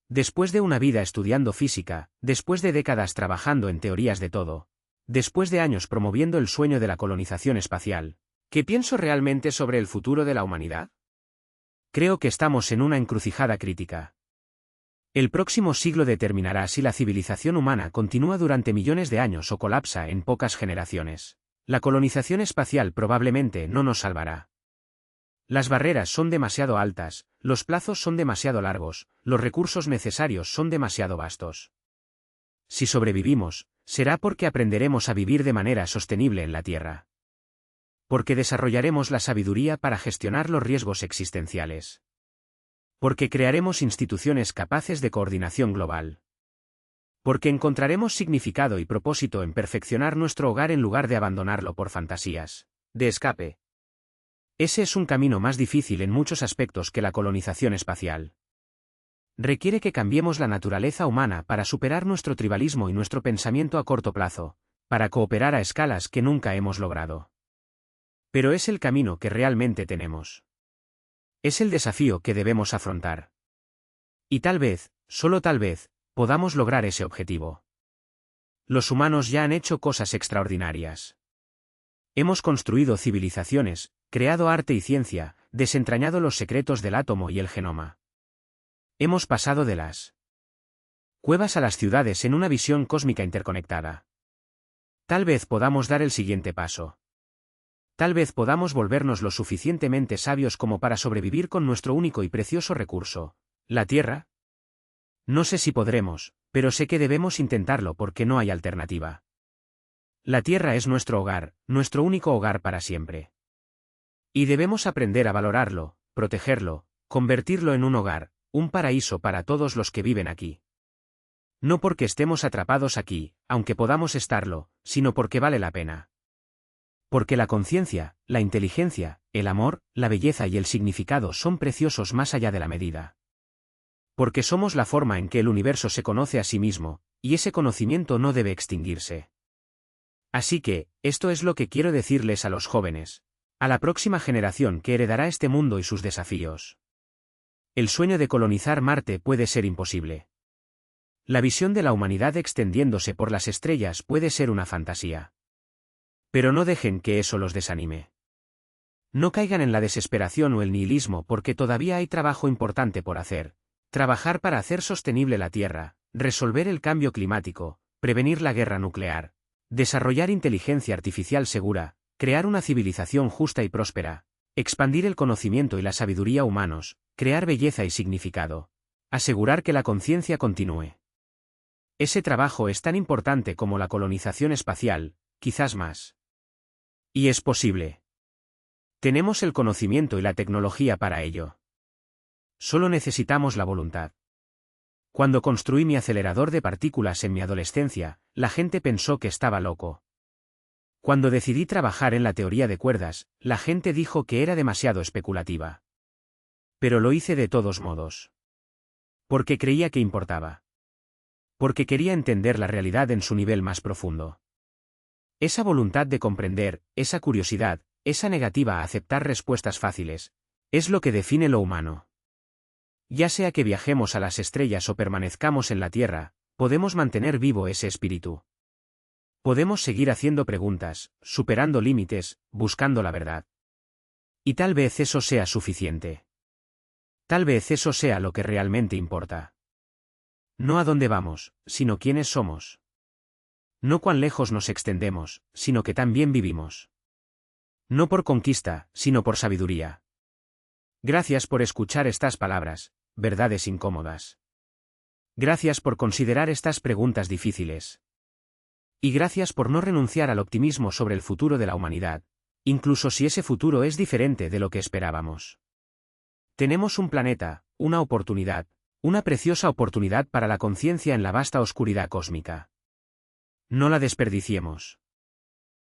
Después de una vida estudiando física, después de décadas trabajando en teorías de todo, después de años promoviendo el sueño de la colonización espacial, ¿qué pienso realmente sobre el futuro de la humanidad? Creo que estamos en una encrucijada crítica. El próximo siglo determinará si la civilización humana continúa durante millones de años o colapsa en pocas generaciones. La colonización espacial probablemente no nos salvará. Las barreras son demasiado altas, los plazos son demasiado largos, los recursos necesarios son demasiado vastos. Si sobrevivimos, será porque aprenderemos a vivir de manera sostenible en la Tierra. Porque desarrollaremos la sabiduría para gestionar los riesgos existenciales. Porque crearemos instituciones capaces de coordinación global. Porque encontraremos significado y propósito en perfeccionar nuestro hogar en lugar de abandonarlo por fantasías de escape. Ese es un camino más difícil en muchos aspectos que la colonización espacial. Requiere que cambiemos la naturaleza humana para superar nuestro tribalismo y nuestro pensamiento a corto plazo, para cooperar a escalas que nunca hemos logrado. Pero es el camino que realmente tenemos. Es el desafío que debemos afrontar. Y tal vez, solo tal vez, podamos lograr ese objetivo. Los humanos ya han hecho cosas extraordinarias. Hemos construido civilizaciones, creado arte y ciencia, desentrañado los secretos del átomo y el genoma. Hemos pasado de las cuevas a las ciudades en una visión cósmica interconectada. Tal vez podamos dar el siguiente paso. Tal vez podamos volvernos lo suficientemente sabios como para sobrevivir con nuestro único y precioso recurso, la Tierra. No sé si podremos, pero sé que debemos intentarlo porque no hay alternativa. La Tierra es nuestro hogar, nuestro único hogar para siempre. Y debemos aprender a valorarlo, protegerlo, convertirlo en un hogar, un paraíso para todos los que viven aquí. No porque estemos atrapados aquí, aunque podamos estarlo, sino porque vale la pena. Porque la conciencia, la inteligencia, el amor, la belleza y el significado son preciosos más allá de la medida. Porque somos la forma en que el universo se conoce a sí mismo, y ese conocimiento no debe extinguirse. Así que, esto es lo que quiero decirles a los jóvenes, a la próxima generación que heredará este mundo y sus desafíos. El sueño de colonizar Marte puede ser imposible. La visión de la humanidad extendiéndose por las estrellas puede ser una fantasía. Pero no dejen que eso los desanime. No caigan en la desesperación o el nihilismo porque todavía hay trabajo importante por hacer. Trabajar para hacer sostenible la Tierra, resolver el cambio climático, prevenir la guerra nuclear, Desarrollar inteligencia artificial segura, crear una civilización justa y próspera, expandir el conocimiento y la sabiduría humanos, crear belleza y significado. Asegurar que la conciencia continúe. Ese trabajo es tan importante como la colonización espacial, quizás más. Y es posible. Tenemos el conocimiento y la tecnología para ello. Solo necesitamos la voluntad. Cuando construí mi acelerador de partículas en mi adolescencia, la gente pensó que estaba loco. Cuando decidí trabajar en la teoría de cuerdas, la gente dijo que era demasiado especulativa. Pero lo hice de todos modos. Porque creía que importaba. Porque quería entender la realidad en su nivel más profundo. Esa voluntad de comprender, esa curiosidad, esa negativa a aceptar respuestas fáciles, es lo que define lo humano. Ya sea que viajemos a las estrellas o permanezcamos en la Tierra, podemos mantener vivo ese espíritu. Podemos seguir haciendo preguntas, superando límites, buscando la verdad. Y tal vez eso sea suficiente. Tal vez eso sea lo que realmente importa. No a dónde vamos, sino quiénes somos. No cuán lejos nos extendemos, sino que también vivimos. No por conquista, sino por sabiduría. Gracias por escuchar estas palabras, verdades incómodas. Gracias por considerar estas preguntas difíciles. Y gracias por no renunciar al optimismo sobre el futuro de la humanidad, incluso si ese futuro es diferente de lo que esperábamos. Tenemos un planeta, una oportunidad, una preciosa oportunidad para la conciencia en la vasta oscuridad cósmica. No la desperdiciemos.